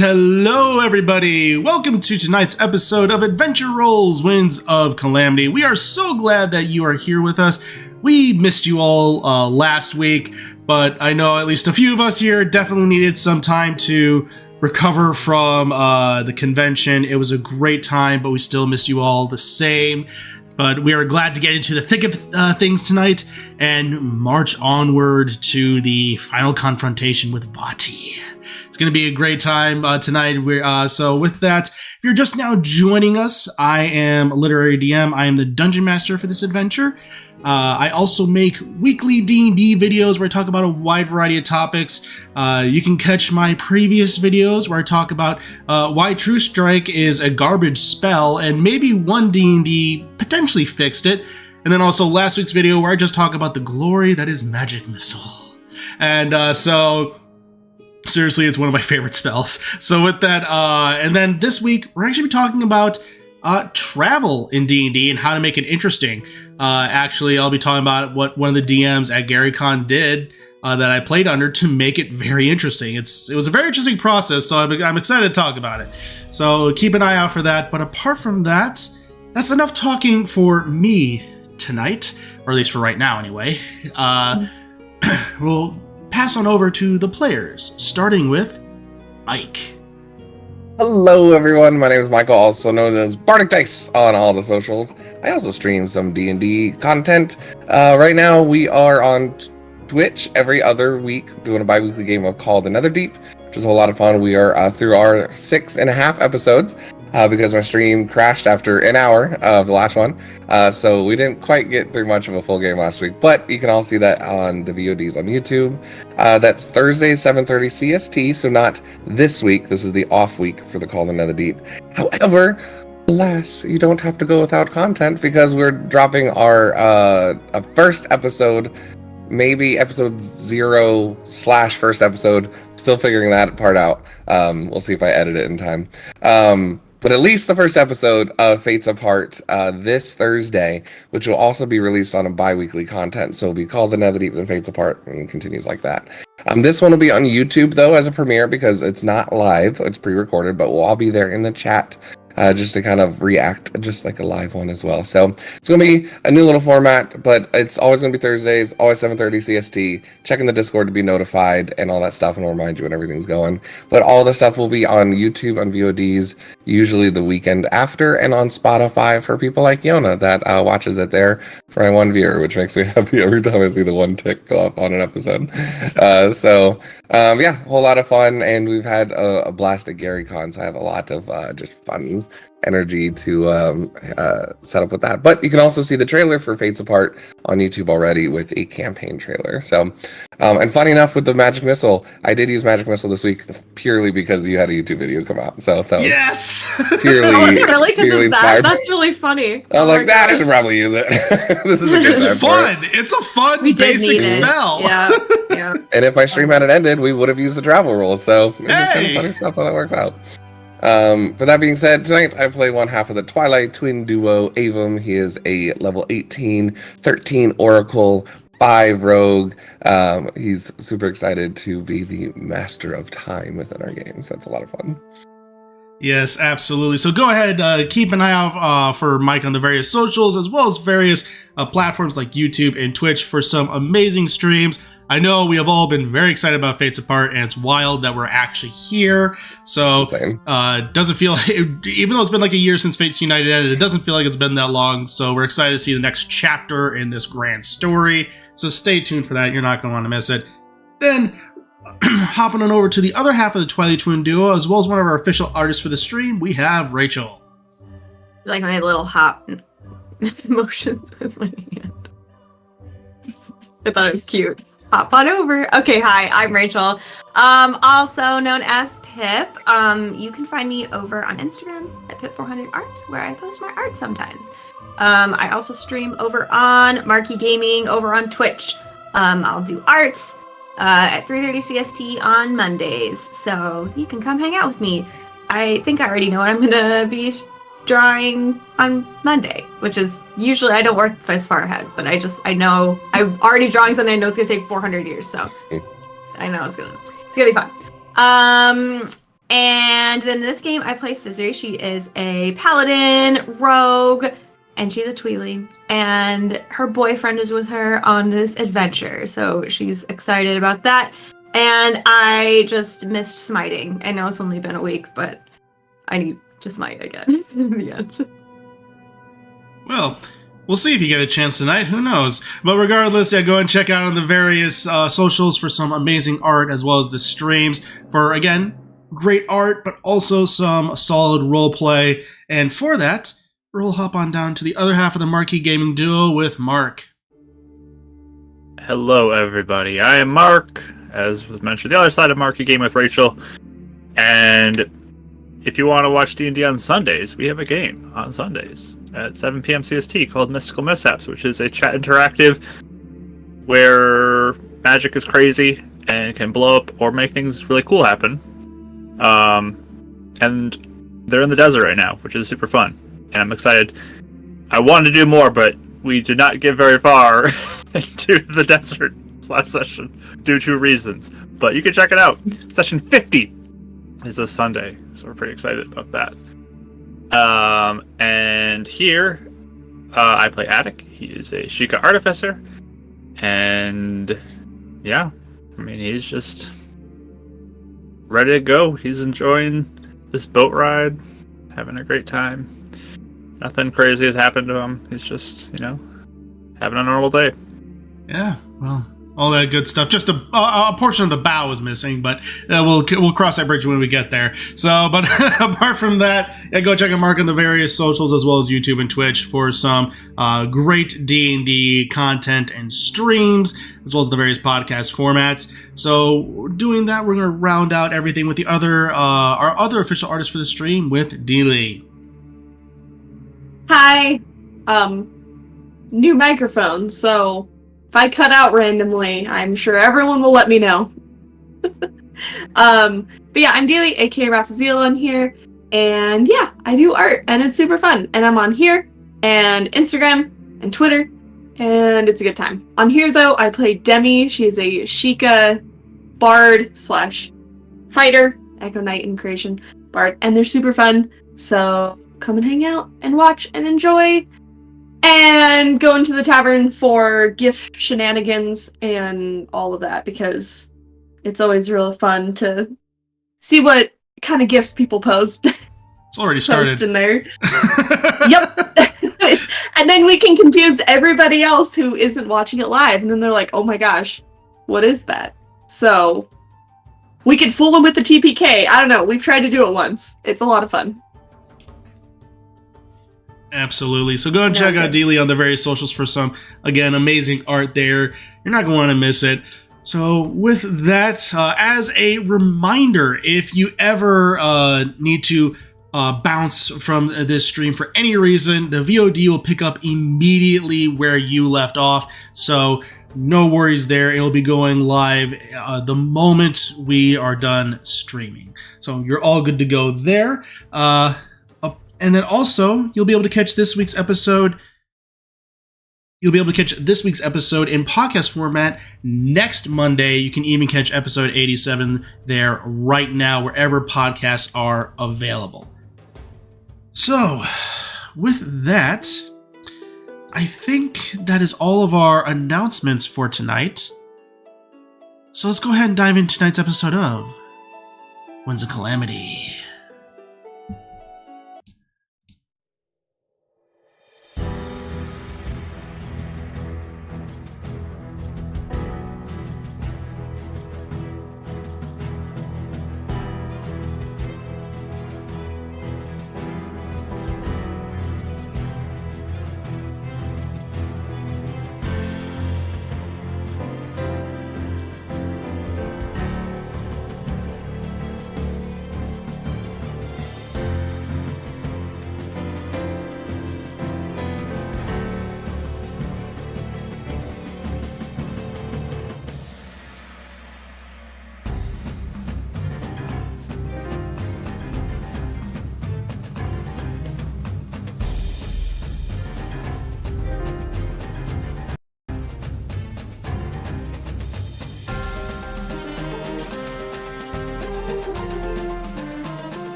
hello everybody! Welcome to tonight's episode of Adventure Rolls Winds of Calamity. We are so glad that you are here with us. We missed you all last week, but I know at least a few of us here definitely needed some time to recover from the convention. It was a great time, but we still missed you all the same. But we are glad to get into the thick of things tonight and march onward to the final confrontation with Vati. It's going to be a great time tonight. So with that, if you're just now joining us, I am a Literary DM. I am the Dungeon Master for this adventure. I also make weekly D&D videos where I talk about a wide variety of topics. You can catch my previous videos where I talk about why True Strike is a garbage spell and maybe one D&D potentially fixed it. And then also last week's video where I just talk about the glory that is Magic Missile. And so seriously, it's one of my favorite spells. So with that, and then this week we're actually talking about travel in D&D and how to make it interesting. Actually, I'll be talking about what one of the DMs at GaryCon did that I played under to make it very interesting. It was a very interesting process, so I'm excited to talk about it. So keep an eye out for that. But apart from that, that's enough talking for me tonight, or at least for right now anyway. We'll pass on over to the players, starting with Mike. Hello everyone, my name is Michael, also known as Bardic Dice on all the socials. I also stream some D&D content. Right now we are on Twitch every other week doing a bi-weekly game of Called Another Deep, which is a whole lot of fun. We are through our 6.5 episodes because my stream crashed after an hour of the last one. So we didn't quite get through much of a full game last week, but you can all see that on the VODs on YouTube. That's Thursday, 7:30 CST, so not this week. This is the off week for the Call Another Deep. However, alas, you don't have to go without content because we're dropping our first episode, maybe episode 0/first episode. Still figuring that part out. We'll see if I edit it in time. But at least the first episode of Fates Apart this Thursday, which will also be released on a bi-weekly content. So it'll be Called Another Deep and Fates Apart and continues like that. This one will be on YouTube, though, as a premiere because it's not live. It's pre-recorded, but we'll all be there in the chat just to kind of react, just like a live one as well. So it's going to be a new little format, but it's always going to be Thursdays, always 7:30 CST. Check in the Discord to be notified and all that stuff, and we'll remind you when everything's going. But all the stuff will be on YouTube, on VODs, usually the weekend after, and on Spotify for people like Yona that watches it there for my one viewer, which makes me happy every time I see the one tick go up on an episode. Yeah, a whole lot of fun, and we've had a blast at GaryCon, so I have a lot of just fun energy to set up with that. But you can also see the trailer for Fates Apart on YouTube already with a campaign trailer. So, and funny enough, with the Magic Missile, I did use Magic Missile this week purely because you had a YouTube video come out. So that was yes, purely, oh, is it really? Purely inspired. That's really funny. I was like, I should probably use it. This is a good it's fun. It's a fun basic spell. Yeah, yeah. And if my stream hadn't ended, we would have used the travel roll. So it's just kind of funny stuff how that works out. But that being said, tonight I play one half of the Twilight Twin duo, Avum. He is a level 18, 13 Oracle, 5 Rogue. He's super excited to be the master of time within our game, so that's a lot of fun. Yes, absolutely. So go ahead, keep an eye out for Mike on the various socials, as well as various platforms like YouTube and Twitch for some amazing streams. I know we have all been very excited about Fates Apart, and it's wild that we're actually here. So doesn't feel, even though it's been like a year since Fates United ended, it doesn't feel like it's been that long. So we're excited to see the next chapter in this grand story. So stay tuned for that. You're not going to want to miss it. Then hopping on over to the other half of the Twilight Twin duo, as well as one of our official artists for the stream, we have Rachel. Like my little hop motions with my hand. I thought it was cute. Hop on over. Okay, hi, I'm Rachel. Also known as Pip. You can find me over on Instagram at Pip400art, where I post my art sometimes. I also stream over on Marquee Gaming over on Twitch. I'll do arts at 3:30 CST on Mondays, so you can come hang out with me. I think I already know what I'm gonna be drawing on Monday, which is usually, I don't work this far ahead, but I know I'm already drawing something I know it's gonna take 400 years, so I know it's gonna be fun. And then in this game, I play Scissor. She is a paladin, rogue, and she's a Tweeling. And her boyfriend is with her on this adventure. So she's excited about that. And I just missed smiting. I know it's only been a week, but I need to smite again in the end. Well, we'll see if you get a chance tonight. Who knows? But regardless, yeah, go and check out on the various socials for some amazing art, as well as the streams for, again, great art, but also some solid role play. And for that, we'll hop on down to the other half of the Marquee Gaming Duo with Mark. Hello, everybody. I am Mark, as was mentioned, the other side of Marquee Game with Rachel. And if you want to watch D&D on Sundays, we have a game on Sundays at 7 p.m. CST called Mystical Mishaps, which is a chat interactive where magic is crazy and can blow up or make things really cool happen. And they're in the desert right now, which is super fun. And I'm excited. I wanted to do more, but we did not get very far into the desert last session due to reasons. But you can check it out. Session 50 is this Sunday, so we're pretty excited about that. And here, I play Attic. He is a Sheikah artificer, and yeah, I mean, he's just ready to go. He's enjoying this boat ride, having a great time. Nothing crazy has happened to him. He's just, having a normal day. Yeah, well, all that good stuff. Just a portion of the bow is missing, but we'll cross that bridge when we get there. So, but apart from that, yeah, go check out Mark on the various socials as well as YouTube and Twitch for some great D&D content and streams, as well as the various podcast formats. So, doing that, we're going to round out everything with our other official artist for the stream, with Dealey. Hi. New microphone, so if I cut out randomly, I'm sure everyone will let me know. But yeah, I'm Dealey, aka Raphaziel on here, and yeah, I do art, and it's super fun. And I'm on here, and Instagram, and Twitter, and it's a good time. On here, though, I play Demi. She is a Sheikah bard / fighter, Echo Knight in creation bard, and they're super fun, so come and hang out, and watch, and enjoy. And go into the tavern for gift shenanigans and all of that, because it's always real fun to see what kind of gifts people post. It's already started. Post in there. Yep. And then we can confuse everybody else who isn't watching it live, and then they're like, oh my gosh, what is that? So we could fool them with the TPK. I don't know. We've tried to do it once. It's a lot of fun. Absolutely. So go and check out Dealey on the various socials for some, again, amazing art there. You're not going to want to miss it. So with that, as a reminder, if you ever need to bounce from this stream for any reason, the VOD will pick up immediately where you left off. So no worries there. It'll be going live the moment we are done streaming. So you're all good to go there. And then also, you'll be able to catch this week's episode. You'll be able to catch this week's episode in podcast format next Monday. You can even catch episode 87 there right now, wherever podcasts are available. So, with that, I think that is all of our announcements for tonight. So let's go ahead and dive into tonight's episode of Winds of Calamity.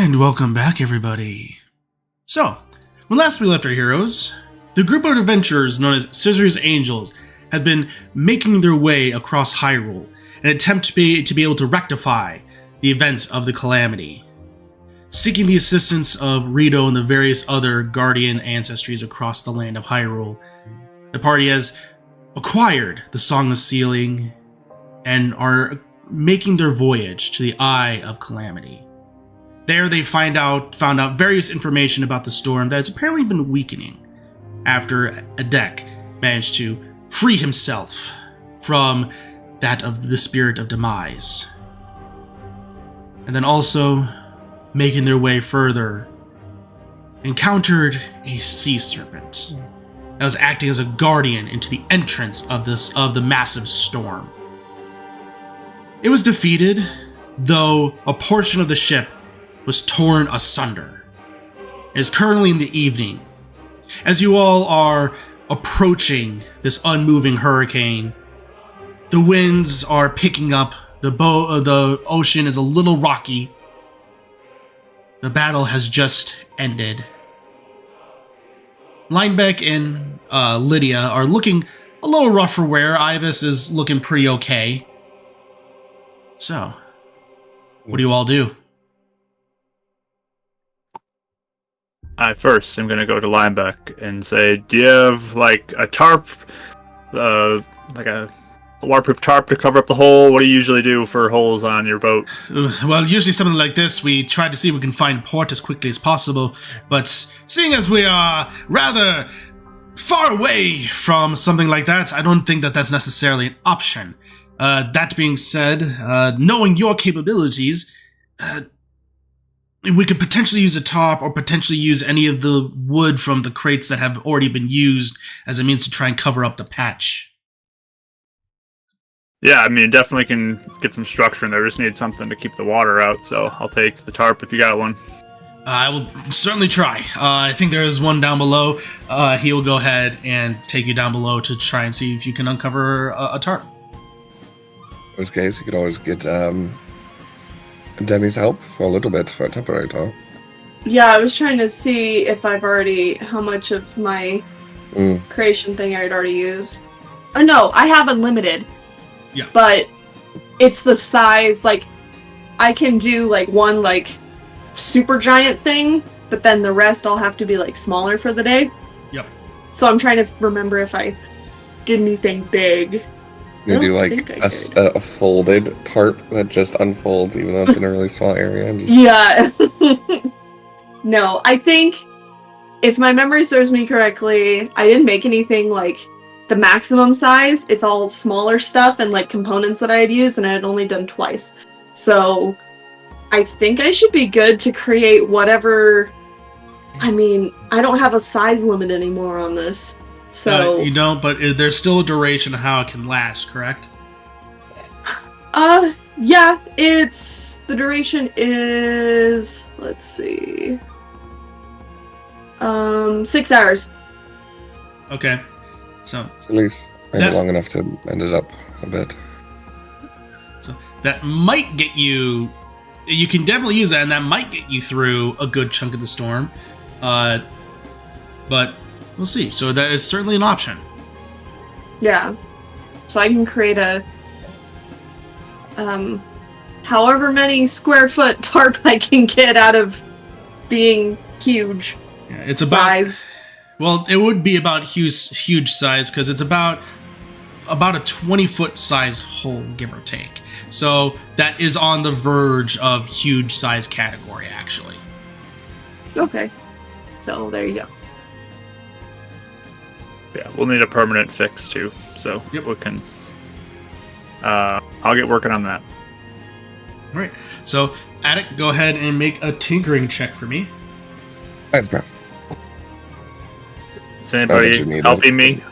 And welcome back, everybody. So, when last we left our heroes, the group of adventurers known as Scissor's Angels has been making their way across Hyrule in an attempt to be able to rectify the events of the Calamity. Seeking the assistance of Rito and the various other guardian ancestries across the land of Hyrule, the party has acquired the Song of Sealing and are making their voyage to the Eye of Calamity. There they found out various information about the storm that has apparently been weakening after Adek managed to free himself from that of the Spirit of Demise. And then also, making their way further, encountered a sea serpent that was acting as a guardian into the entrance of the massive storm. It was defeated, though a portion of the ship was torn asunder. It is currently in the evening. As you all are approaching this unmoving hurricane, the winds are picking up, the ocean is a little rocky. The battle has just ended. Linebeck and Lydia are looking a little rough for wear. Ibis is looking pretty okay. So, what do you all do? I first am going to go to Linebeck and say, do you have, like, a tarp, like a waterproof tarp to cover up the hole? What do you usually do for holes on your boat? Well, usually something like this, we try to see if we can find port as quickly as possible, but seeing as we are rather far away from something like that, I don't think that that's necessarily an option. That being said, knowing your capabilities, we could potentially use a tarp or potentially use any of the wood from the crates that have already been used as a means to try and cover up the patch. Yeah, I mean, definitely can get some structure in there. Just need something to keep the water out, so I'll take the tarp if you got one. I will certainly try. I think there is one down below. He will go ahead and take you down below to try and see if you can uncover a tarp. In this case, you could always get Demi's help for a little bit for a temporary tarp. Yeah, I was trying to see if how much of my creation thing I'd already used. Oh no, I have unlimited. Yeah. But it's the size, like, I can do, like, one, like, super giant thing, but then the rest I'll have to be, like, smaller for the day. Yep. So I'm trying to remember if I did anything big. You do, like, a folded tarp that just unfolds, even though it's in a really small area. And just... Yeah. No, I think, if my memory serves me correctly, I didn't make anything, like, the maximum size. It's all smaller stuff and like components that I had used, and I had only done twice. So I think I should be good to create whatever. I mean, I don't have a size limit anymore on this. So you don't, but there's still a duration of how it can last, correct? Yeah, the duration is, let's see, 6 hours. Okay. So at least maybe long enough to end it up a bit. So that might get you. You can definitely use that, and that might get you through a good chunk of the storm. But we'll see. So that is certainly an option. Yeah. So I can create a however many square foot tarp I can get out of being huge. Yeah, it's about size. Well, it would be about huge size, because it's about a 20-foot sized hole, give or take. So that is on the verge of huge size category, actually. Okay. So there you go. Yeah, we'll need a permanent fix too. So yep. We can. I'll get working on that. All right. So, Attic, go ahead and make a tinkering check for me. Thanks, bro. Is anybody helping me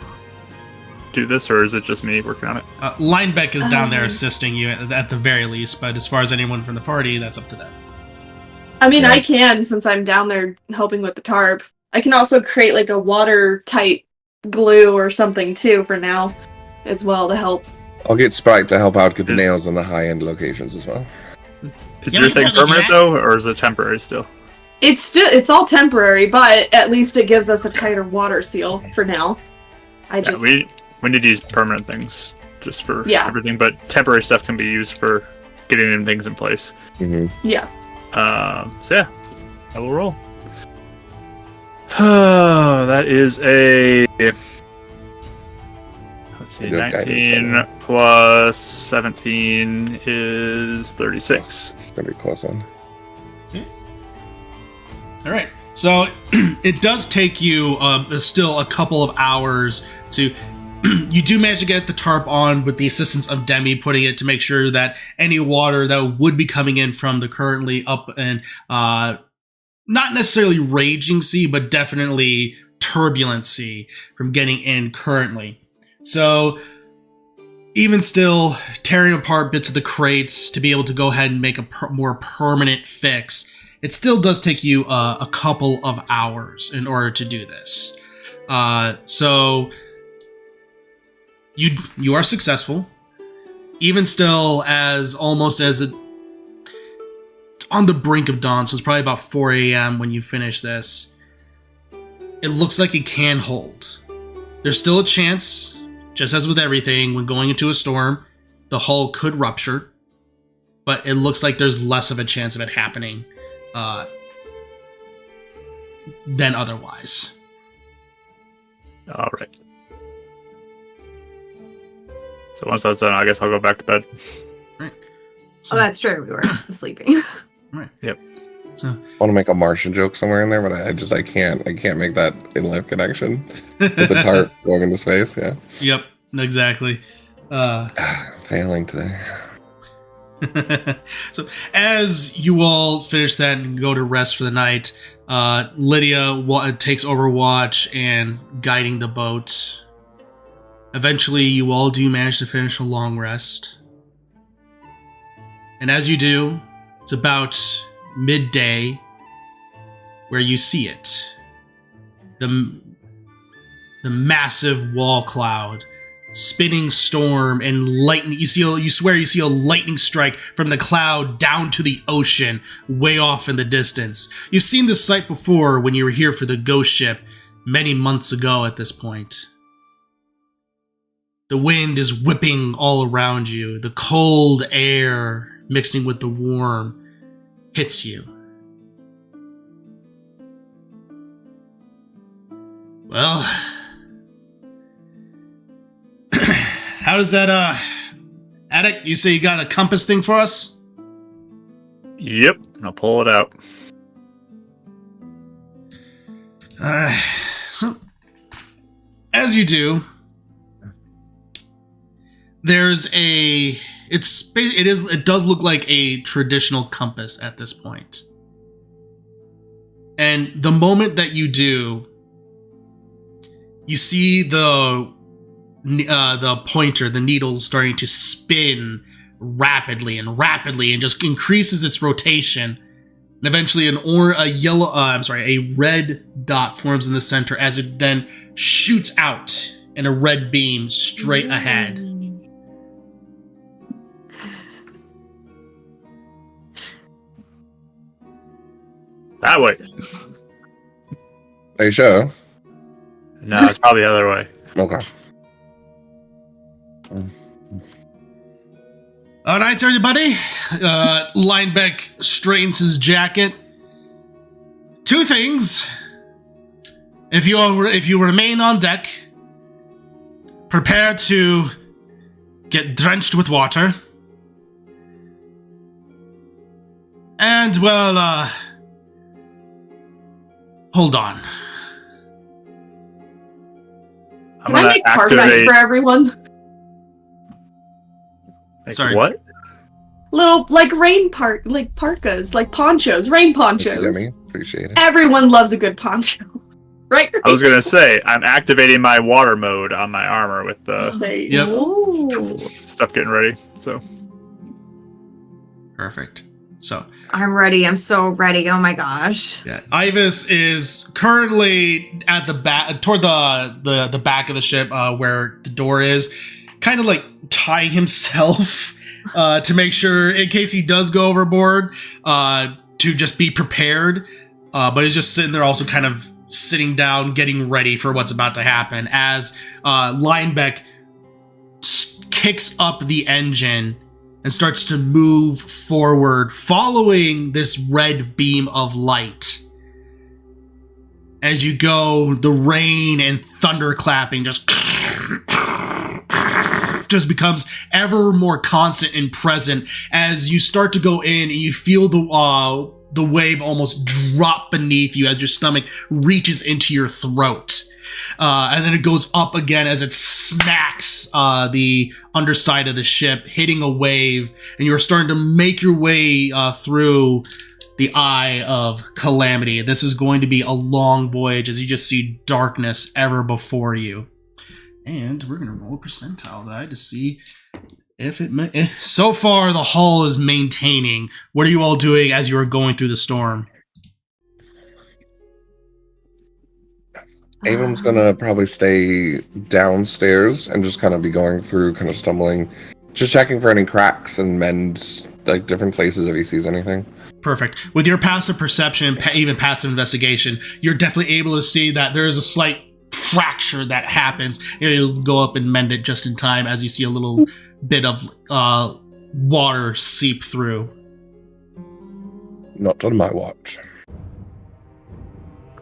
do this, or is it just me working on it? Linebeck is down there assisting you at the very least, but as far as anyone from the party, that's up to them. I mean, yeah. I can, since I'm down there helping with the tarp. I can also create like a watertight glue or something too for now as well to help. I'll get Sprite to help out get the nails on the high-end locations as well. Is Yeah, your we can thing totally do permanent that. though, or is it temporary still? It's all temporary, but at least it gives us a tighter water seal for now. Yeah, we need to use permanent things just for Yeah. everything, but temporary stuff can be used for getting in things in place. Yeah. So yeah, I will roll. That is a, let's see, Good 19 guidance, plus 17 is 36. Gonna be a close one. All right. So it does take you still a couple of hours to. You do manage to get the tarp on with the assistance of Demi, putting it to make sure that any water that would be coming in from the currently up and not necessarily raging sea, but definitely turbulent sea from getting in currently. So even still, tearing apart bits of the crates to be able to go ahead and make a more permanent fix, it still does take you a couple of hours in order to do this. So you are successful, even still, as almost as it on the brink of dawn. So it's probably about 4 a.m. when you finish this. It looks like it can hold. There's still a chance, just as with everything, when going into a storm, the hull could rupture, but it looks like there's less of a chance of it happening than otherwise. All right. So once that's done, I guess I'll go back to bed. Right. Oh, So, that's true. We were sleeping. right. Yep. So I want to make a Martian joke somewhere in there, but I can't make that in life connection with the tarp going into space. Yeah, Yep. Exactly. failing today. So as you all finish that and go to rest for the night, Lydia takes overwatch and guiding the boat. Eventually, you all do manage to finish a long rest. And as you do, it's about midday where you see it. The massive wall cloud, spinning storm, and lightning. You swear you see a lightning strike from the cloud down to the ocean, way off in the distance. You've seen this sight before when you were here for the ghost ship many months ago at this point. The wind is whipping all around you. The cold air mixing with the warm hits you. Well, how does that, Attic, you say you got a compass thing for us? Yep. I'll pull it out. Alright, so, as you do, it does look like a traditional compass at this point. And the moment that you do, you see the pointer, the needle, starting to spin rapidly and just increases its rotation. And eventually a red dot forms in the center as it then shoots out in a red beam straight ahead. That way. Are you sure? No, it's probably the other way. Okay. All right, everybody. Linebeck straightens his jacket. Two things. If you remain on deck, prepare to get drenched with water. And, well, hold on. I'm Can I gonna make parkas for everyone? Like, Sorry. What? Little like parkas, like ponchos, rain Thank you, ponchos. Demi. Appreciate it. Everyone loves a good poncho, right? I was gonna say I'm activating my water mode on my armor with the Yep. Ooh. stuff getting ready. So Perfect. So, I'm ready. I'm so ready. Oh my gosh. yeah, Ivis is currently at the back, toward the back of the ship, where the door is, kind of like tying himself to make sure, in case he does go overboard, to just be prepared. But he's just sitting there also kind of sitting down, getting ready for what's about to happen as Linebeck kicks up the engine and starts to move forward, following this red beam of light. As you go, the rain and thunder clapping just becomes ever more constant and present as you start to go in and you feel the wave almost drop beneath you as your stomach reaches into your throat. And then it goes up again as it smacks the underside of the ship, hitting a wave, and you're starting to make your way through the eye of Calamity. This is going to be a long voyage as you just see darkness ever before you. And we're going to roll a percentile die to see if it... So far, the hull is maintaining. What are you all doing as you are going through the storm? Avon's gonna probably stay downstairs and just kind of be going through, kind of stumbling, just checking for any cracks and mend, like, different places if he sees anything. Perfect. With your passive perception and even passive investigation, you're definitely able to see that there is a slight fracture that happens. You'll go up and mend it just in time as you see a little bit of water seep through. Not on my watch.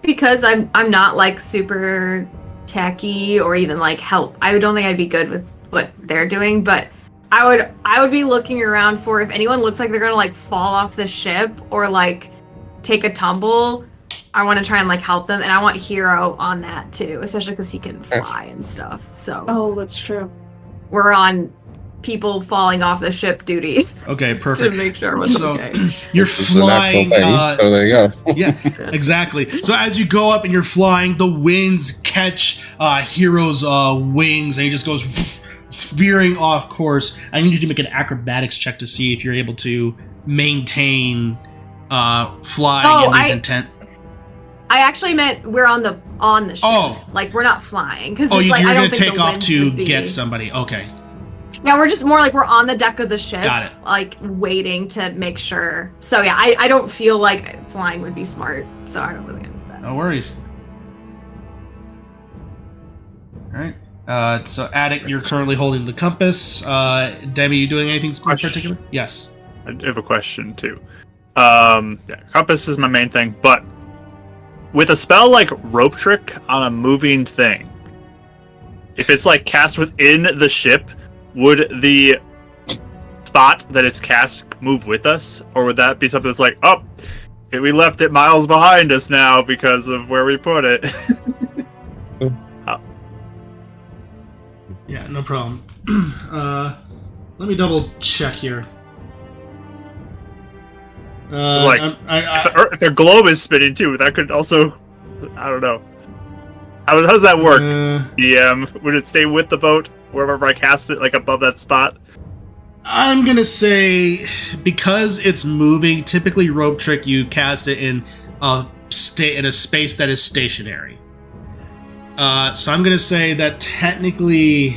Because I'm not like super techy or even like help. I don't think I'd be good with what they're doing, but I would be looking around for if anyone looks like they're gonna like fall off the ship or like take a tumble. I want to try and like help them, and I want Hero on that too, especially because he can fly and stuff. So That's true. we're on people falling off the ship duty. Okay, to perfect. make sure everyone's okay. You're This is an flying. actual thing, so there you go. Yeah, exactly. So as you go up and you're flying, the winds catch Hero's wings, and he just goes veering off course. I need you to make an acrobatics check to see if you're able to maintain flying in these intent. I actually meant we're on the ship. Oh. Like we're not flying because Oh, like, you're I going don't to think take the off winds to would be- get somebody. Okay. Yeah, we're just more like we're on the deck of the ship. Got it. Like waiting to make sure. So yeah, I don't feel like flying would be smart. So I don't really get that. No worries. All right. So, Attic, you're currently holding the compass. Demi, you doing anything in particular? Yes. I have a question too. Yeah, compass is my main thing, but with a spell like Rope Trick on a moving thing, if it's like cast within the ship, would the spot that it's cast move with us, or would that be something that's like, oh, we left it miles behind us now because of where we put it? Yeah, no problem. Let me double check here. Like, I, if their globe is spinning too, that could also, I don't know. How does that work? Would it stay with the boat wherever I cast it, like above that spot? I'm gonna say because it's moving. Typically, Rope Trick you cast it in a space that is stationary. So I'm gonna say that technically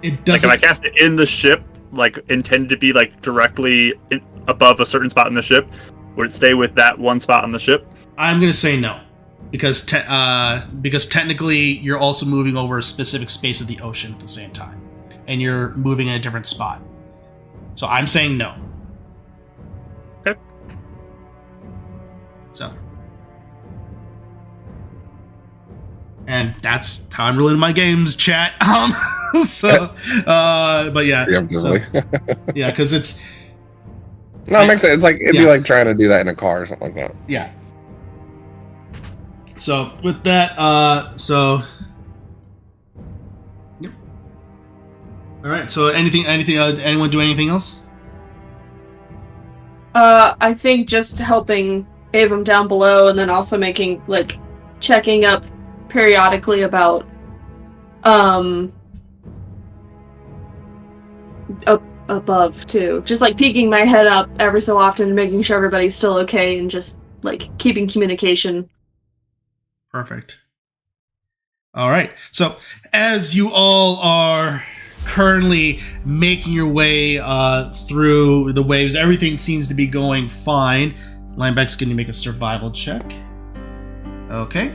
it doesn't. Like if I cast it in the ship, like intended to be like directly above a certain spot in the ship, would it stay with that one spot on the ship? I'm gonna say no, because technically you're also moving over a specific space of the ocean at the same time, and you're moving in a different spot. So I'm saying no. Okay. So. And that's how I'm ruling my games, chat. But yeah, yeah, because it's. No, it makes sense. It's like it'd be like trying to do that in a car or something like that. Yeah. So with that, yep. All right. So anything? Anyone do anything else? I think just helping Avon down below, and then also making checking up periodically about up above too, just peeking my head up every so often and making sure everybody's still okay and just keeping communication. Perfect. All right. So as you all are currently making your way through the waves. Everything seems to be going fine. Lineback's going to make a survival check. Okay.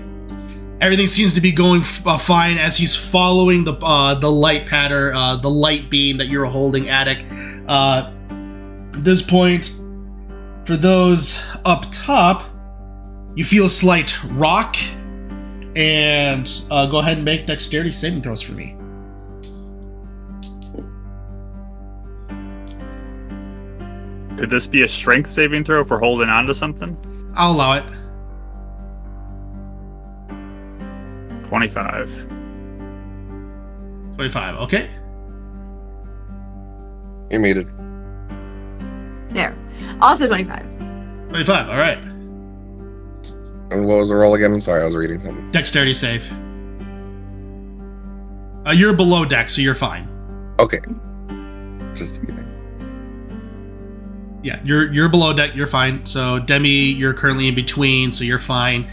Everything seems to be going fine as he's following the light pattern, the light beam that you're holding, Attic. At this point, for those up top, you feel a slight rock, and go ahead and make dexterity saving throws for me. Could this be a strength saving throw for holding on to something? I'll allow it. 25. 25, okay. You made it. There. Also 25. 25, all right. And what was the roll again? I'm sorry, I was reading something. Dexterity save. You're below dex, so you're fine. Okay. Just kidding. Yeah, you're below deck, you're fine. So Demi, you're currently in between, so you're fine.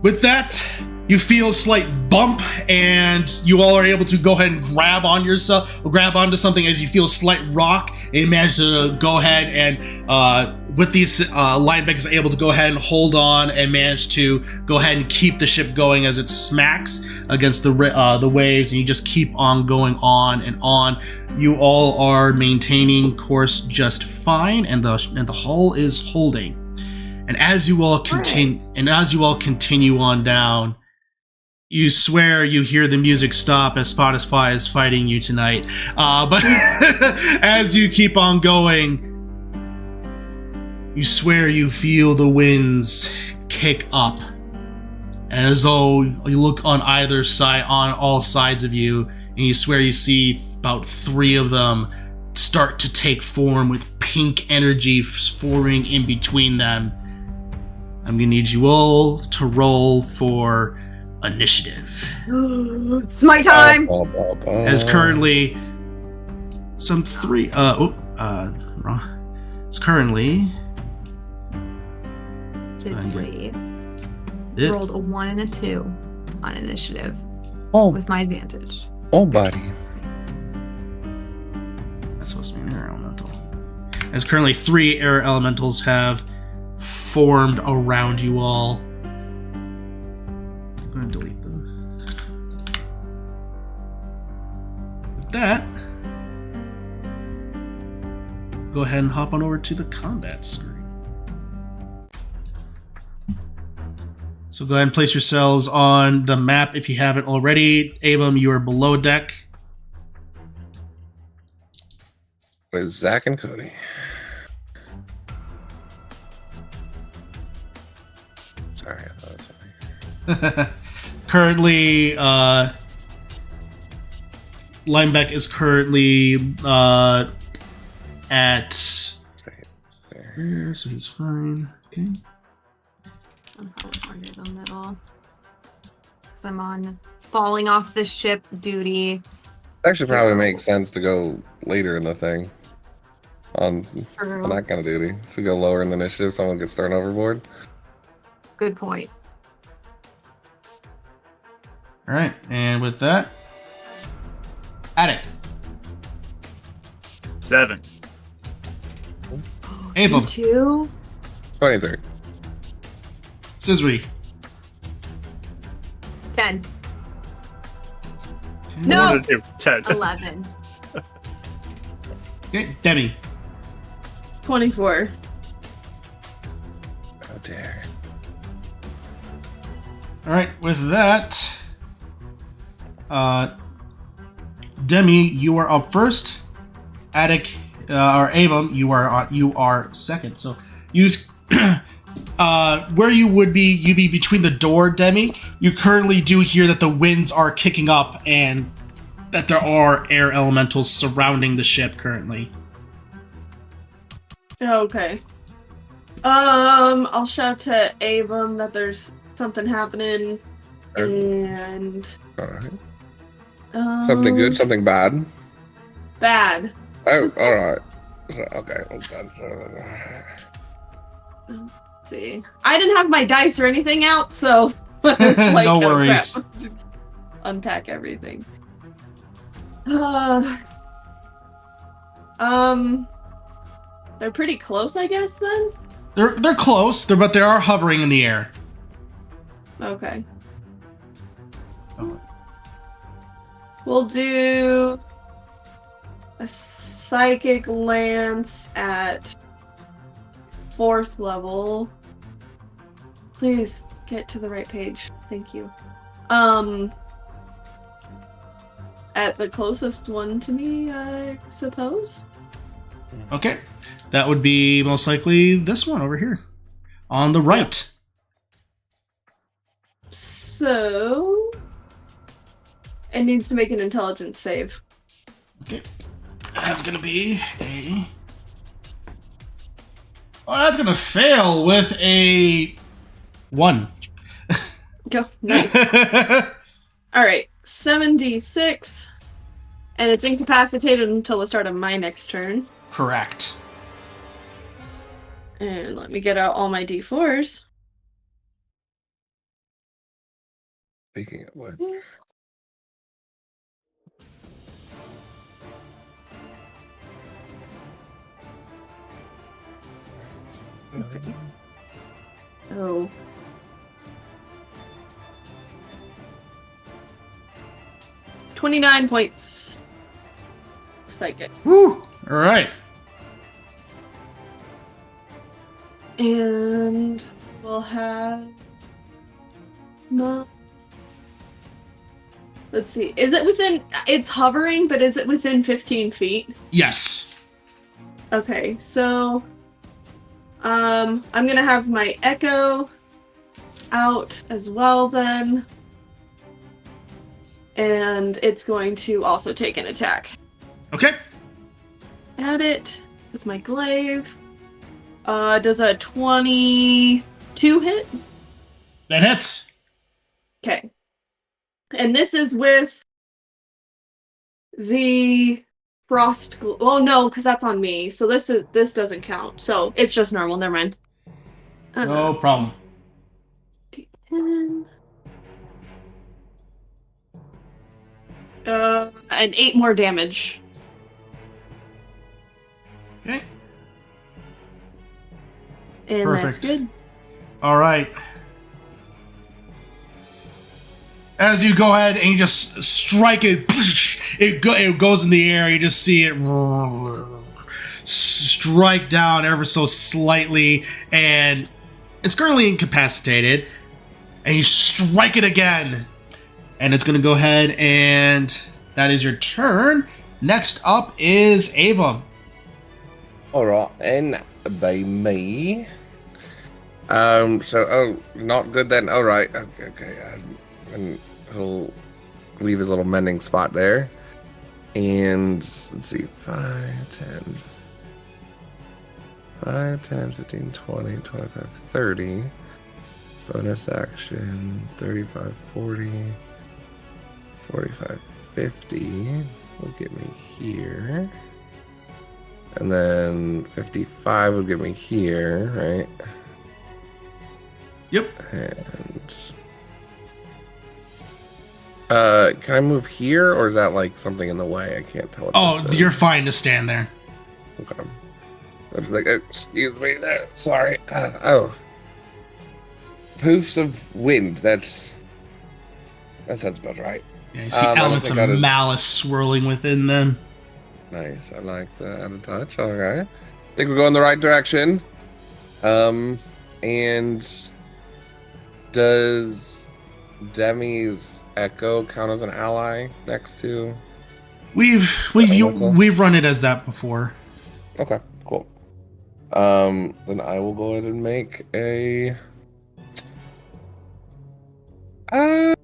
With that, you feel a slight bump, and you all are able to go ahead and grab onto something as you feel a slight rock, and you manage to go ahead and with these linebackers able to go ahead and hold on and manage to go ahead and keep the ship going as it smacks against the waves, and you just keep on going on and on. You all are maintaining course just fine, and the hull is holding. And as you all continue on down, you swear you hear the music stop as Spotify is fighting you tonight. But as you keep on going, you swear you feel the winds kick up. And as though you look on either side, on all sides of you, and you swear you see about 3 of them start to take form with pink energy forming in between them. I'm gonna need you all to roll for initiative. It's my time. As currently some 3 wrong. It's currently Disley it. rolled a 1 and a 2 on initiative with my advantage. Oh, buddy. That's supposed to be an air elemental. As currently 3 air elementals have formed around you all. I'm going to delete them. With that, go ahead and hop on over to the combat screen. So go ahead and place yourselves on the map if you haven't already. Avum, you are below deck. With Zach and Cody. Sorry, I thought it was funny. Currently, Lineback is currently at there, so he's fine. Okay. I'm probably harder in the middle. Because I'm on falling off the ship duty. Actually, probably makes sense to go later in the thing. On True. that kind of duty. So go lower in the initiative, someone gets thrown overboard. Good point. All right, and with that, Attic, 7. Avum, You too? 23. Scisri, 10. I No! wanted to do 10. 11. okay, Demi, 24. Oh, dear. All right, with that, Demi, you are up first. Attic, or Avum, you are second. So use where you'd be between the door, Demi. You currently do hear that the winds are kicking up and that there are air elementals surrounding the ship currently. Okay. I'll shout to Avum that there's something happening, and Alright. Something good, something bad. bad. Oh, alright. Okay. Let's see, I didn't have my dice or anything out, so it's like, No oh, worries. crap. Unpack everything. They're pretty close, I guess, then? They're close, but they are hovering in the air. Okay. Oh. We'll do a psychic lance at 4th level. Please get to the right page. Thank you. At the closest one to me, I suppose. Okay. That would be most likely this one over here. On the right. So it needs to make an intelligence save. Okay. That's gonna be a... Oh, that's gonna fail with a 1. Go. Nice. Alright. 7d6. And it's incapacitated until the start of my next turn. Correct. And let me get out all my d4s. Speaking of what? Okay. Oh. $29 points. Psychic. Woo! All right. And we'll have... No. Let's see. Is it within... It's hovering, but is it within 15 feet? Yes. Okay, so... I'm gonna have my Echo out as well then. And it's going to also take an attack. Okay. Add it with my glaive. Does a 22 hit? That hits. Okay. And this is with the frost. Oh no, because that's on me. So this doesn't count. So it's just normal. Never mind. No problem. D10. And 8 more damage. Okay. And Perfect. that's good. All right. As you go ahead and you just strike it, it goes in the air. You just see it strike down ever so slightly, and it's currently incapacitated. And you strike it again, and it's going to go ahead, and that is your turn. Next up is Ava. All right, and by me. Not good then. All right. Okay. And he'll leave his little mending spot there. And let's see, 5, 10, 15, 20, 25, 30. Bonus action, 35, 40, 45, 50 will get me here. And then 55 would get me here, right? Yep. And can I move here, or is that like something in the way? I can't tell. Oh, you're fine to stand there. Okay. I was like, excuse me there. Sorry. Poofs of wind. That sounds about right. Yeah, you see elements of malice swirling within them. Nice. I like that out of touch. Okay. I think we're going the right direction. And does Demi's Echo count as an ally next to? We've run it as that before. Okay, cool. Then I will go ahead and make a. Yeah,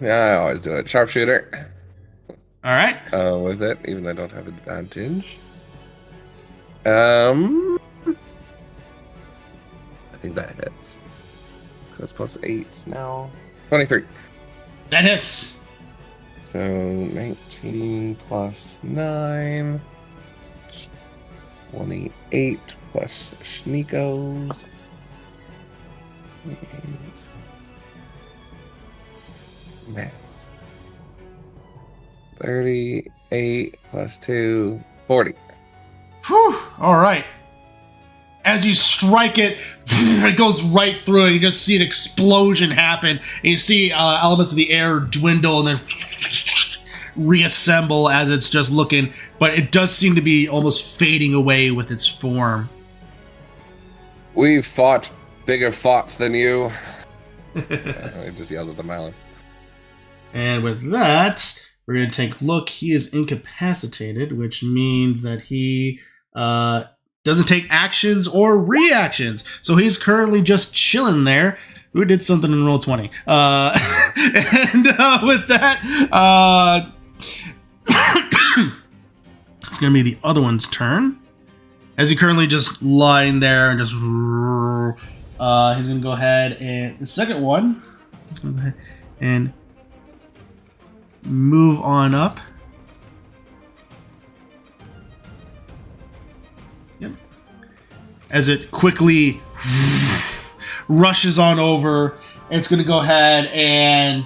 I always do it. Sharpshooter. All right. With it, even though I don't have advantage. I think that hits. So it's +8 now. 23. That hits. So 19 plus 9. 28 plus Sneekos. And math. 38 plus 2, 40. Whew, all right. As you strike it, it goes right through it. You just see an explosion happen. And you see elements of the air dwindle and then reassemble as it's just looking. But it does seem to be almost fading away with its form. We've fought bigger fights than you. It just yells at the malice. And with that, we're going to take a look. He is incapacitated, which means that he doesn't take actions or reactions. So he's currently just chilling there. Who did something in roll 20? And with that, it's going to be the other one's turn. As he currently just lying there and just... he's going to go ahead and... The second one, he's going to go ahead and move on up. Yep. As it quickly rushes on over, it's going to go ahead and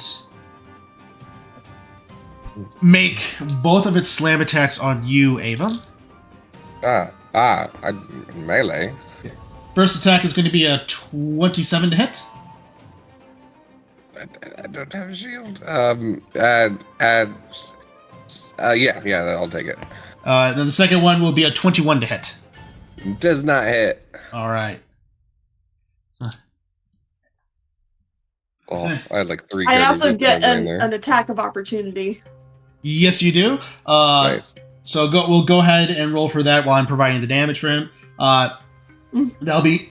make both of its slam attacks on you, Ava. Melee. First attack is going to be a 27 to hit. I don't have a shield. Yeah, I'll take it. Then the second one will be a 21 to hit. Does not hit. All right. Oh, I had like 3. I also get an attack of opportunity. Yes, you do. Nice. So we'll go ahead and roll for that while I'm providing the damage for him. That'll be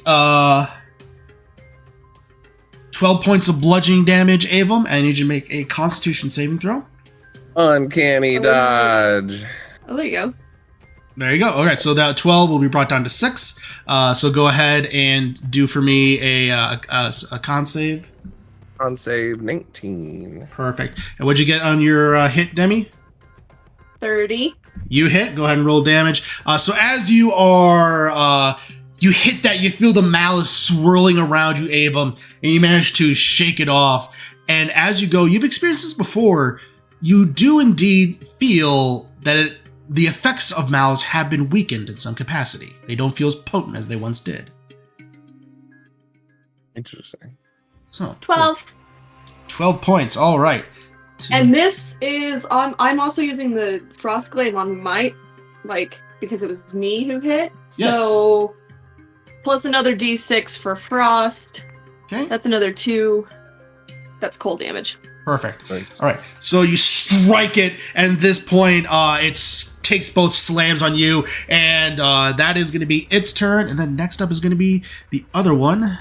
12 points of bludgeoning damage, Avum, and I need you to make a Constitution saving throw. Uncanny dodge. Oh, there you go. There you go. All right, so that 12 will be brought down to 6. So go ahead and do for me a con save. Con save 19. Perfect. And what'd you get on your hit, Demi? 30. You hit. Go ahead and roll damage. So as you are... you hit that, you feel the malice swirling around you, Avum, and you manage to shake it off. And as you go, you've experienced this before, you do indeed feel that the effects of malice have been weakened in some capacity. They don't feel as potent as they once did. Interesting. So 12. 12 points, all right. And this is on... I'm also using the Frostglaive on my... because it was me who hit. Yes. So... Plus another d6 for frost. Okay. That's another 2. That's cold damage. Perfect. Nice. All right. So you strike it, and at this point, it takes both slams on you, and that is going to be its turn. And then next up is going to be the other one,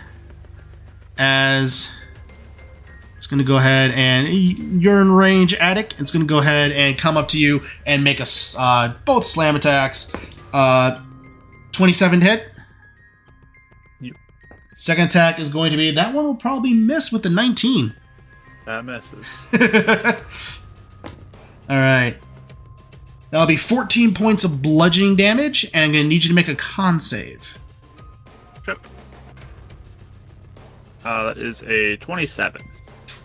as it's going to go ahead and you're in range, Attic. It's going to go ahead and come up to you and make both slam attacks. 27 to hit. Second attack is going to be, that one will probably miss with the 19. That misses. All right. That'll be 14 points of bludgeoning damage, and I'm going to need you to make a con save. Okay. That is a 27.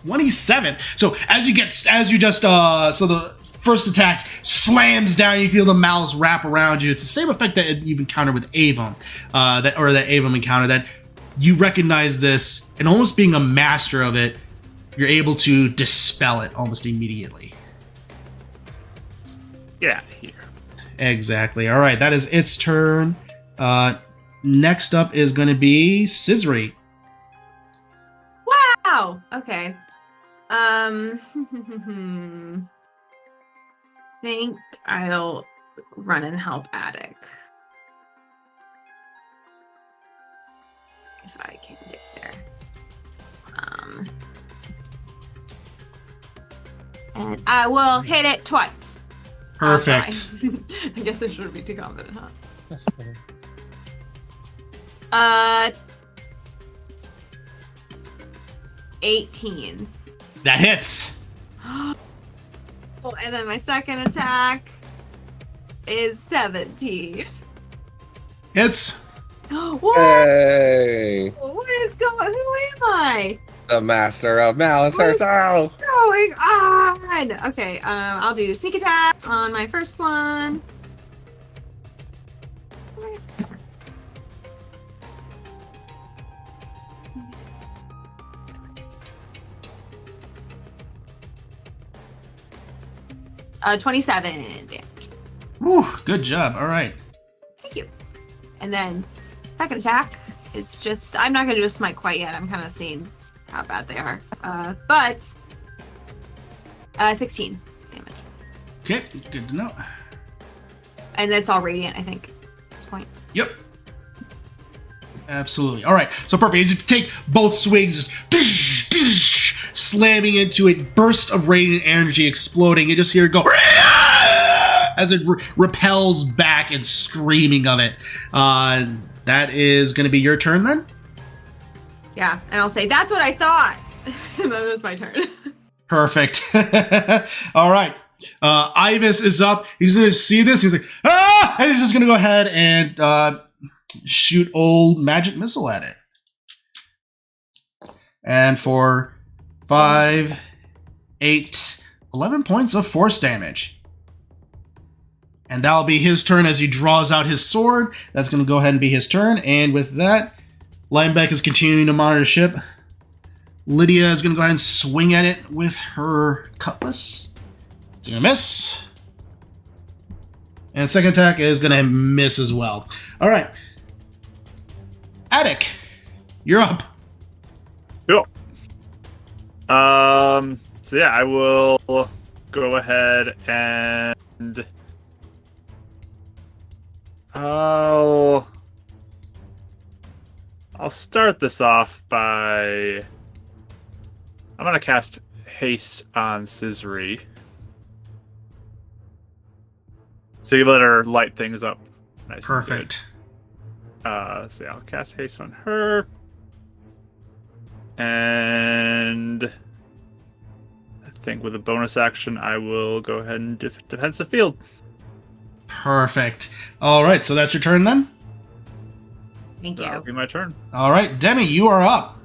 27. So so the first attack slams down. You feel the malice wrap around you. It's the same effect that you've encountered with Avon, that Avon encountered. That you recognize this, and almost being a master of it, you're able to dispel it almost immediately. Yeah, here. Exactly. All right, that is its turn. Next up is going to be Scissory. Wow. Okay. Think I'll run and help Attic. If I can get there. And I will hit it twice. Perfect. I guess I shouldn't be too confident, huh? 18. That hits. Oh, and then my second attack is 17. Hits. What? Hey. What is going? Who am I? The master of malice herself. Going on. Okay, I'll do sneak attack on my first one. Uh, 27 damage. Whew, good job. All right. Thank you. And then second attack is just, I'm not gonna do a smite quite yet. I'm kind of seeing how bad they are. But 16 damage. Okay, good to know. And that's all radiant, I think, at this point. Yep. Absolutely. All right. So perfect. As you take both swings, just slamming into it, burst of radiant energy exploding. You just hear it go as it repels back and screaming of it. That is going to be your turn then? Yeah, and I'll say, that's what I thought. And then it's my turn. Perfect. All right. Ibis is up. He's going to see this. He's like, ah! And he's just going to go ahead and shoot old magic missile at it. And for 5, 8, 11 points of force damage. And that'll be his turn as he draws out his sword. That's going to go ahead and be his turn. And with that, Lineback is continuing to monitor the ship. Lydia is going to go ahead and swing at it with her cutlass. It's going to miss. And second attack is going to miss as well. All right. Attic, you're up. Cool. So yeah, I will go ahead and I'll start this off by I'm gonna cast haste on Scissory. So you let her light things up. Nice. Perfect. So yeah, I'll cast haste on her. And I think with a bonus action, I will go ahead and defense the field. Perfect. All right, so that's your turn then? Thank That'll you. be my turn. All right, Demi, you are up.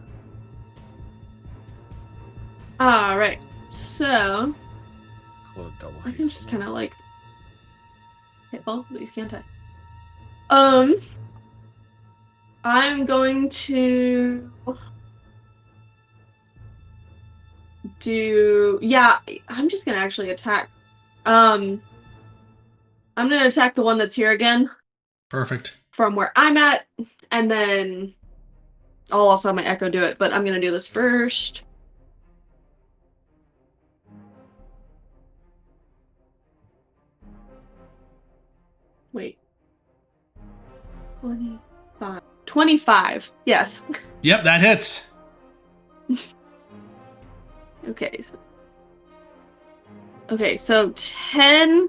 All right. So Cool, double I can haste. just kind of like hit both of these, can't I? I'm going to do. Yeah, I'm just gonna actually attack. I'm gonna attack the one that's here again Perfect. from where I'm at, and then I'll also have my Echo do it. But I'm gonna do this first. Wait. 25. Yes. Yep, that hits. Okay, so 10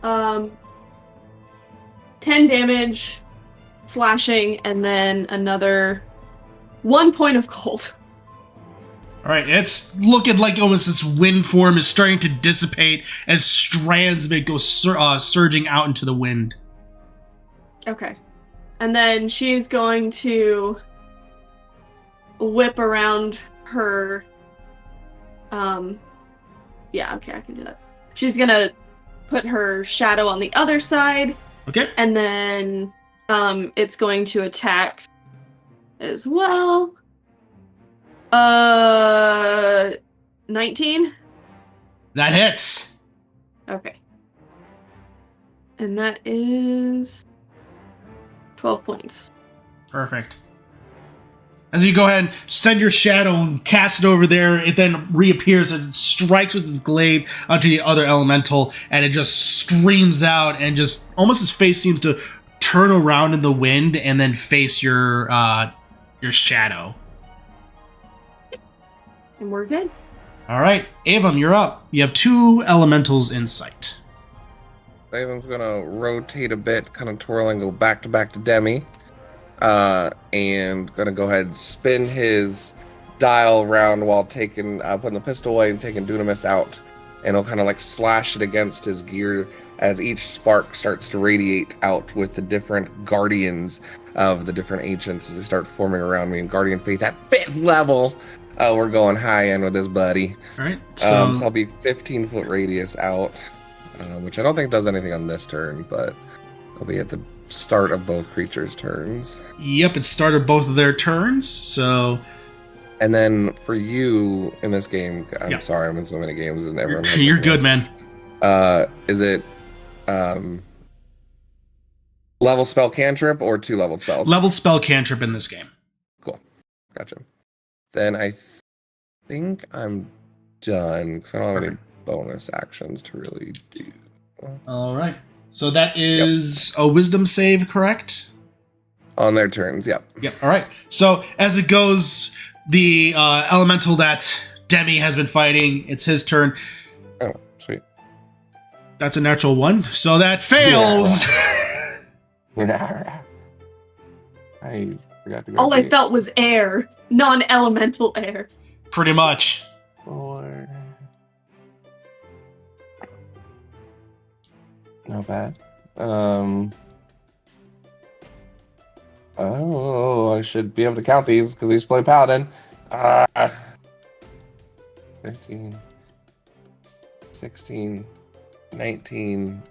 10 damage, slashing, and then another 1 point of cold. All right, it's looking like almost this wind form is starting to dissipate as strands of it go surging out into the wind. Okay. And then she's going to whip around her yeah, okay, I can do that. She's gonna put her shadow on the other side, Okay. and then it's going to attack as well. 19? That hits. Okay. And that is 12 points. Perfect. As you go ahead and send your shadow and cast it over there, it then reappears as it strikes with its glaive onto the other elemental, and it just screams out, and just almost its face seems to turn around in the wind and then face your shadow. And we're good. All right, Avum, you're up. You have 2 elementals in sight. Avon's gonna rotate a bit, kind of twirl and go back to Demi. And gonna go ahead and spin his dial around while taking putting the pistol away and taking Dunamis out, and he'll kind of like slash it against his gear as each spark starts to radiate out with the different guardians of the different ancients as they start forming around me. And Guardian Faith at 5th level. We're going high end with this buddy. All right. So I'll be 15-foot radius out, which I don't think does anything on this turn, but I'll be at the start of both creatures' turns. Yep, it started both of their turns, so... And then for you in this game, I'm Yep. sorry, I'm in so many games and everyone... You're good, man. Is it level spell cantrip or 2-level spells? Level spell cantrip in this game. Cool. Gotcha. Then I think I'm done, because I don't have any bonus actions to really do. All right. So that is a wisdom save, correct? On their turns, yep. Yep. All right. So as it goes, the elemental that Demi has been fighting, it's his turn. Oh, sweet. That's a natural 1. So that fails. I forgot to go. All I felt was air, non-elemental air. Pretty much. 4. Not bad. Oh, I should be able to count these because we used to play Paladin. 15, 16, 19,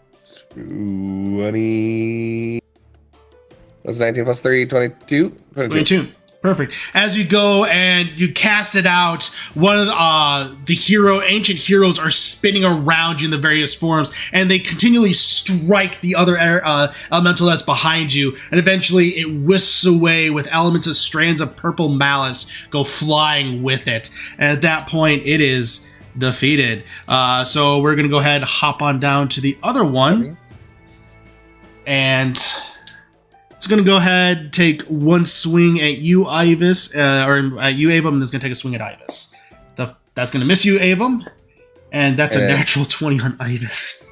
20. That's 19 plus 3, 22? 22. Perfect. As you go and you cast it out, one of the ancient heroes are spinning around you in the various forms, and they continually strike the other elemental that's behind you, and eventually it wisps away with elements of strands of purple malice go flying with it. And at that point, it is defeated. So we're going to go ahead and hop on down to the other one. And... it's going to go ahead and take one swing at you, Ivis, or at you, Avum, and it's going to take a swing at Ivis. That's going to miss you, Avum, and that's a natural 20 on Ivis.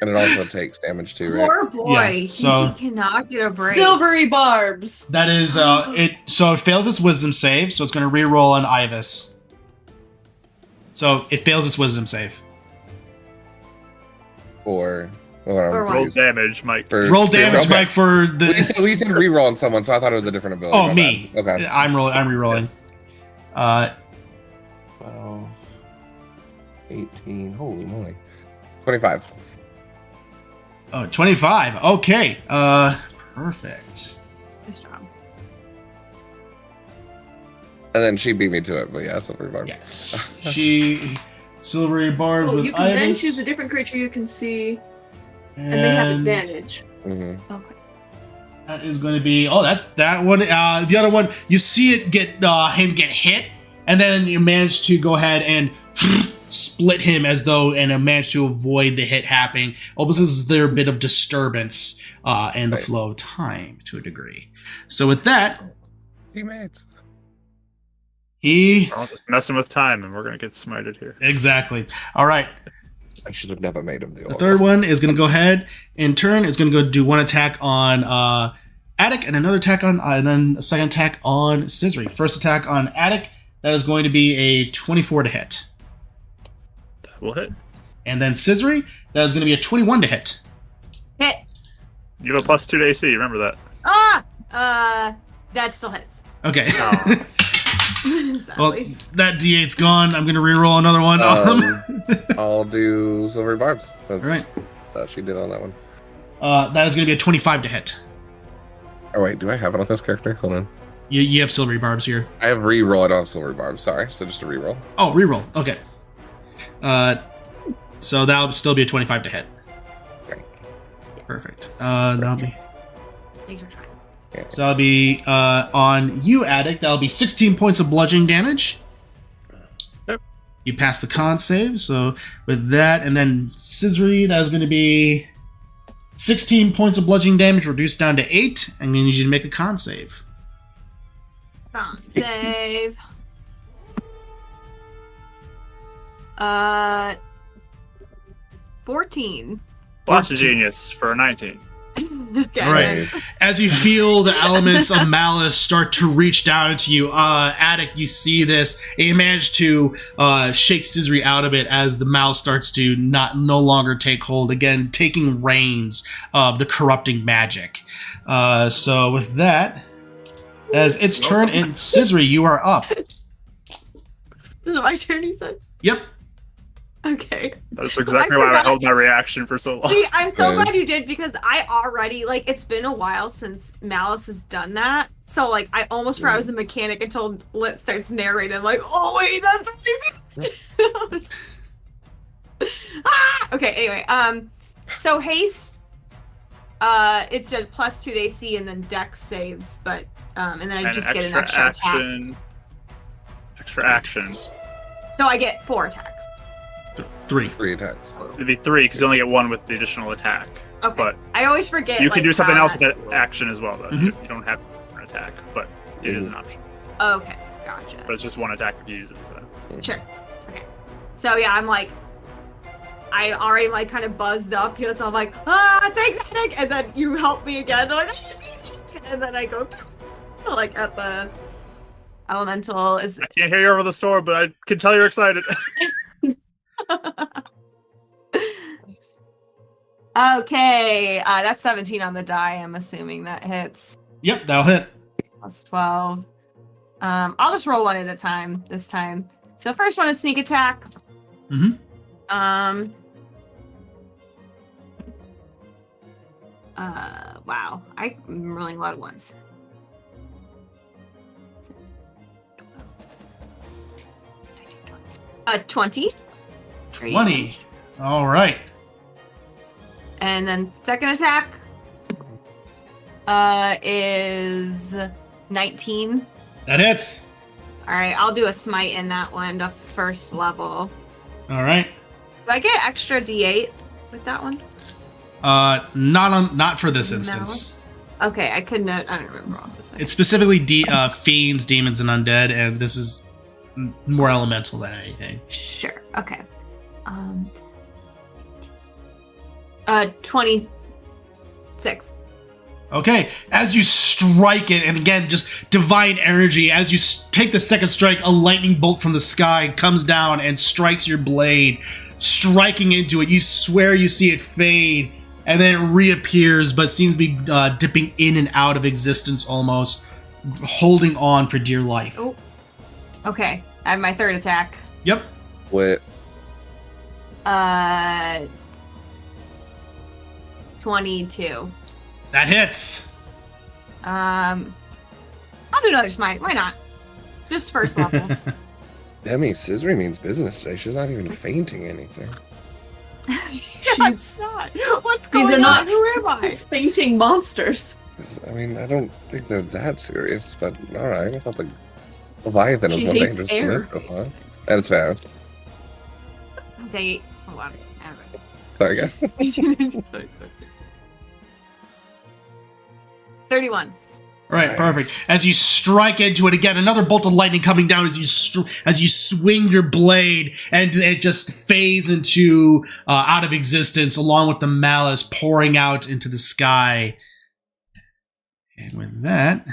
And it also takes damage too, right? Poor boy. Yeah, so- he cannot get a break. Silvery barbs. That is, so it fails its wisdom save, so it's going to re-roll on Ivis. So it fails its wisdom save. Or Roll damage, Mike. Roll damage, Mike, for the... We said re-roll on someone, so I thought it was a different ability. Oh, My me. bad. Okay. I'm re-rolling. 12, 18, holy moly. 25. Oh, 25. Okay. Perfect. Nice job. And then she beat me to it, but yeah, silver barb. Yes. She... silvery barbs Oh, with you can then Ivis. choose a different creature you can see, and they have advantage. Mm-hmm. Okay. That is going to be... oh, that's that one. The other one, you see it get him get hit, and then you manage to go ahead and split him and manage to avoid the hit happening. Almost as there a bit of disturbance in the flow of time to a degree. So with that, Teammates. he... I'm just messing with time, and we're going to get smited here. exactly. All right. I should have never made him the The third one is going to go ahead in turn. It's going to go do one attack on Attic and another attack on, and then a second attack on Scissory. First attack on Attic, that is going to be a 24 to hit. That will hit. And then Scissory, that is going to be a 21 to hit. Hit. You have a +2 to AC, remember that. That still hits. Okay. Oh. Well, Sadly. that D8's gone. I'm going to reroll another one. I'll do silver barbs. All right. She did on that one. That is going to be a 25 to hit. Oh wait, do I have it on this character? Hold on. You have silvery barbs here. I have reroll. I don't have silver barbs. Sorry. So just a reroll. Oh, reroll. Okay. So that'll still be a 25 to hit. Okay. Perfect. That'll be... Thanks for trying. so that'll be on you, Addict. That'll be 16 points of bludgeoning damage. Yep. You pass the con save. So with that, and then Scissory, that is going to be 16 points of bludgeoning damage reduced down to 8. I'm going to need you to make a con save. Con save. 14. Flash of Genius for a 19. Okay. All right. As you feel the elements of malice start to reach down into you, Attic, you see this, and you manage to shake Scissory out of it as the malice starts to no longer take hold, again, taking reins of the corrupting magic. So with that, as it's turn, and Scissory, you are up. Is it my turn, you said? Yep. Okay. That's exactly why I held my reaction for so long. See, I'm so glad you did, because I already, like, it's been a while since Malice has done that. So, like, I almost forgot I was a mechanic until Lit starts narrating. I'm like, oh, wait, that's what ah! Okay, anyway. So haste, it's a +2 to AC and then Dex saves, but, and then I just get an extra attack. Extra action. So I get 4 attacks. 3 attacks. It'd be 3 because you only get 1 with the additional attack. Okay. But I always forget. you can do something else with that that action as well, though. Mhm. You don't have an attack, but it is an option. Okay, gotcha. But it's just 1 attack if you use it for that. Sure. Okay. So yeah, I'm like, I already like kind of buzzed up, you know. So I'm like, thanks, Attic, and then you help me again. I'm like, and then I go like at the elemental. Is I can't hear you over the storm, but I can tell you're excited. Okay, that's 17 on the die. I'm assuming that hits. Yep, that'll hit. +12. I'll just roll 1 at a time this time. So first one is sneak attack. Mhm. Wow, I'm rolling a lot of ones. 20. 20. All right. And then second attack is 19. That hits. All right, I'll do a smite in that one, the first level. All right. Do I get extra D8 with that one? Not for this No. instance. Okay, I couldn't. I don't remember all this. It's specifically fiends, demons, and undead, and this is more elemental than anything. Sure. Okay. 26. Okay, as you strike it, and again, just divine energy, as you take the second strike, a lightning bolt from the sky comes down and strikes your blade, striking into it. You swear you see it fade, and then it reappears, but seems to be dipping in and out of existence almost, holding on for dear life. Oh. Okay, I have my third attack. Yep. What? 22. That hits. I'll do another smite. Why not? Just first level. Demi, Scissory means business today. She's not even fainting anything. She's not. What's going These are on? not Who am I? fainting monsters. I mean, I don't think they're that serious, but alright. I thought the Leviathan was She more hates dangerous air. than this so far. That's fair. Date. Hold on. Sorry, guys. 31. All right, Nice. perfect. As you strike into it again, another bolt of lightning coming down as you swing your blade, and it just fades into out of existence, along with the malice pouring out into the sky. And with that,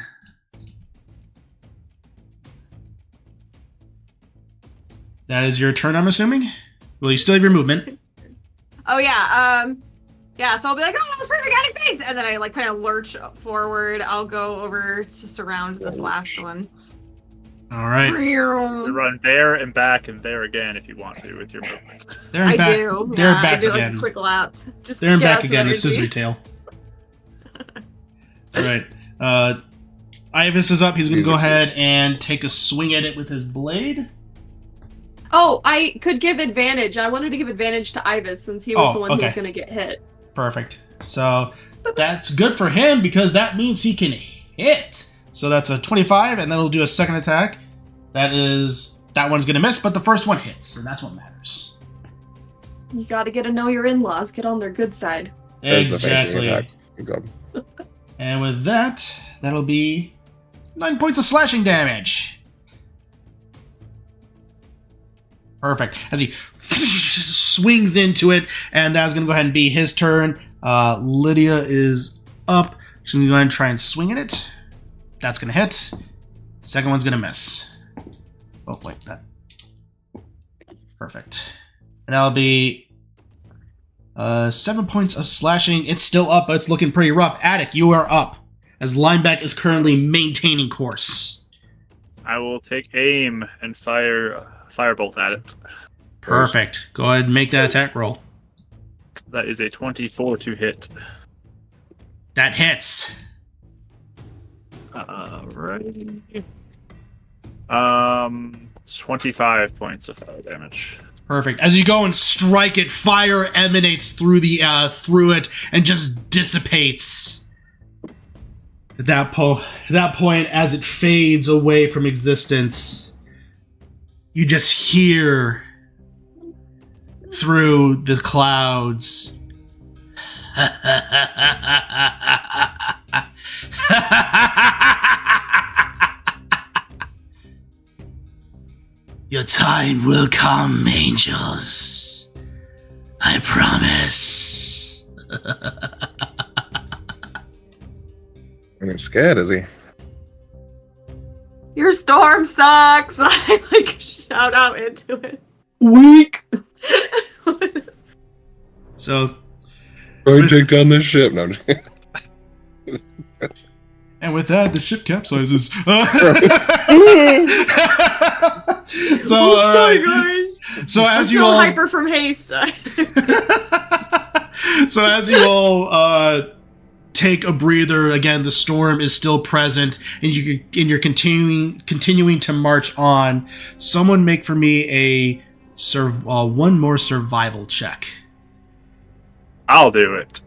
that is your turn, I'm assuming. Well, you still have your movement. Oh yeah. Yeah. So I'll be like, oh, that was perfect, Attic, thanks. And then I like kind of lurch forward. I'll go over to surround this last one. All right, You run there and back and there again if you want to with your movement. there and I back. do. There and I back do like again. a quick lap. Just There and to get back us again with energy. Scissory Tail. All right. Ivis is up. He's going to go ahead and take a swing at it with his blade. Oh, I could give advantage. I wanted to give advantage to Ivis since he was Oh, the one who was okay. going to get hit. Perfect. So that's good for him because that means he can hit. So that's a 25, and then he'll do a second attack. That one's going to miss, but the first one hits, and that's what matters. You got to get to know your in-laws. Get on their good side. There's the fainting Exactly. attack. Good job. And with that, that'll be 9 points of slashing damage. Perfect. As he swings into it, and that's going to go ahead and be his turn. Lydia is up. She's going to go ahead and try and swing at it. That's going to hit. Second one's going to miss. Oh, wait, that. Perfect. And that'll be 7 points of slashing. It's still up, but it's looking pretty rough. Attic, you are up, as Lineback is currently maintaining course. I will take aim and fire firebolt at it. Perfect. Go ahead and make that attack roll. That is a 24 to hit. That hits. Right. 25 points of fire damage. Perfect. As you go and strike it, fire emanates through it and just dissipates. At that point, as it fades away from existence, you just hear through the clouds. Your time will come, angels. I promise. You're scared, is he? Your storm sucks. I like shout out into it. Weak. So, Go take down this ship. No, I'm just kidding. and with that, the ship capsizes. So, all Sorry, right. guys. So I'm as you still all, hyper from haste. so as you all take a breather, again, the storm is still present, and you're continuing to march on. Someone make for me a one more survival check. I'll do it.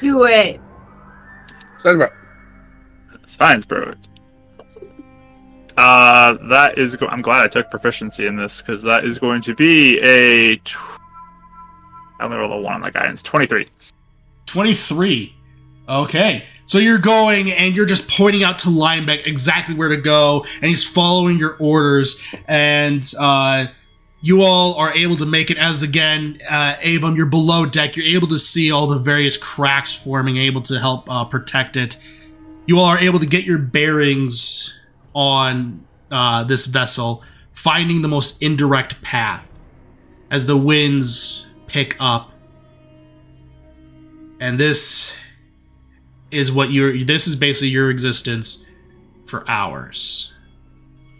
Do it. Sorry, bro. Science, bro. That is. I'm glad I took proficiency in this because that is going to be a. I only rolled a 1 on the guidance. 23. 23. Okay. So you're going and you're just pointing out to Lineback exactly where to go, and he's following your orders, and you all are able to make it as, again, Avum, you're below deck. You're able to see all the various cracks forming, able to help protect it. You all are able to get your bearings on this vessel, finding the most indirect path as the winds pick up. And this is basically your existence for hours.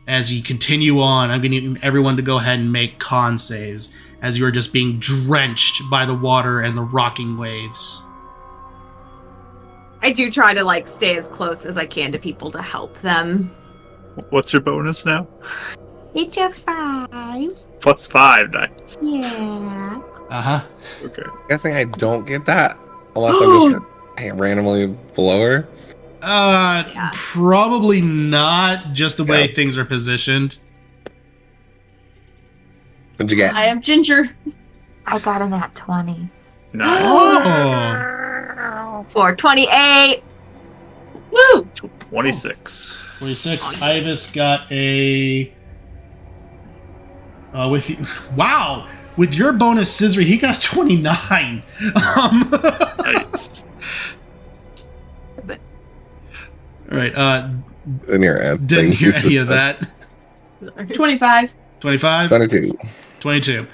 As you continue on, I'm going to need everyone to go ahead and make con saves as you are just being drenched by the water and the rocking waves. I do try to stay as close as I can to people to help them. What's your bonus now? It's a 5. Plus 5, nice. Yeah. Uh-huh. Okay. I'm guessing I don't get that unless I'm just randomly below her. Yeah. Probably not, just the way Yeah. things are positioned. What'd you get? I have ginger. I got a nat 20. Nice. Oh! For 28. Woo! 26. 26. Ivis got a... Wow! With your bonus, Scissory, he got 29. Nice. All right, In your ad didn't thing. hear any of that. 25. 25? 22. 22.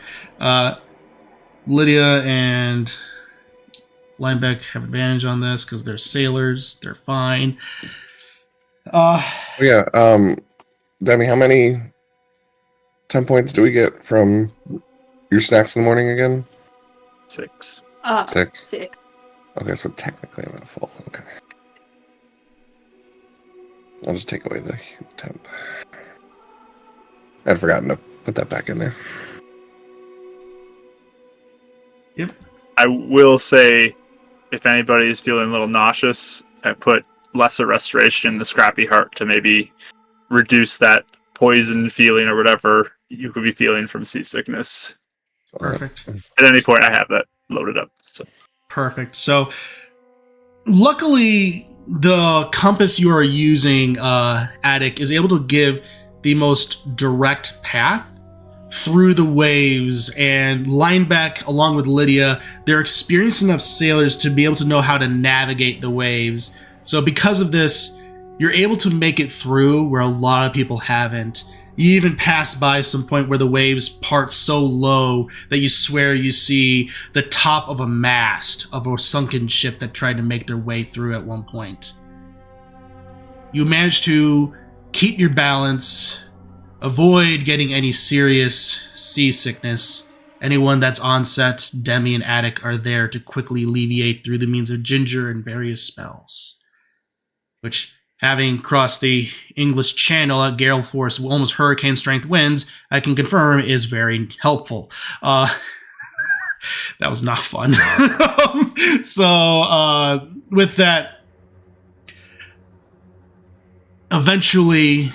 Lydia and Lineback have advantage on this because they're sailors. They're fine. Yeah, Demi, how many 10 points do we get from your snacks in the morning again? 6. 6. 6. Okay, so technically I'm at full. Okay. I'll just take away the temp. I'd forgotten to put that back in there. Yep. I will say, if anybody is feeling a little nauseous, I put lesser restoration in the scrappy heart to maybe reduce that poison feeling or whatever you could be feeling from seasickness. Perfect. At any point, I have that loaded up. So Perfect. So, luckily, the compass you are using, Attic, is able to give the most direct path. through the waves, and Lineback, along with Lydia, they're experienced enough sailors to be able to know how to navigate the waves. So because of this, you're able to make it through where a lot of people haven't. You even pass by some point where the waves part so low that you swear you see the top of a mast of a sunken ship that tried to make their way through at one point. You manage to keep your balance, avoid getting any serious seasickness. Anyone that's on set, Demi and Attic are there to quickly alleviate through the means of ginger and various spells. Which, having crossed the English Channel at gale force, almost hurricane strength winds, I can confirm is very helpful. That was not fun. So, with that, eventually,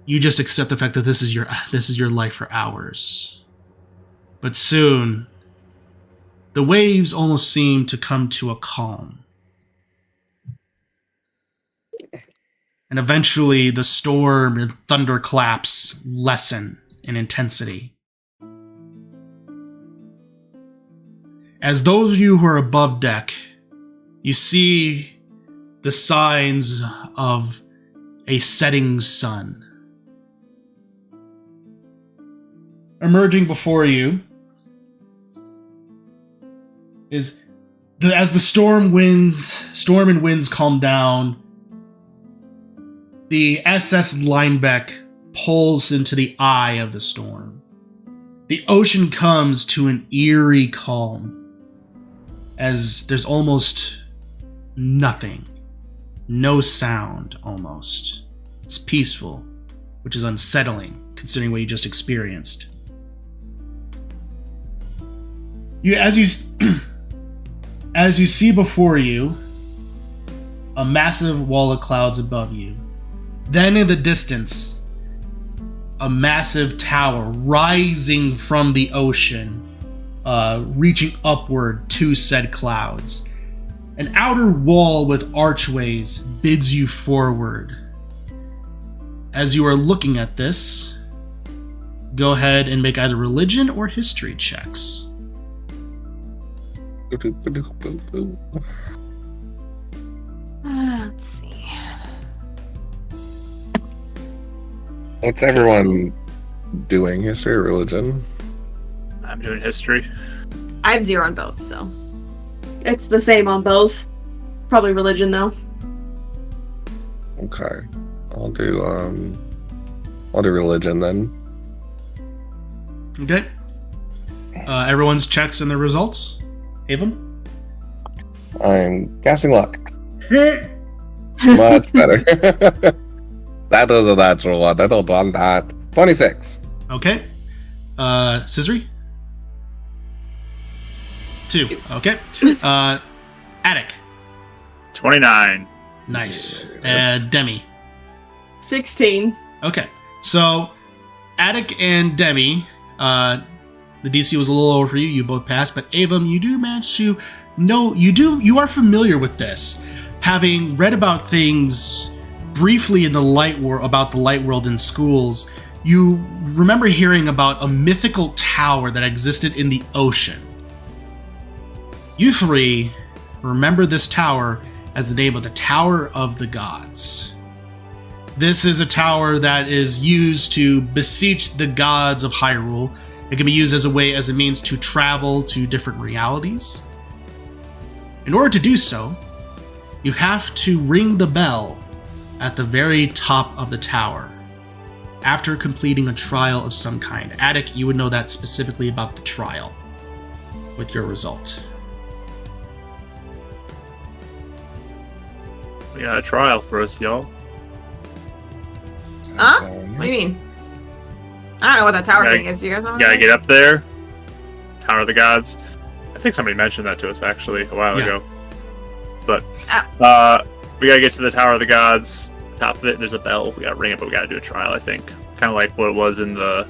you just accept the fact that this is your life for hours. But soon, the waves almost seem to come to a calm. And eventually, the storm and thunderclaps lessen in intensity. As those of you who are above deck, you see the signs of a setting sun. Emerging before you is, as the storm and winds calm down, the SS Linebeck pulls into the eye of the storm. The ocean comes to an eerie calm, as there's almost nothing. No sound, almost. It's peaceful, which is unsettling, considering what you just experienced. As you see before you, a massive wall of clouds above you. Then in the distance, a massive tower rising from the ocean, reaching upward to said clouds. An outer wall with archways bids you forward. As you are looking at this, go ahead and make either religion or history checks. Let's see. What's everyone doing? History or religion? I'm doing history. I have 0 on both, so. It's the same on both. Probably religion though. Okay. I'll do religion then. Okay. Everyone's checks and their results. Haven? I'm casting luck. Much better. That was a natural one. I don't want that. 26. Okay. Scissory? 2. Okay. Attic? 29. Nice. Demi? 16. Okay. So, Attic and Demi, the DC was a little lower for you. You both passed, but Avum, you do manage to know. You are familiar with this, having read about things briefly in the light world in schools. You remember hearing about a mythical tower that existed in the ocean. You three remember this tower as the name of the Tower of the Gods. This is a tower that is used to beseech the gods of Hyrule. It can be used as a means to travel to different realities. In order to do so, you have to ring the bell at the very top of the tower after completing a trial of some kind. Attic, you would know that specifically about the trial with your result. We got a trial for us, y'all. Huh? What do you mean? I don't know what that tower thing is. Do you guys know? You gotta get up there. Tower of the Gods. I think somebody mentioned that to us actually a while ago. But we gotta get to the Tower of the Gods. Top of it, there's a bell. We gotta ring it, but we gotta do a trial. I think, kind of like what it was in the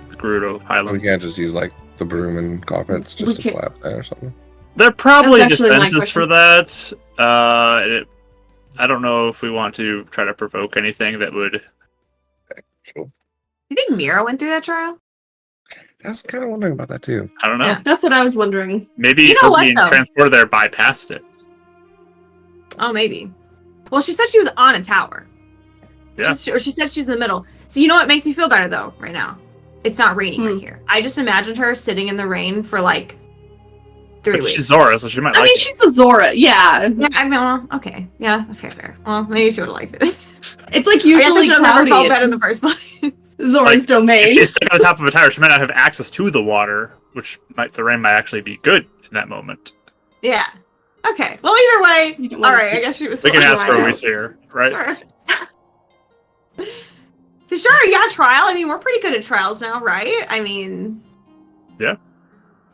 Gerudo Highlands. We can't just use like the broom and carpets just to flap there or something. There are probably That's actually my defenses for that. I don't know if we want to try to provoke anything that would Okay, sure. You think Mira went through that trial? I was kind of wondering about that too. I don't know. Yeah. That's what I was wondering. Maybe You know her what, being though? transported there bypassed it. Oh, maybe. Well, she said she was on a tower. Yeah. Or she said she was in the middle. So you know what makes me feel better, though, right now? It's not raining right here. I just imagined her sitting in the rain for, like, 3 But weeks. she's Zora, so she might I like mean, it. she's a Zora, yeah. Yeah, I mean, well, okay. Yeah, okay, fair. Well, maybe she would have liked it. It's like I guess I usually should have never felt cloudy better in in the first place. Zora's If domain. she's stuck on the top of a tower, she might not have access to the water, which the rain might actually be good in that moment. Yeah. Okay. Well, either way, You don't all wanna right. I keep- guess she was. We can fine. ask her when we see her, right? Sure. Sure. Yeah. Trial. I mean, we're pretty good at trials now, right? I mean. Yeah.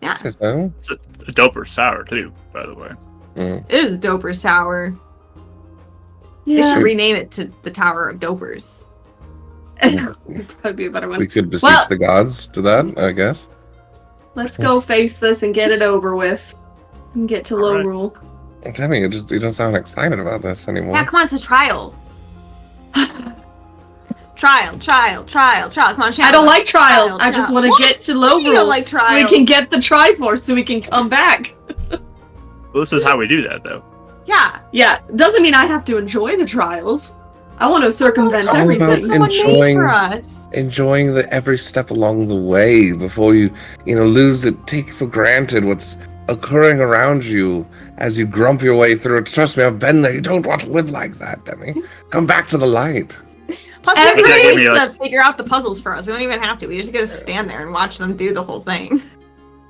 Yeah. Says so. It's a doper sour, too, by the way. Mm. It is Doper's Tower. They Yeah, should rename it to the Tower of Dopers. that'd be a better We one. could beseech Well- the gods to that, I guess. Let's go face this and get it over with. And get to low Alright. rule. Demi, you don't sound excited about this anymore. Yeah. Come on. It's a trial. Trial. Come on, Shannon. I don't like trials. I just trial. want to What? get to low You rule don't like so we trials. can get the Triforce so we can come back. Well, this is how we do that, though. Yeah. Yeah, doesn't mean I have to enjoy the trials. I want to circumvent How everything. about Someone made enjoying- for us. Enjoying the every step along the way before you lose it, take for granted what's occurring around you as you grump your way through it. Trust me, I've been there. You don't want to live like that, Demi. Come back to the light. Plus, we have Every- ways Give me, like- to figure out the puzzles for us. We don't even have to. We just gotta stand there and watch them do the whole thing.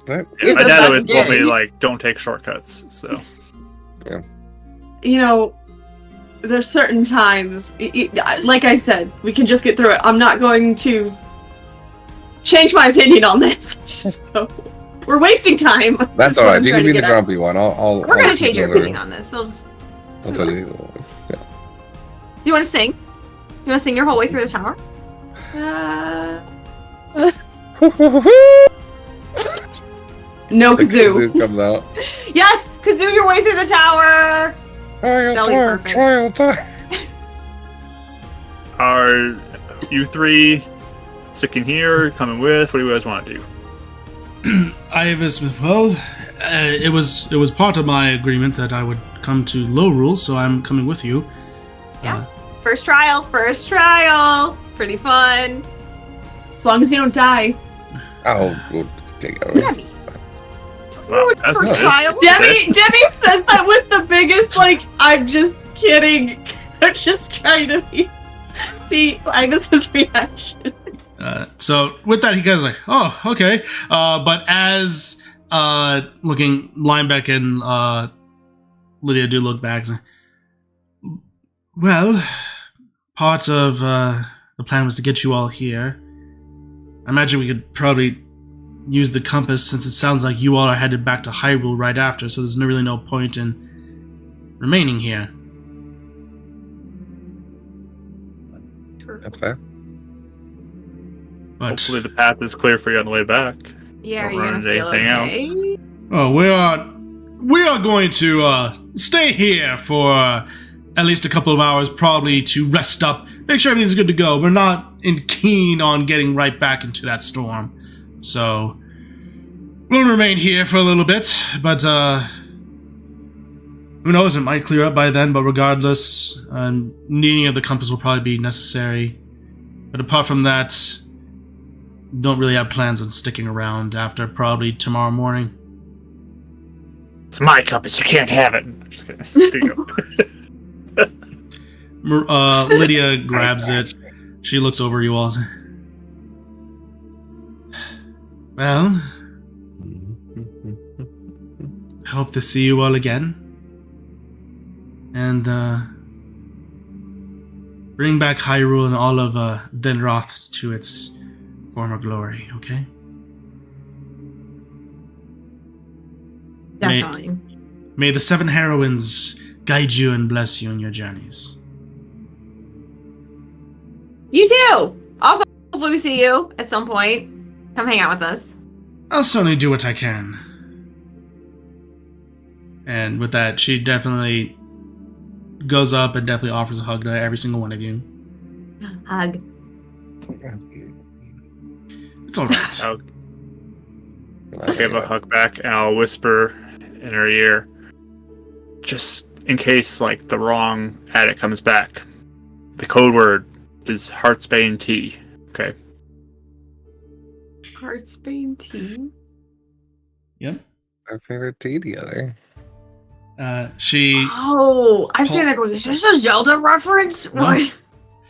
Right? Yeah, my the dad best always told me, gig. like, don't take shortcuts, so. You know, there's certain times, like I said, we can just get through it. I'm not going to change my opinion on this. It's just we're wasting time. That's all right. You can be the grumpy one. I'll We're gonna I'll change your keep it opinion on this. So just, I'll tell you. you want to sing? You want to sing your whole way through the tower? No The kazoo. comes out. Yes, kazoo your way through the tower. That'll be perfect. Trial time. Are you three sticking here, coming with? What do you guys want to do? I was it was part of my agreement that I would come to low rule, so I'm coming with you. Yeah. First trial. Pretty fun. As long as you don't die. We'll take it. Debbie. Wow, that's First nice. trial. Debbie says that with the biggest, like, I'm just kidding. I'm just trying to see Agnes's reaction. So with that, he kind of like, oh, okay. But as looking, Linebeck and Lydia do look back. And say, well, part of the plan was to get you all here. I imagine we could probably use the compass since it sounds like you all are headed back to Hyrule right after, so there's really no point in remaining here. That's fair. But Hopefully the path is clear for you on the way back. Yeah, are Don't you run gonna into feel anything okay? oh, we are going to stay here for at least a couple of hours, probably to rest up, make sure everything's good to go. We're not keen on getting right back into that storm, so we'll remain here for a little bit. But who knows? It might clear up by then. But regardless, needing of the compass will probably be necessary. But apart from that, don't really have plans on sticking around after probably tomorrow morning. It's my compass, you can't have it. Just kidding. Here you go. Lydia grabs it. She looks over you all. Well, I hope to see you all again. And bring back Hyrule and all of Denroth to its former glory, okay? Definitely. May the 7 heroines guide you and bless you in your journeys. You too. Also, hopefully we see you at some point. Come hang out with us. I'll certainly do what I can. And with that, she definitely goes up and definitely offers a hug to every single one of you. Hug. It's all right. I'll give a hug back and I'll whisper in her ear, just in case like the wrong addict comes back. The code word is Heartsbane tea. Okay. Heartsbane tea. Yep. Our favorite tea together. She Oh, I'm saying that going, is this a Zelda reference? No. What?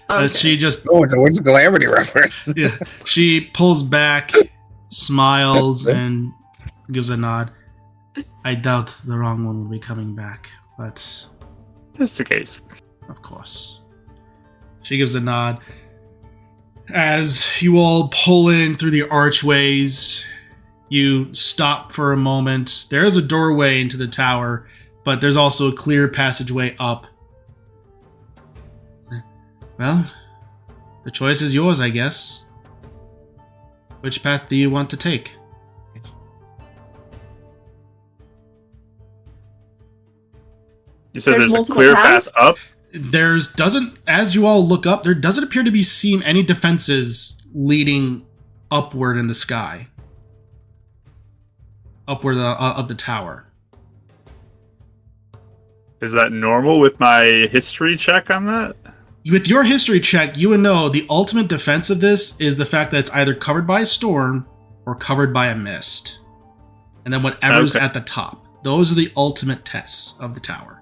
Okay. she just Oh, it's a Calamity reference. yeah, she pulls back, smiles, and gives a nod. I doubt the wrong one will be coming back, but Just in case. of course. She gives a nod. As you all pull in through the archways, you stop for a moment. There is a doorway into the tower, but there's also a clear passageway up. Well, the choice is yours, I guess. Which path do you want to take? You said There's there's a multiple clear paths? path up? As you all look up, there doesn't appear to be any defenses leading upward in the sky. Upward of the tower. Is that normal with my history check on that? With your history check, you would know the ultimate defense of this is the fact that it's either covered by a storm or covered by a mist. And then whatever's Okay. at the top. Those are the ultimate tests of the tower.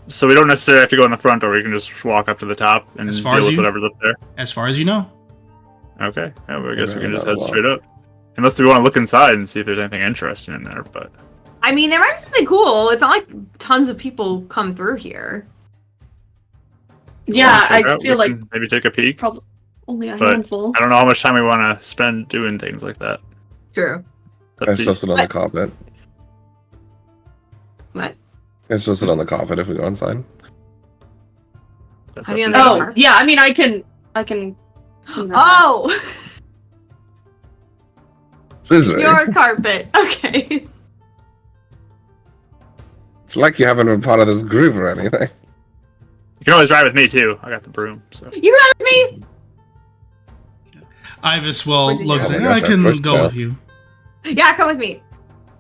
So we don't necessarily have to go in the front door. We can just walk up to the top and As deal far as with you- whatever's up there. As far as you know. Okay. Yeah, well, I guess we Yeah, can just that head one. straight up. Unless we want to look inside and see if there's anything interesting in there, but... I mean, there might be something cool. It's not like tons of people come through here. Yeah, Check it I out. feel We like can maybe take a peek. probably only a But- handful. I don't know how much time we want to spend doing things like that. True. Up I to still you. sit on the carpet. What? I still sit on the carpet if we go inside. That's How up do you to know you. that? Oh, yeah, I mean, I can. clean that up. Oh, Scissor. your carpet. Okay. It's like you haven't been part of this groove or anything. You can always ride with me, too. I got the broom, so... You got me. Ibis will Where'd you look go? and say, Oh my I gosh, can our first go go. with you. Yeah, come with me.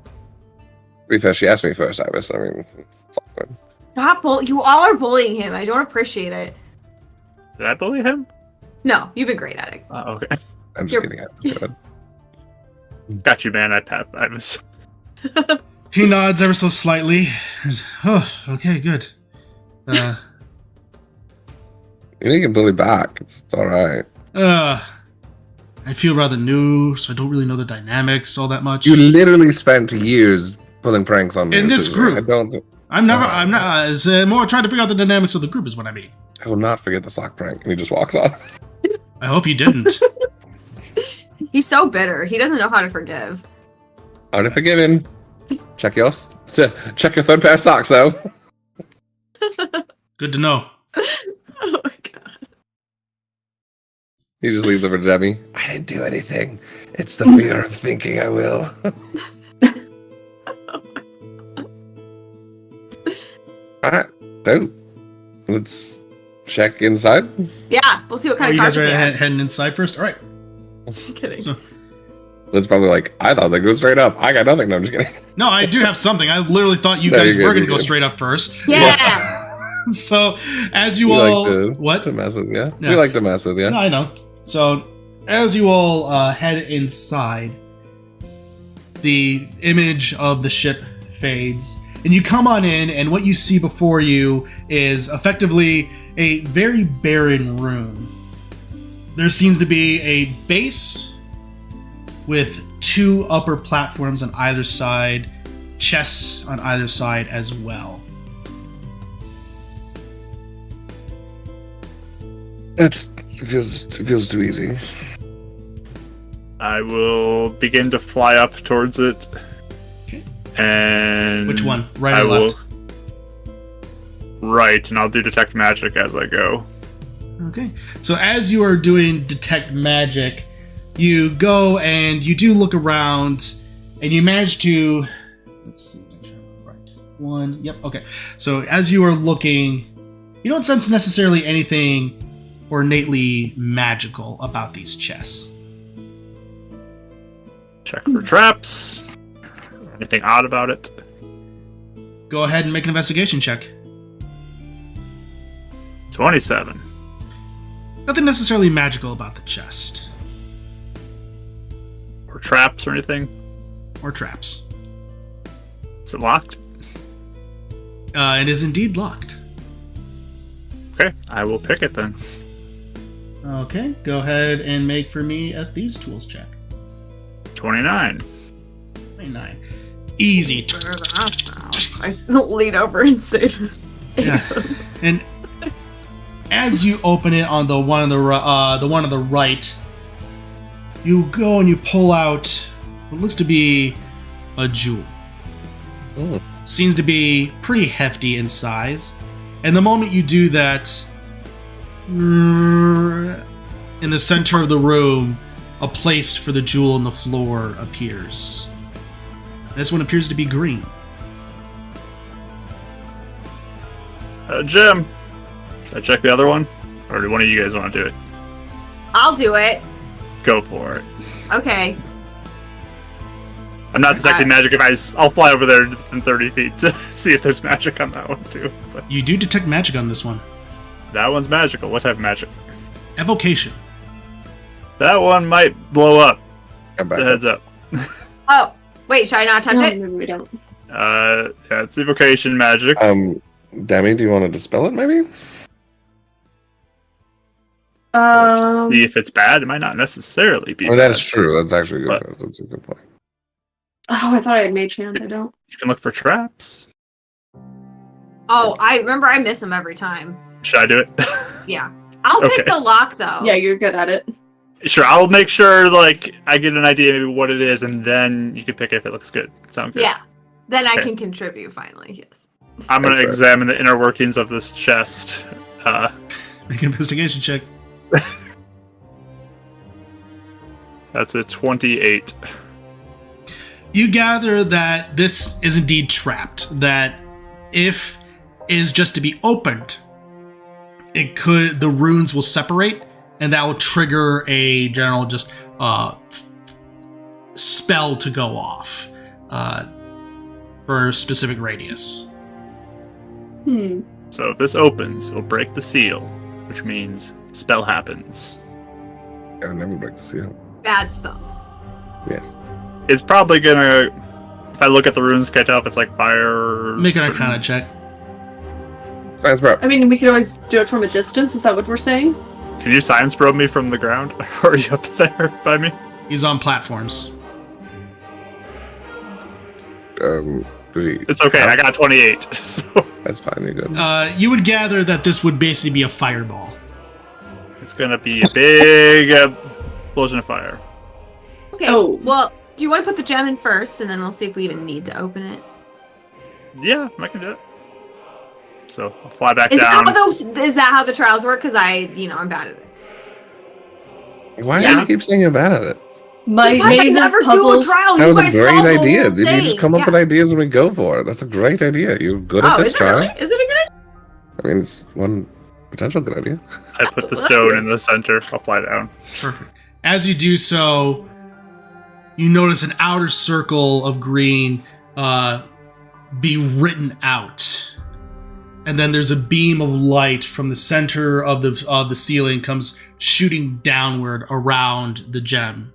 To be fair, she asked me first, Ibis. I mean, it's all good. Stop you all are bullying him. I don't appreciate it. Did I bully him? No, you've been great at it. Oh, okay. I'm just You're- kidding. It's good. Got you, man. I was... He nods ever so slightly. Oh, okay, good. You can bully back. It's all right. I feel rather new, so I don't really know the dynamics all that much. You literally spent years pulling pranks on me. In this Scissor. group. I don't. I'm not. It's more trying to figure out the dynamics of the group is what I mean. I will not forget the sock prank. And he just walks off. I hope you didn't. He's so bitter. He doesn't know how to forgive. Already forgiven. Check check your third pair of socks though. Good to know. Oh my god. He just leaves over to Debbie. I didn't do anything. It's the fear of thinking I will. Alright, so let's check inside. Yeah, we'll see what Oh, kind you of guys carpet are they have. heading inside first? All right. Just kidding. So, That's probably like, I thought they go straight up. I got nothing. No, I'm just kidding. no, I do have something. I literally thought you No, guys you're were good, going to you're go good. straight up first. Yeah. So, as you We all... like to, what? to mess with, yeah? Yeah. We like to mess with, yeah? No, I know. So, as you all head inside, the image of the ship fades, and you come on in, and what you see before you is effectively a very barren room. There seems to be a base with two upper platforms on either side, chests on either side as well. It feels too easy. I will begin to fly up towards it. Okay. And... Which one? Right I or left? Right, and I'll do detect magic as I go. Okay. So as you are doing detect magic, you go and you do look around, and you manage to. Let's see. Make sure I'm right. One. Yep. Okay. So as you are looking, you don't sense necessarily anything ornately magical about these chests. Check for traps. Anything odd about it? Go ahead and make an investigation check. 27. Nothing necessarily magical about the chest. Or traps or anything? Or traps. Is it locked? It is indeed locked. Okay, I will pick it then. Okay, go ahead and make for me a Thieves' Tools check. 29. 29. Easy. I still lean over and say, Yeah. And as you open it on the one on the right, you go and you pull out what looks to be a jewel. Ooh. Seems to be pretty hefty in size. And the moment you do that, in the center of the room, a place for the jewel on the floor appears. This one appears to be green. Jim, should I check the other one? Or do one of you guys want to do it? I'll do it. Go for it. Okay. I'm not detecting magic. I'll fly over there in 30 feet to see if there's magic on that one too. But You do detect magic on this one. that one's magical. What type of magic? Evocation. That one might blow up. Come back So heads up. Oh, wait, should I not touch No, it? maybe we don't. Yeah, it's evocation magic. Demi, do you want to dispel it, maybe? See if it's bad. It might not necessarily be. Oh, bad. that's true. That's actually good. But- That's a good point. Oh, I thought I had mage hand. I don't. You can look for traps. Oh, I remember I miss them every time. Should I do it? Yeah. I'll pick Okay. the lock, though. Yeah, you're good at it. Sure. I'll make sure I get an idea maybe what it is, and then you can pick it if it looks good. Sound good? Yeah. Then I Okay. can contribute finally, yes. I'm gonna That's right. examine the inner workings of this chest. Make an investigation check. That's a 28. You gather that this is indeed trapped, that if it is just to be opened, the runes will separate, and that will trigger a general spell to go off for a specific radius. So if this opens, it'll break the seal, which means spell happens. I would never break the seal. Bad spell. Yes. It's probably gonna. If I look at the runes, can I tell if it's like fire? Make an certain- Arcana check. Science prep. I mean, we could always do it from a distance. Is that what we're saying? Can you science probe me from the ground? Or are you up there by me? He's on platforms. It's okay. I got 28. So That's fine. You're good. You would gather that this would basically be a fireball. it's gonna be a big explosion of fire. Okay, Oh. well, do you want to put the gem in first, and then we'll see if we even need to open it? Yeah, I can do it. So I'll fly back Is down. that how the trials work? Because I'm bad at it. Why do yeah. you keep saying you're bad at it? My Because I mazes, never do a puzzles. trial. That You was a guys great solve the idea. whole Did you just thing. come up Yeah. with ideas and we go for it? That's a great idea. You're good at Oh, this is it trial. really? Is it a good idea? I mean, it's one potential good idea. I put the stone in the center. I'll fly down. Perfect. As you do so, you notice an outer circle of green be written out. And then there's a beam of light from the center of the ceiling comes shooting downward around the gem.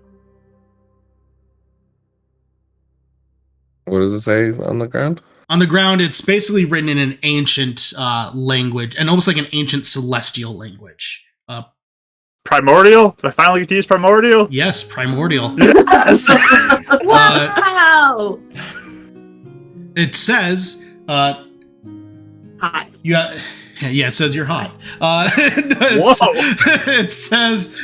What does it say on the ground? On the ground, it's basically written in an ancient language, and almost like an ancient celestial language. Primordial? Do I finally get to use primordial? Yes, primordial. Yes! Wow! It says, Hot. yeah, it says you're hot. Whoa! It says,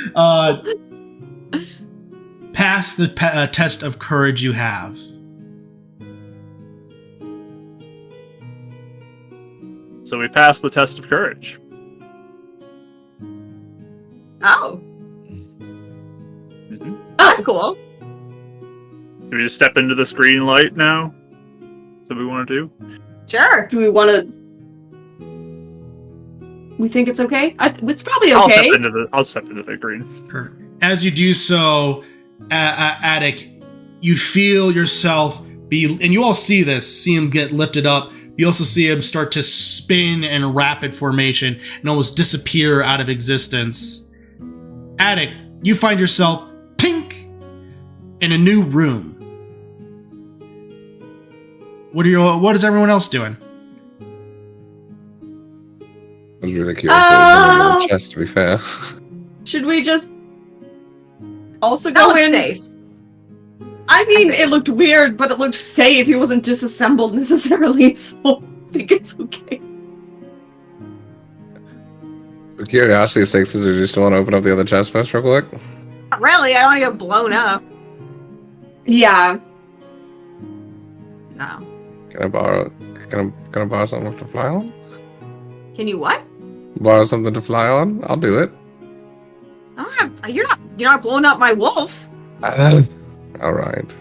pass the test of courage you have. So we passed the test of courage. Oh, Mhm. that's cool. Do we just step into this green light now? Is that what we want to do? Sure. Do we want to? We think it's okay. It's probably I'll okay. step into the green. As you do so, Attic, you feel yourself and you all see him get lifted up. You also see him start to spin in rapid formation and almost disappear out of existence. Attic, you find yourself pink in a new room. What is everyone else doing? I was really curious what was in the chest, to be fair. Should we just also That go looks in? safe. I mean, it looked weird, but it looked safe. He wasn't disassembled necessarily, so I think it's okay. For curiosity's sake, do you still want to open up the other chest first, real quick? Not really, I don't want to get blown up. Yeah. No. Can I borrow something to fly on? Can you what? Borrow something to fly on? I'll do it. You're not blowing up my wolf. All right.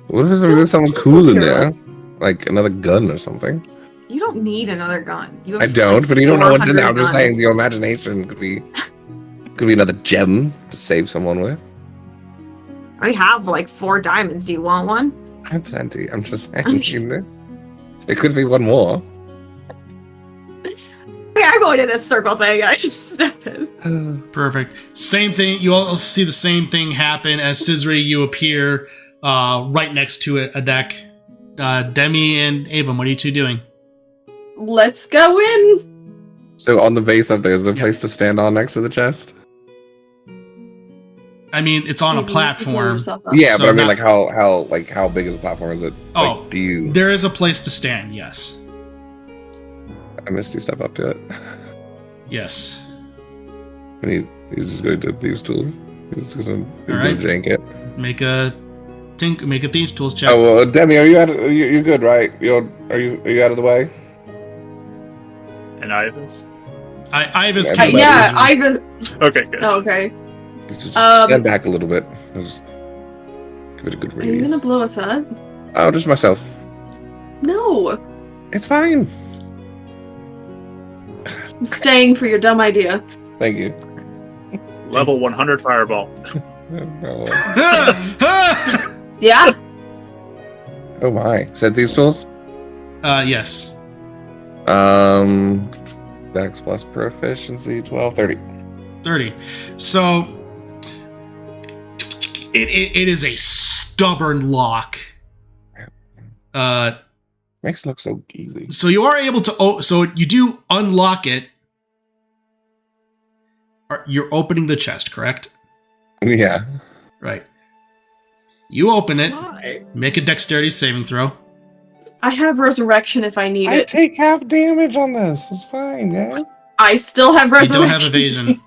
What if there's something cool in there? Like another gun or something? You don't need another gun. You have I don't, but you don't know what's in there. I'm 400 just saying guns. your imagination could be another gem to save someone with. I already have like 4 diamonds. Do you want one? I have plenty. I'm just saying. You know? It could be one more. Okay, I'm going to this circle thing. I should step in. Perfect. Same thing. You all see the same thing happen as Scissory. You appear right next to a deck. Demi and Avon, what are you two doing? Let's go in. So on the base up there, is there a place to stand on next to the chest? I mean, it's on a Maybe you should blow platform. yourself up. Yeah, So but I mean, not- how big is the platform? Is it? Oh, like, do you? There is a place to stand, yes. I missed you step up to it. Yes. And he's just going to these tools. He's All gonna right. jank it. Make a thieves tools check. Oh well, Demi, are you you're good, right? Are you out of the way? And Ivas? Ivis Yeah, can Yeah, Let's- I was. Okay, good. Oh, okay. Just Um, stand back a little bit. Just give it a good Are you read. gonna blow us up? Oh, just myself. No. It's fine. I'm staying for your dumb idea. Thank you. Level 100 fireball. Yeah. Oh my. Said these tools? Yes. Dex plus proficiency 12, 30. 30. So it is a stubborn lock. Makes it look so easy. So you are able to so you do unlock it. You're opening the chest, correct? Yeah. Right. You open it. Why? Make a dexterity saving throw. I have resurrection if I need I it. take half damage on this. It's fine, yeah. I still have You resurrection. don't have evasion.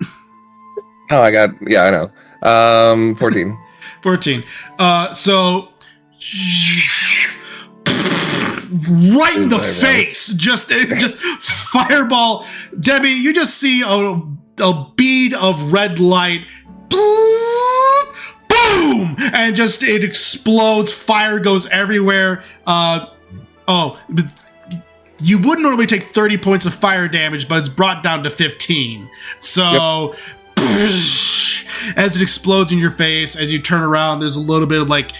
Oh, I know. 14. 14. So right in the face, just fireball. Debbie, you just see a bead of red light. Boom! And just it explodes. Fire goes everywhere. You would normally take 30 points of fire damage, but it's brought down to 15. So, as it explodes in your face, as you turn around, there's a little bit of like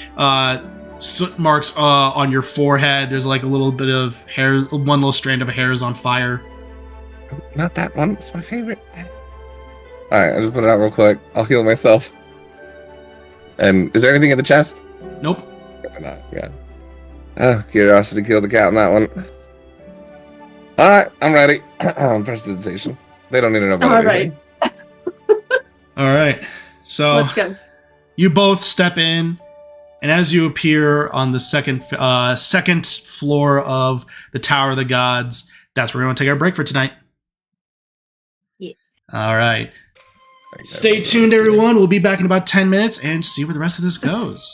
soot marks on your forehead. There's like a little bit of hair, one little strand of hair is on fire. Not that one. It's my favorite. Alright, I'll just put it out real quick. I'll heal myself. And is there anything in the chest? Nope. Not, yeah. Curiosity killed the cat on that one. Alright, I'm ready. Prestidigitation. They don't need to know about All anything. right. All right. So Let's go. you both step in, and as you appear on the second floor of the Tower of the Gods, that's where we're going to take our break for tonight. Yeah. All right. Stay tuned, everyone. We'll be back in about 10 minutes and see where the rest of this goes.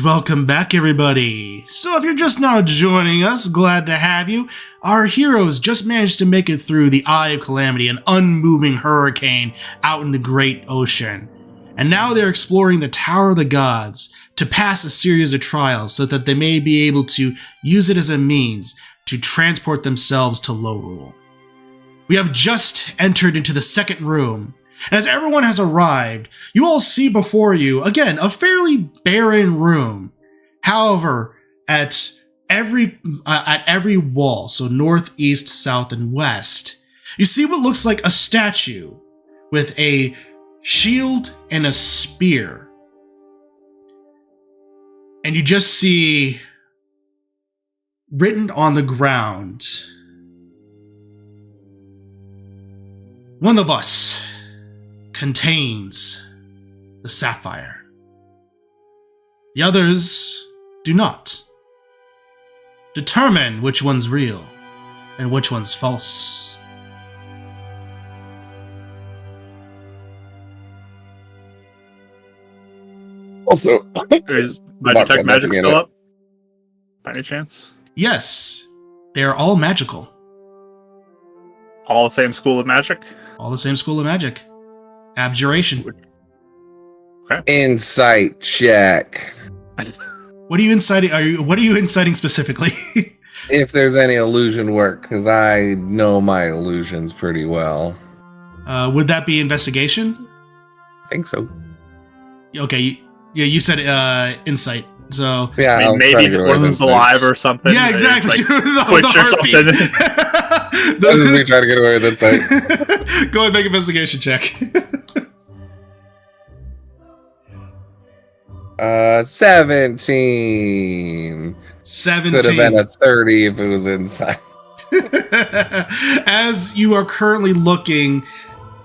welcome back everybody. So if you're just now joining us, glad to have you. Our heroes just managed to make it through the Eye of Calamity, an unmoving hurricane out in the great ocean. And now they're exploring the Tower of the Gods to pass a series of trials so that they may be able to use it as a means to transport themselves to Lorule. We have just entered into the second room. As everyone has arrived, you all see before you, again, a fairly barren room. However, at every wall, so north, east, south, and west, you see what looks like a statue with a shield and a spear. And you just see written on the ground, "One of us contains the sapphire. The others do not. Determine which one's real and which one's false." Also, Is my Mark detect had magic nothing in still it. up? By any chance? Yes, they are all magical. All the same school of magic? All the same school of magic. Abjuration. insight check. What are you inciting? What are you inciting specifically? If there's any illusion work, because I know my illusions pretty well. Would that be investigation? I think so. Okay, yeah, you said insight. So Yeah, I mean, I'll try maybe to get the away with one's insight. alive or something. yeah, exactly. Like, The Twitch or heartbeat. I was just trying to get away with insight. Go ahead and make an investigation check. 17. 17. Could have been a 30 if it was inside. As you are currently looking,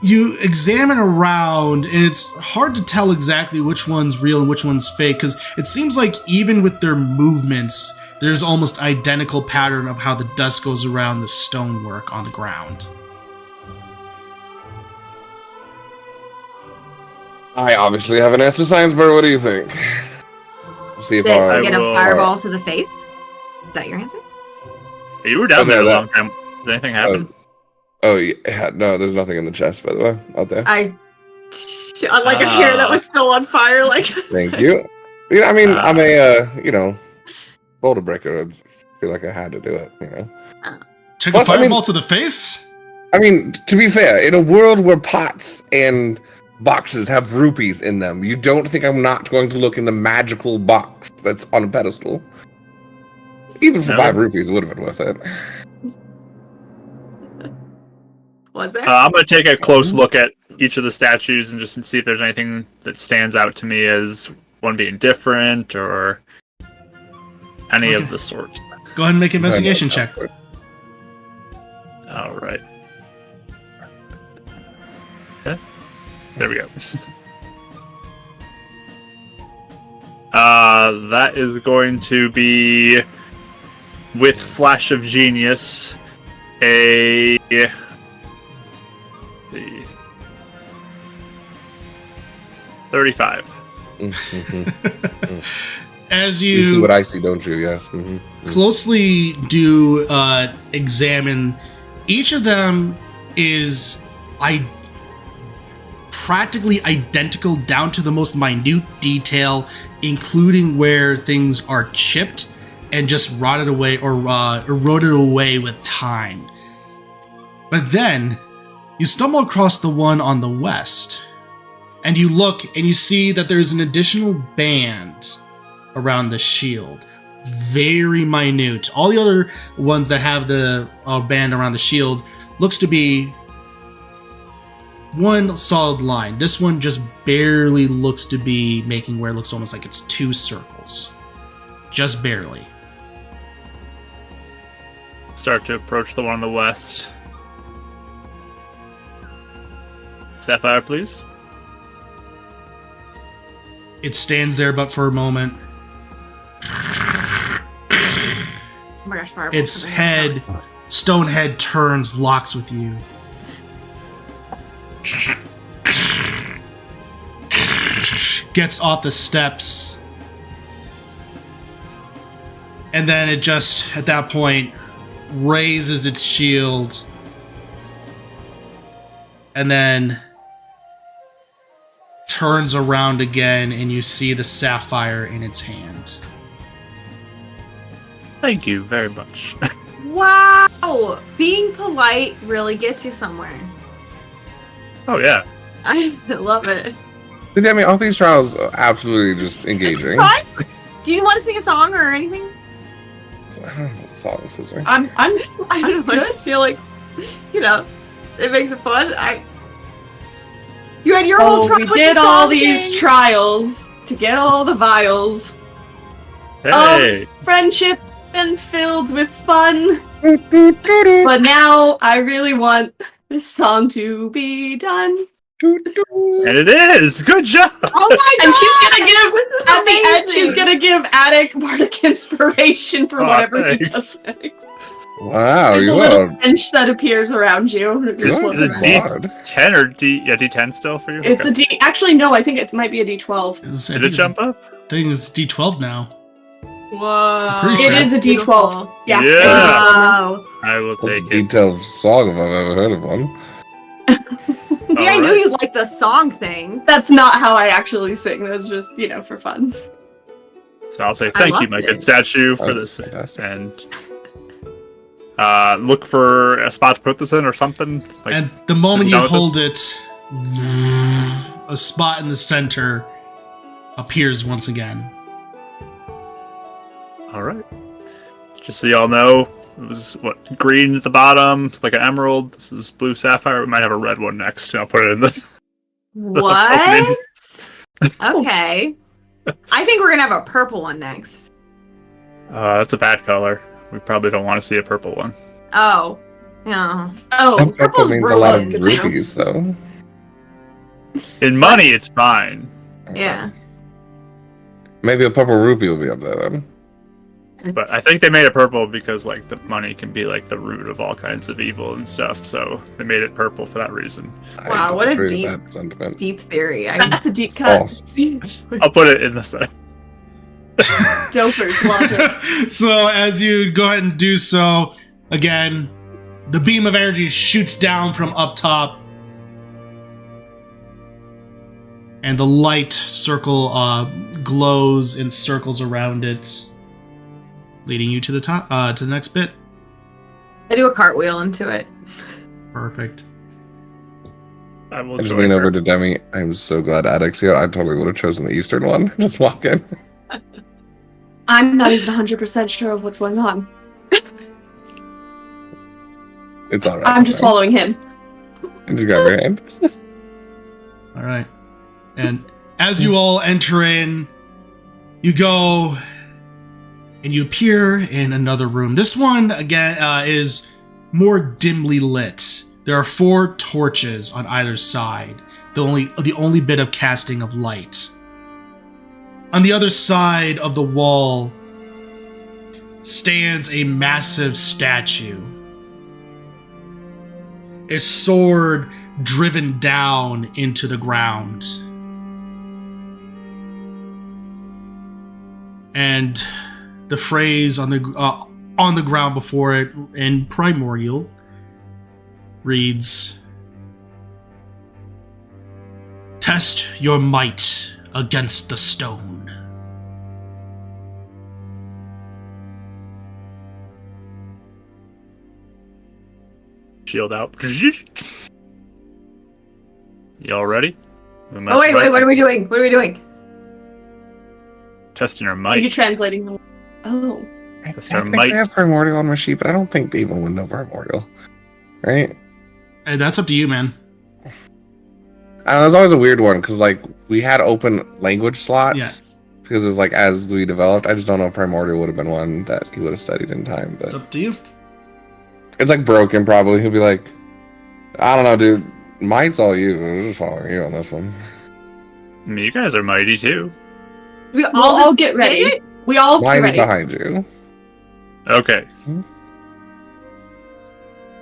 you examine around, and it's hard to tell exactly which one's real and which one's fake, because it seems like even with their movements, there's almost identical pattern of how the dust goes around the stonework on the ground. I obviously have an answer science, but what do you think? We'll see if To our... get a will- fireball to the face? Is that your answer? You were down Oh, no, there a that- long time. Did anything happen? Oh, yeah, no, there's nothing in the chest, by the way, out there. I like a hair that was still on fire. Like, Thank you. Yeah, I mean, I'm a, boulder breaker. I feel like I had to do it, Take Plus, a I mean- fireball to the face? I mean, to be fair, in a world where pots and boxes have rupees in them, you don't think I'm not going to look in the magical box that's on a pedestal? Even for No. 5 rupees, it would have been worth it. was there? I'm going to take a close look at each of the statues and just see if there's anything that stands out to me as one being different or any Okay. of the sort. Go ahead and make an investigation check. All right. Okay. There we go. That is going to be with Flash of Genius a the 35. As You see what I see, don't you? Yes. closely do examine, each of them is practically identical down to the most minute detail, including where things are chipped and just rotted away or eroded away with time. But then you stumble across the one on the west, and you look and you see that there's an additional band around the shield. Very minute. All the other ones that have the band around the shield looks to be one solid line. This one just barely looks to be making where it looks almost like it's 2 circles. Just barely. Start to approach the one on the west. Sapphire, please. It stands there but for a moment. Oh my gosh, fireball. Its head, stone head, turns, locks with you. Gets off the steps And then it just, at that point, raises its shield. And then turns around again, and you see the sapphire in its hand. Thank you very much. Wow! Being polite really gets you somewhere. Oh yeah. I love it. Dude, I mean, all these trials are absolutely just engaging. Fun? Do you want to sing a song or anything? I don't know what song this is, right? I'm I don't know. I just feel like, it makes it fun. You had your whole trial. we with did the all song these thing. trials to get all the vials Hey. of friendship and filled with fun. But now I really want this song to be done. And it is. Good job. Oh my god! And she's gonna give This is at the end. amazing. She's gonna give Attic bardic inspiration for Aw, whatever he thanks. does next. Wow, There's a you little are. bench that appears around you. You're You supposed Is to it run. deep? God. 10 or D10 still for you? It's a D. Actually, no. I think it might be a D12. Did it jump up? I think it's D12 now. Whoa! Pretty It sure. is a D12. Beautiful. Yeah. Yeah. Wow. I will That's a take it. detailed song if I've ever heard of one. Yeah, I knew Alright. you'd like the song thing. That's not how I actually sing. That's just for fun. So I'll say I thank you, loved my it. good statue, for Oh, this. fantastic. And look for a spot to put this in or something. Like, And the moment you done with hold it, a spot in the center appears once again. all right. Just so y'all know, it was green at the bottom, like an emerald. This is blue sapphire. We might have a red one next. I'll put it in the. What? Okay. I think we're gonna have a purple one next. That's a bad color. We probably don't want to see a purple one. Oh. Yeah. Oh, That purple purple's means a lot of brilliant, you know? rupees, though. In money, it's fine. Yeah. Maybe a purple rupee will be up there then. But I think they made it purple because like the money can be like the root of all kinds of evil and stuff. So they made it purple for that reason. Wow, what a disagree with deep- that sentiment. Deep theory. that's a deep cut. False. I'll put it in the side. Dopers logic. So as you go ahead and do so, again, the beam of energy shoots down from up top. And the light circle glows in circles around it, leading you to the top, to the next bit. I do a cartwheel into it. Perfect. I will I just join lean her. over to Demi. I'm so glad Addict's here. I totally would have chosen the Eastern one. Just walk in. I'm not even 100% sure of what's going on. It's alright. I'm just following him. And you grab your hand. All right. And as you all enter in, you go and you appear in another room. This one, again, is more dimly lit. There are 4 torches on either side, the only bit of casting of light. On the other side of the wall stands a massive statue. A sword driven down into the ground. And the phrase on the ground before it in Primordial reads, "Test your might against the stone." Shield out. Y'all ready? Oh wait, what are we doing? What are we doing? Testing our Are might. you translating the? Oh. That's I our think might. I have Primordial on my sheet, but I don't think they even would know Primordial. Right? Hey, that's up to you, man. It was always a weird one, because, like, we had open language slots. Yeah. Because it was, like, as we developed, I just don't know if Primordial would have been one that he would have studied in time. It's But up to you. it's, like, broken, probably. He'll be like, I don't know, dude. Might's all you. We're just following you on this one. I mean, you guys are mighty too. We We'll all just get ready. did it? We all get Line ready. behind you. Okay. Hmm.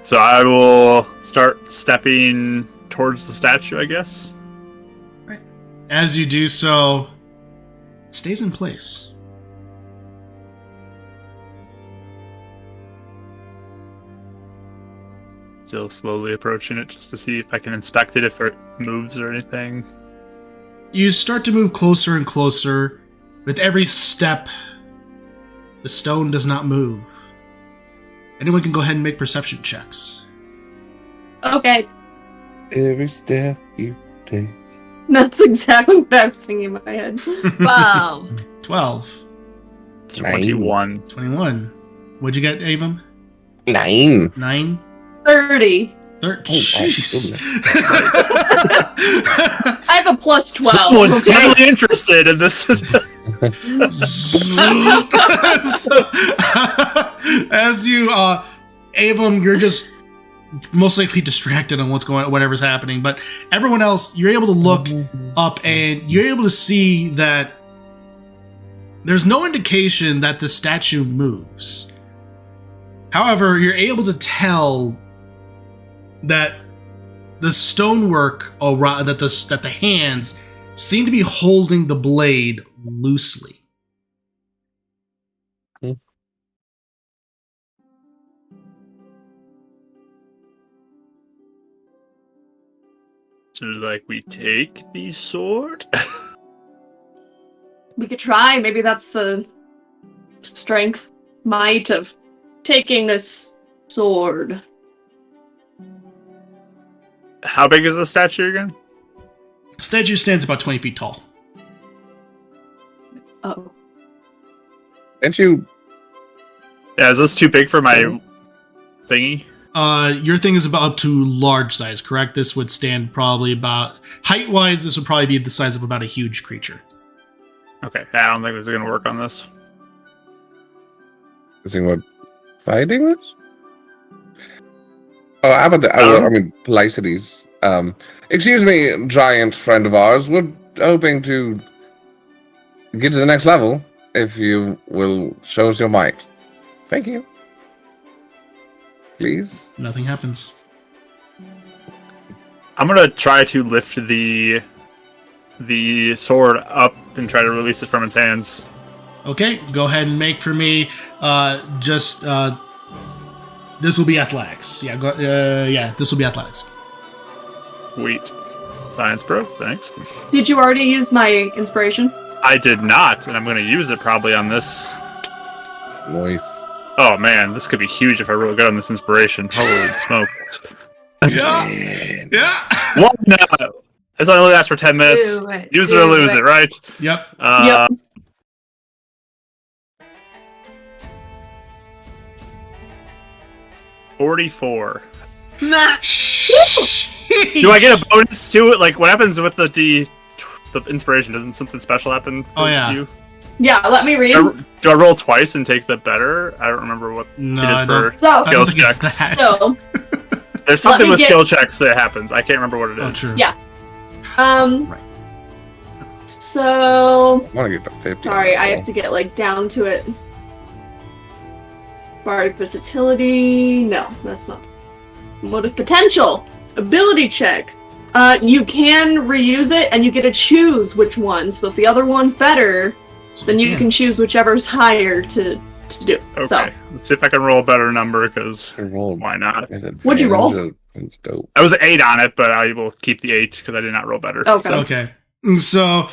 So I will start stepping towards the statue, I guess. As you do so, it stays in place. Still slowly approaching it just to see if I can inspect it, if it moves or anything. You start to move closer and closer. With every step, the stone does not move. Anyone can go ahead and make perception checks. Okay. Every step you take. That's exactly what I was singing in my head. 12. 12. 21. 21. What'd you get, Avon? 9. 9? 30. Jeez. I have a plus 12. Someone's okay? really interested in this. So, as you, Avon, you're just most likely distracted on whatever's happening, but everyone else, you're able to look up and you're able to see that there's no indication that the statue moves. However, you're able to tell that the stonework around that the hands seem to be holding the blade loosely. So, like, we take the sword? We could try. Maybe that's the strength, might of taking this sword. How big is the statue again? Statue stands about 20 feet tall. Oh. Didn't you? Yeah, is this too big for my thingy? Your thing is about up to large size, correct? This would stand probably about height-wise. This would probably be the size of about a huge creature. Okay, I don't think this is going to work on this. Is anyone fighting this? Oh, how about the? I mean, Pelicides. Excuse me, giant friend of ours. We're hoping to get to the next level. If you will show us your might, thank you. Please. Nothing happens. I'm going to try to lift the sword up and try to release it from its hands. Okay, go ahead and make for me. This will be athletics. Yeah, this will be athletics. Sweet. Science bro, thanks. Did you already use my inspiration? I did not, and I'm going to use it probably on this. Nice. Oh man, this could be huge if I roll good on this inspiration. Holy smokes. Yeah. What? No. It's only lasts for 10 minutes. Do it, Use it or do lose it, right? Yep. Yep. 44. Match. Do I get a bonus to it? Like, what happens with the inspiration? Doesn't something special happen for you? Yeah, let me read. Do I roll twice and take the better? I don't remember what No, it is I for don't- I don't skill think it's checks. that. So, There's something me with get- skill checks that happens. I can't remember what it is. Oh, true. Yeah. Right. So, I want to get to 50. sorry, I have to get like down to it. Bardic versatility. No, that's not. Motive potential. Ability check. You can reuse it, and you get to choose which one. So if the other one's better, then you can choose whichever's higher to do. Okay, So, let's see if I can roll a better number, because I rolled. why not? What'd you roll? It's dope. I was an 8 on it, but I will keep the 8 because I did not roll better. Okay. So, Okay. So,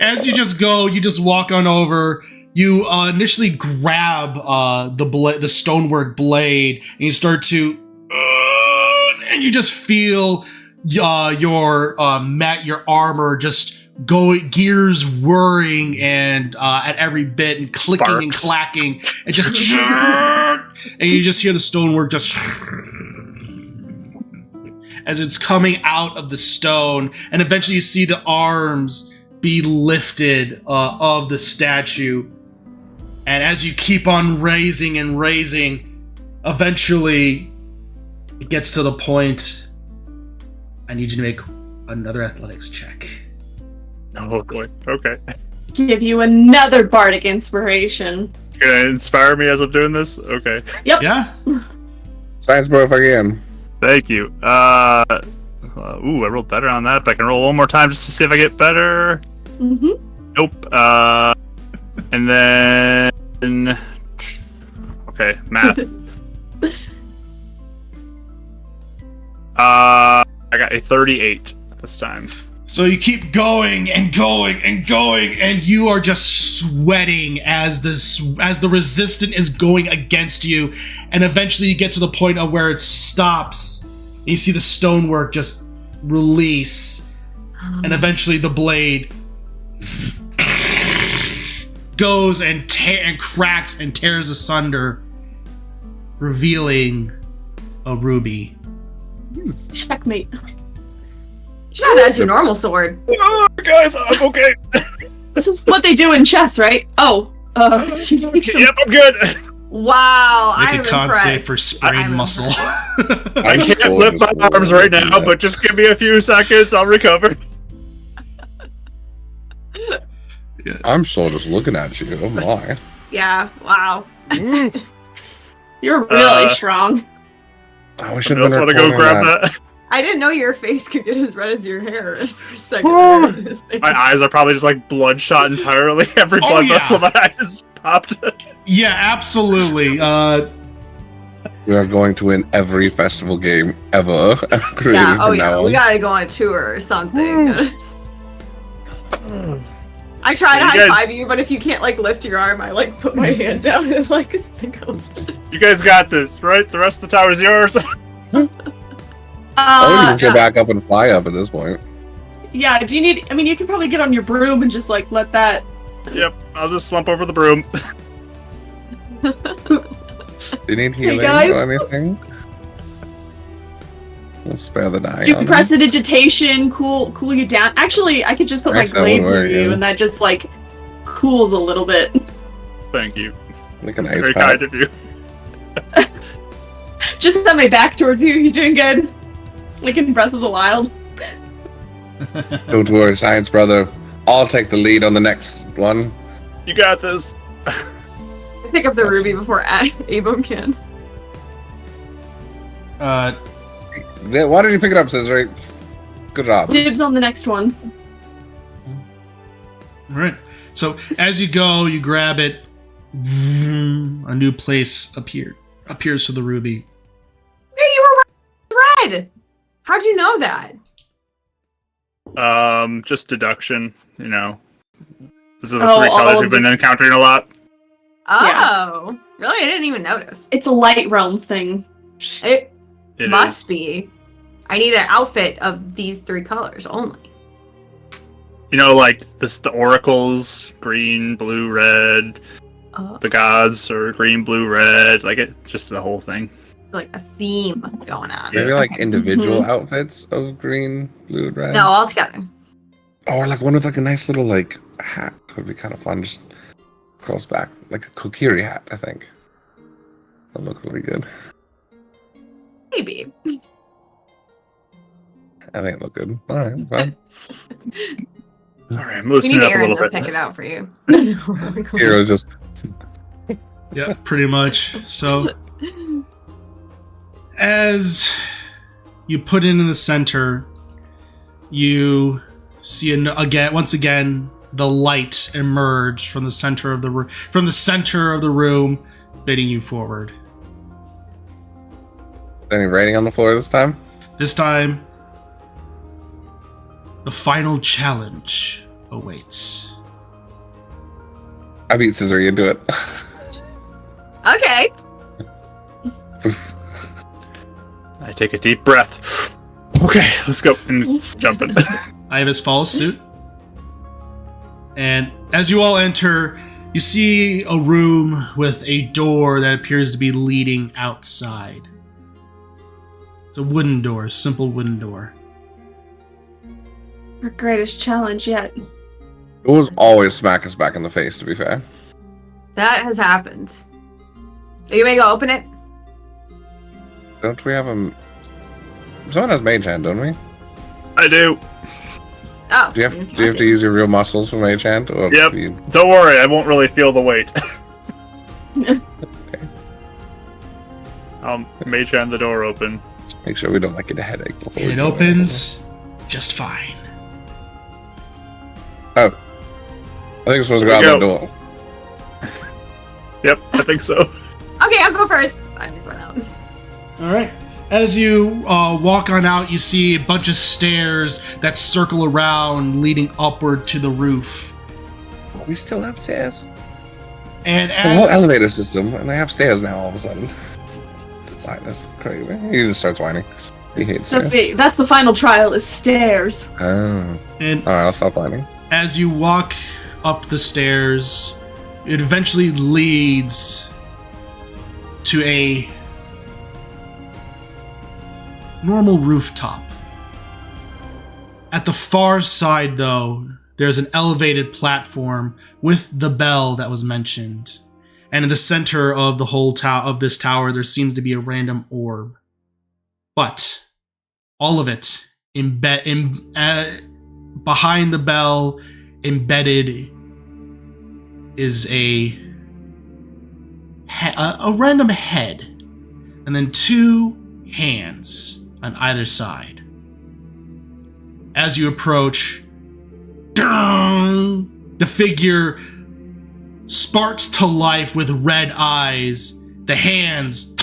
as you just walk on over. You initially grab the stonework blade, and you start to, and you just feel your armor just gears whirring and at every bit and clicking and Sparks. clacking, and just and you just hear the stonework just as it's coming out of the stone, and eventually you see the arms be lifted of the statue. And as you keep on raising and raising, eventually it gets to the point I need you to make another athletics check. oh boy. Okay. give you another bardic inspiration. You're gonna inspire me as I'm doing this? Okay. Yep. Yeah? Science bro, if I can. Thank you. Ooh, I rolled better on that, but I can roll one more time just to see if I get better. Mm-hmm. Nope. And then... Okay, math. I got a 38 this time. So you keep going and going and going, and you are just sweating as the resistance is going against you, and eventually you get to the point of where it stops. And you see the stonework just release, and eventually the blade goes and cracks and tears asunder, revealing a ruby. Checkmate. You should have that as your normal sword. Oh, guys, I'm okay. This is what they do in chess, right? Oh, you need some- Yep, I'm good. Wow, Make I'm a con impressed. save for sprained I'm muscle. I can't lift my arms right now, but just give me a few seconds. I'll recover. I'm still just looking at you. Oh my. Yeah, wow. You're really strong. I should Else want to go grab that? I didn't know your face could get as red as your hair for a second. My eyes are probably just like bloodshot entirely. Every Oh, blood yeah. vessel in my eyes popped. Yeah, absolutely. We are going to win every festival game ever created Yeah, oh from yeah, now we on. gotta go on a tour or something. I try to You high guys- five you, but if you can't like lift your arm, I like put my hand down and like stick up. You guys got this, right? The rest of the tower's yours. I would just go back up and fly up at this point. Yeah, do you need... I mean, you can probably get on your broom and just, like, let that... Yep, I'll just slump over the broom. Do you need healing guys. or anything? We'll spare the die. Do on prestidigitation, cool you down. Actually, I could just put my Actually, that glaive would work, near you, yeah. and that just, like, cools a little bit. Thank you. Like an ice Very pack. kind of you. Just have my back towards you. You're doing good. Like in Breath of the Wild. Don't worry, science brother. I'll take the lead on the next one. You got this. Pick up the ruby before Abum can. Why did you pick it up, Scissor? Good job. Dibs on the next one. All right. So as you go, you grab it. A new place appears to the ruby. Hey, you were red! How'd you know that? Just deduction, you know. This are the Oh, three all colors of we've been encountering a lot. Oh, really? I didn't even notice. It's a light realm thing. It It must is. be. I need an outfit of these three colors only. You know, like the oracles, green, blue, red. The gods are green, blue, red. Like it, just the whole thing. Like a theme going on. Maybe like Okay. individual Mhm. outfits of green, blue, and red. No, all together. Or like one with like a nice little like hat would be kind of fun. Just curls back like a kokiri hat. I think that'd look really good. Maybe. I think it look good. All right, fine. All right, I'm We loosening need up a Aaron little to bit. pick it out for you. Heroes just Yeah, pretty much. So as you put it in the center, you see once again the light emerge from the center of the room, bidding you forward. any writing on the floor this time. This time, the final challenge awaits. I beat Scissor into it. Okay. I take a deep breath. Okay, let's go and jump in. Ibis follows suit. And as you all enter, you see a room with a door that appears to be leading outside. It's a wooden door, simple wooden door. Our greatest challenge yet. It was always smack us back in the face. To be fair, That has happened. Are you gonna go open it? don't we have a? Someone has mage hand, don't we? I do. Oh. Do you have to use your real muscles for mage hand? Or Yep. do you- Don't worry, I won't really feel the weight. I'll mage hand the door open. Make sure we don't like get a headache. before And we it go in. opens just fine. Oh, I think we're supposed to go out There the we go. door. Yep, I think so. Okay, I'll go first. I went out. All right. As you walk on out, you see a bunch of stairs that circle around, leading upward to the roof. We still have stairs. And The whole as elevator system, and they have stairs now all of a sudden. That's crazy. He just starts whining. He hates stairs. That's the final trial is stairs. Oh. and Alright, I'll stop whining. as you walk up the stairs, it eventually leads to a normal rooftop. At the far side, though, there's an elevated platform with the bell that was mentioned. And in the center of the whole of this tower, there seems to be a random orb. But all of it behind the bell, embedded, is a random head, and then two hands on either side. As you approach, the figure sparks to life with red eyes. The hands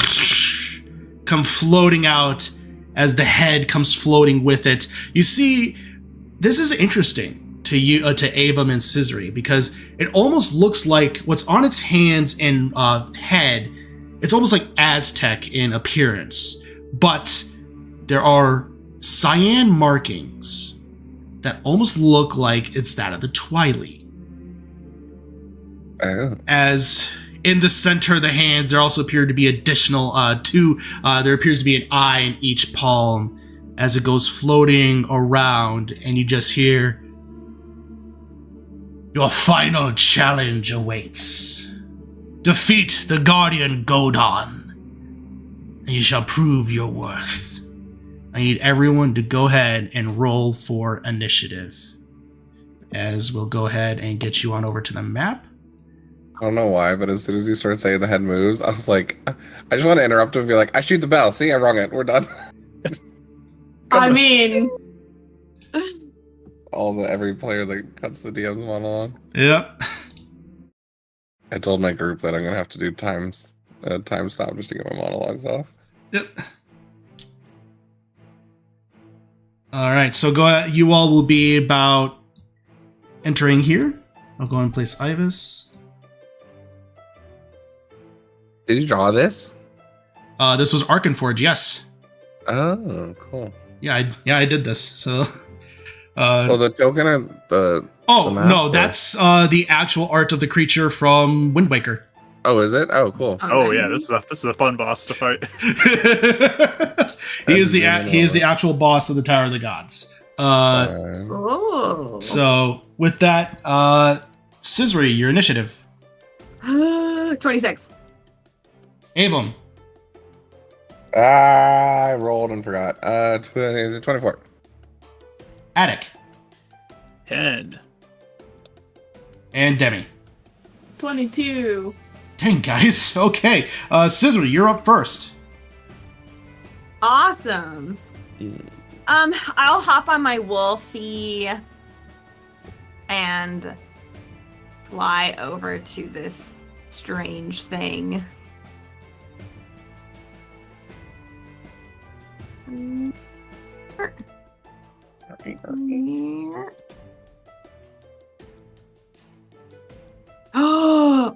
come floating out as the head comes floating with it. You see, this is interesting to you, to Avum and Scissory, because it almost looks like what's on its hands and head. It's almost like Aztec in appearance, but there are cyan markings that almost look like it's that of the Twilight. Oh. As in the center of the hands, there also appear to be additional there appears to be an eye in each palm as it goes floating around, and you just hear, "Your final challenge awaits. Defeat the Guardian Godon, and you shall prove your worth." I need everyone to go ahead and roll for initiative, as we'll go ahead and get you on over to the map. I don't know why, but as soon as you started saying the head moves, I was like, I just want to interrupt him and be like, I shoot the bell. See, I rung it. We're done. I mean, Every player that cuts the DM's monologue. Yep. I told my group that I'm going to have to do time stop just to get my monologues off. Yep. All right, so go ahead. You all will be about entering here. I'll go and place Ibis. Did you draw this? This was Arcane Forge, yes. Oh, cool. Yeah, I did this. So, The token or the map, no, or? that's the actual art of the creature from Wind Waker. Oh, is it? Oh, cool. Oh yeah, this is a fun boss to fight. He is the actual boss of the Tower of the Gods. Oh. So with that, Scissory, your initiative. 26. Avon. I rolled and forgot. 24. Attic. 10. And Demi. 22. Dang, guys. Okay. Scissory, you're up first. Awesome. I'll hop on my wolfie and fly over to this strange thing.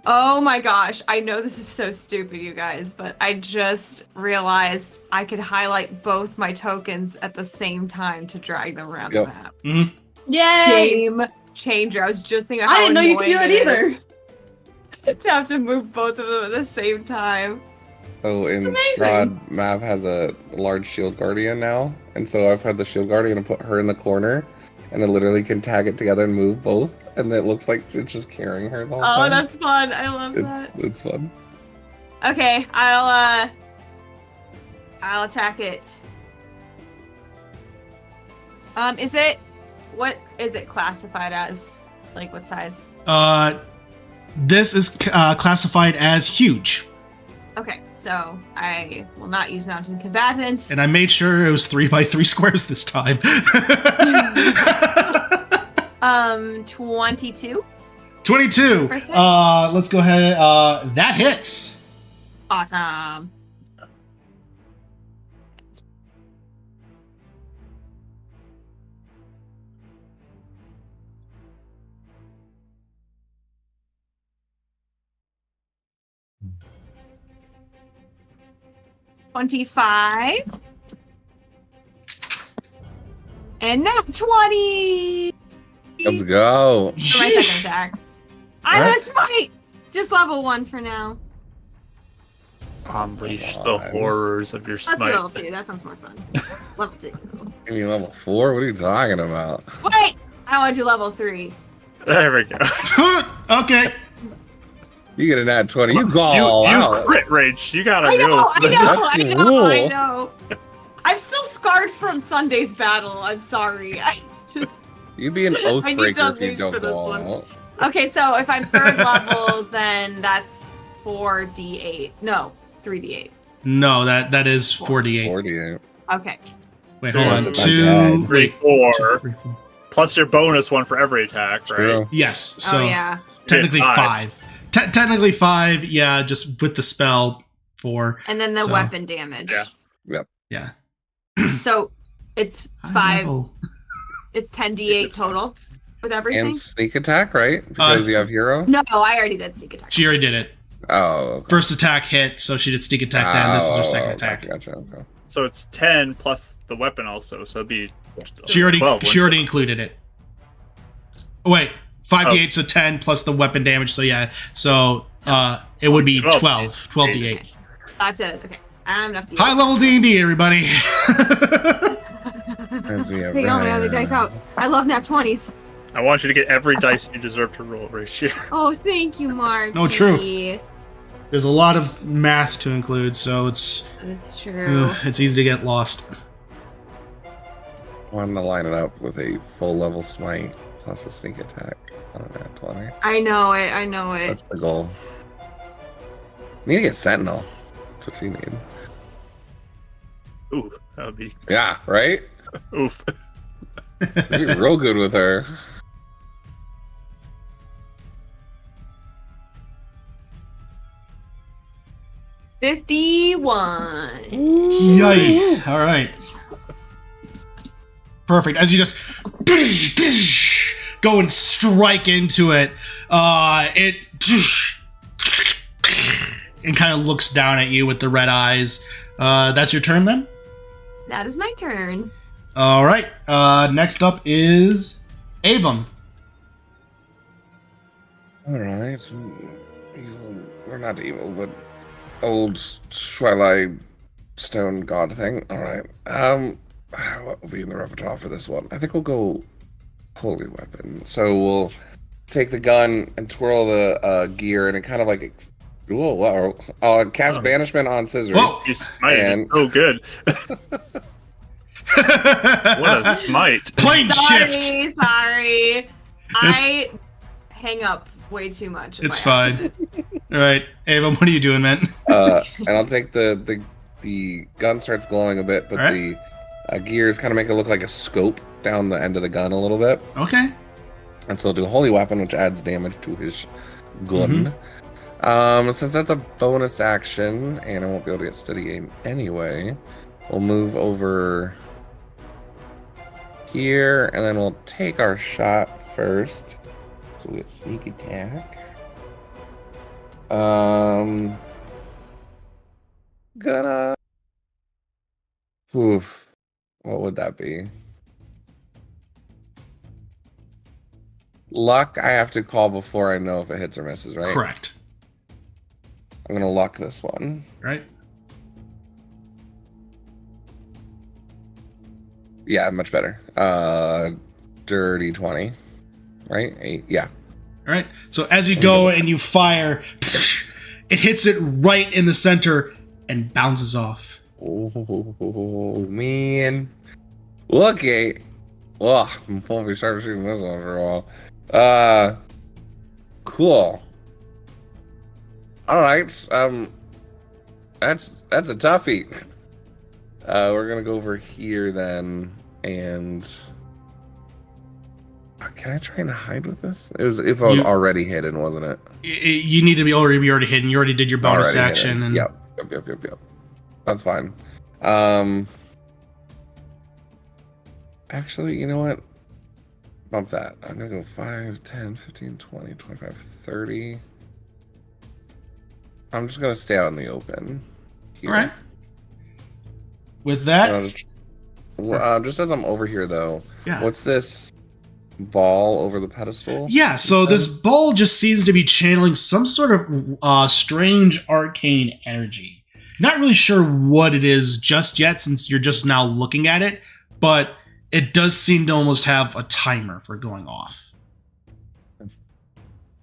Oh my gosh, I know this is so stupid, you guys, but I just realized I could highlight both my tokens at the same time to drag them around the map. Mm-hmm. Yay! Game changer. I was just thinking how I didn't know you could do annoying that it either. is to have to move both of them at the same time. So in Strahd, Mav has a large shield guardian now, and so I've had the shield guardian and put her in the corner, and it literally can tag it together and move both, and it looks like it's just carrying her the whole time. Oh, that's fun. I love that. It's fun. Okay, I'll attack it. What is it classified as? Like, what size? This is classified as huge. Okay, so I will not use mountain combatants. And I made sure it was 3x3 squares this time. 22. 22. Let's go ahead. That hits. Awesome. 25. And now 20 Let's go. for my second attack. I'm a smite! Just level 1 for now. Unleash Come the on. horrors of your Let's do level smite. 2. That sounds more fun. Level 2. You mean level 4? What are you talking about? Wait! I want to do level 3. There we go. Okay. You get an ad 20. You go all you out. crit rage. You gotta I know, go. I know, That's I know, cool. I know. I'm still scarred from Sunday's battle. I'm sorry. You'd be an I need to oathbreaker if you unleash don't for go this all one. out. Okay, so if I'm 3rd level, then that's 4d8. No, 3d8. No, that is 48. 48. Okay. Wait, hold Yeah, on. so it's 2. not bad. Three, Wait. four, 2, 3, 4. plus your bonus one for every attack, right? True. Yes. So Oh, yeah. technically Yeah, 5. Technically 5. Yeah, just with the spell 4. And then the So- weapon damage. Yeah. Yeah. So it's High 5. level. It's 10d8 total with everything. And sneak attack, right? Because you have hero? No, I already did sneak attack. She already did it. Oh, okay. First attack hit, so she did sneak attack then. This is her second Oh, attack. Gotcha. Okay. So it's 10 plus the weapon also, so it'd be She already 12, she already included it. Oh, wait, 5d8, so 10 plus the weapon damage. So yeah, so it would be 12 d8. Okay. That's it. Okay. I have enough d8. High level D&D, everybody. As we have Take all my other Ryan. dice out. I love nat 20s. I want you to get every dice you deserve to roll, Ratio. Oh, thank you, Mark. No, true. There's a lot of math to include, so it's That's true. it's easy to get lost. I wanted to line it up with a full level smite plus a sneak attack on a nat 20. I know it. I know it. That's the goal. Need to get Sentinel. That's what you need. Ooh, that would be Yeah, right? oof. You'd be real good with her. $51. Yay! All right. Perfect. As you just go and strike into it, it and kind of looks down at you with the red eyes. That's your turn then? That is my turn. All right. Next up is Avon. Alright. Evil. Or not evil, but old Twilight Stone God thing. Alright. What will be in the repertoire for this one? I think we'll go Holy Weapon. So we'll take the gun and twirl the gear and it kind of like cast Banishment on Scissor. Whoa! You smited And- so good. What a smite. Plane shift. Sorry. I hang up way too much. It's fine. All right, Avon, what are you doing, man? And I'll take the gun starts glowing a bit, but Alright. the gears kind of make it look like a scope down the end of the gun a little bit. Okay. And so I'll do Holy Weapon, which adds damage to his gun. Since that's a bonus action, and I won't be able to get steady aim anyway, we'll move over here, and then we'll take our shot first. So we get sneak attack. Gonna. Oof. What would that be? Luck, I have to call before I know if it hits or misses, right? Correct. I'm gonna luck this one. Right. Yeah, much better. Dirty 20. Right? 8. Yeah. All right. So as you go and you fire, it hits it right in the center and bounces off. Oh, man. Okay. Ugh, won't be sharp shooting this one for a while. Cool. Alright. That's a toughie. We're gonna go over here then, and can I try and hide with this? It was if I was already hidden, wasn't it? You need to be already hidden. You already did your bonus Already action. hidden. And Yep. That's fine. Actually, you know what? Bump that. I'm gonna go 5, 10, 15, 20, 25, 30. I'm just gonna stay out in the open. Here. All right. with that, Just as I'm over here, though, yeah. what's this ball over the pedestal? Yeah, so this ball just seems to be channeling some sort of strange arcane energy. Not really sure what it is just yet, since you're just now looking at it, but it does seem to almost have a timer for going off.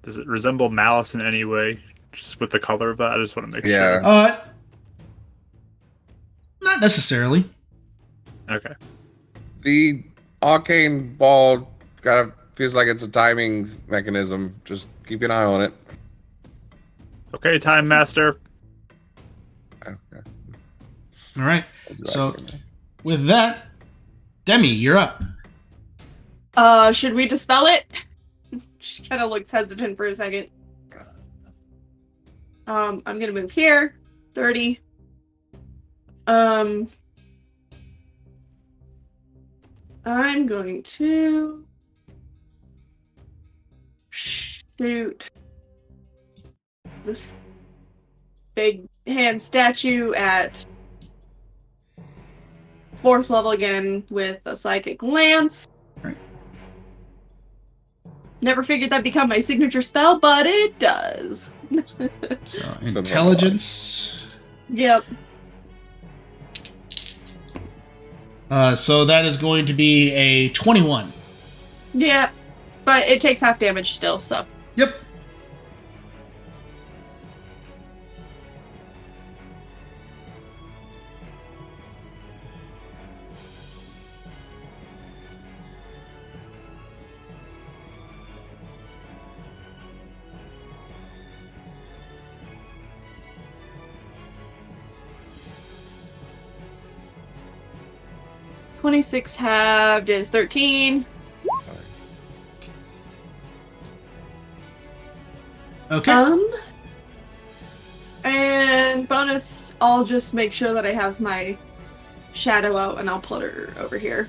Does it resemble Malice in any way? Just with the color of that? I just want to make Yeah. sure. Not necessarily. Okay. The arcane ball kind of feels like it's a timing mechanism. Just keep an eye on it. Okay, Time Master. Okay. All right. So with that, Demi, you're up. Should we dispel it? She kind of looks hesitant for a second. I'm gonna move here. 30. I'm going to shoot this big hand statue at 4th level again with a psychic lance. Right. Never figured that'd become my signature spell, but it does. So intelligence. Yep. So that is going to be a 21. Yeah, but it takes half damage still, so. Yep. $26 halved is 13. Okay. And bonus, I'll just make sure that I have my shadow out and I'll put her over here.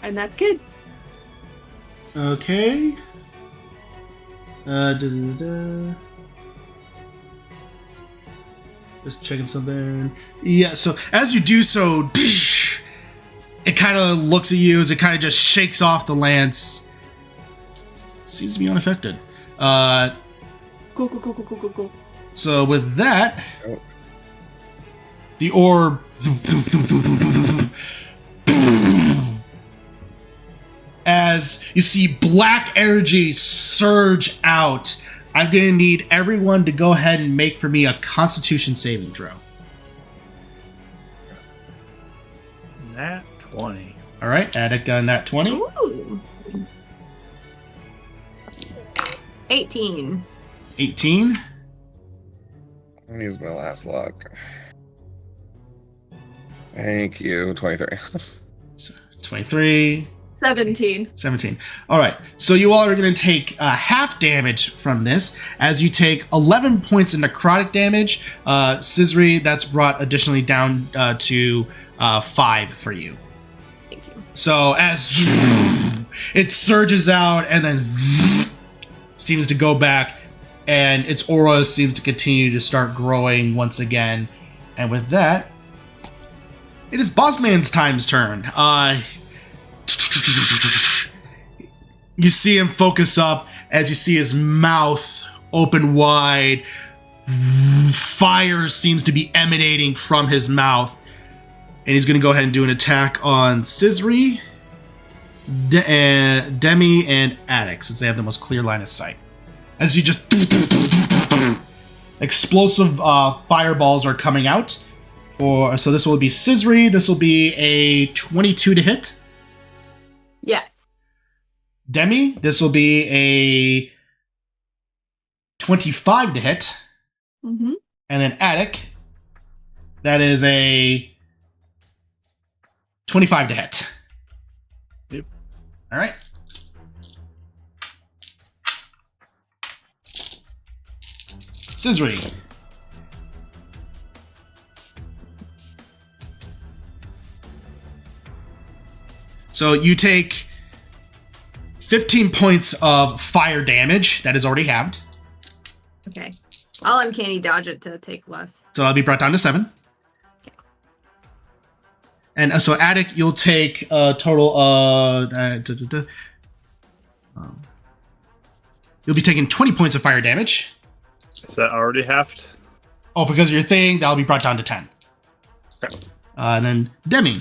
And that's good. Okay. Just checking something. Yeah, so as you do so, it kind of looks at you as it kind of just shakes off the lance. Seems to be unaffected. Cool. So with that, the orb as you see black energy surge out. I'm going to need everyone to go ahead and make for me a Constitution saving throw. Nat 20. All right, Attic got a nat 20. Ooh. 18. 18. I'm gonna use my last luck. Thank you. 23. So 23. 17. 17. All right, so you all are going to take half damage from this as you take 11 points of necrotic damage. Scissory, that's brought additionally down to 5 for you. Thank you. So as it surges out and then seems to go back, and its aura seems to continue to start growing once again. And with that, it is Bossman's time's turn. You see him focus up as you see his mouth open wide. Fire seems to be emanating from his mouth. And he's going to go ahead and do an attack on Scissory, Demi, and Attic, since they have the most clear line of sight. As you just... explosive fireballs are coming out. So this will be Scissory. This will be a 22 to hit. Yes. Demi, this will be a 25 to hit. Mm-hmm. And then Attic, that is a 25 to hit. Yep. All right. Scissory. So you take 15 points of fire damage that is already halved. Okay. I'll uncanny dodge it to take less. So I'll be brought down to 7. And so Attic, you'll take a total you'll be taking 20 points of fire damage. Is that already halved? Oh, because of your thing, that'll be brought down to 10. Okay. And then Demi,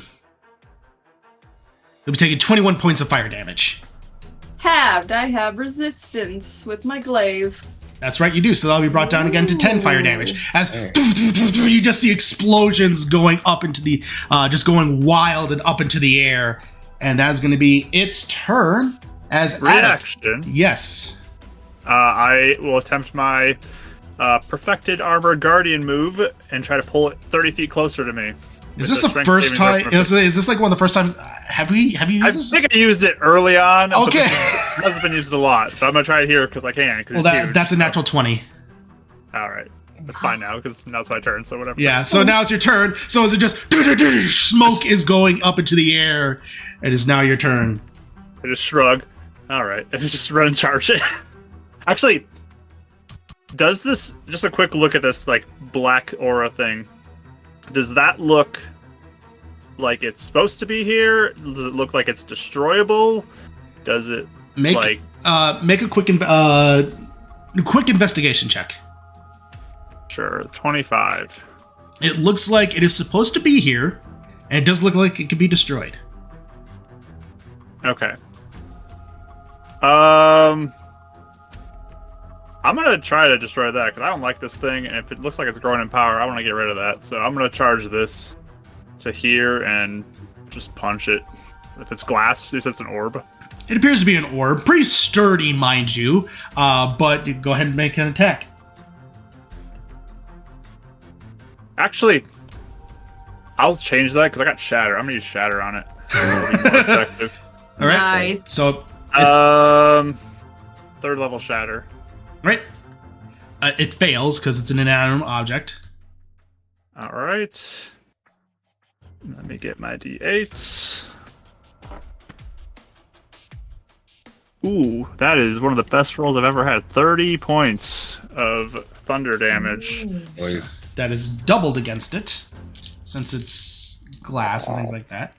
you'll be taking 21 points of fire damage. Halved. I have resistance with my glaive. That's right, you do. So that'll be brought down again to 10 fire damage. As you just see explosions going up into the, just going wild and up into the air. And that's going to be its turn as Reaction. Yes. I will attempt my perfected armor guardian move and try to pull it 30 feet closer to me. Is this the first time? Is this like one of the first times? Have you used this? I think I used it early on. Okay. It hasn't been used a lot, but I'm gonna try it here because I can. Well, that's a natural 20. All right, that's fine now because now it's my turn. So whatever. Yeah. So now it's your turn. So is it just smoke is going up into the air? It is now your turn. I just shrug. All right, and just run and charge it. Actually, does this just a quick look at this like black aura thing? Does that look like it's supposed to be here? Does it look like it's destroyable? Does it make a quick investigation check? Sure, 25. It looks like it is supposed to be here, and it does look like it could be destroyed. Okay. I'm gonna try to destroy that because I don't like this thing, and if it looks like it's growing in power, I want to get rid of that. So I'm gonna charge this to here and just punch it. If it's glass, you said it's an orb. It appears to be an orb, pretty sturdy, mind you. But you go ahead and make an attack. Actually, I'll change that because I got shatter. I'm gonna use shatter on it. It'll be more effective. All right. Nice. So it's 3rd level shatter. right. It fails because it's an inanimate object. All right. Let me get my d8s. Ooh, that is one of the best rolls I've ever had. 30 points of thunder damage. So that is doubled against it, since it's glass and things like that.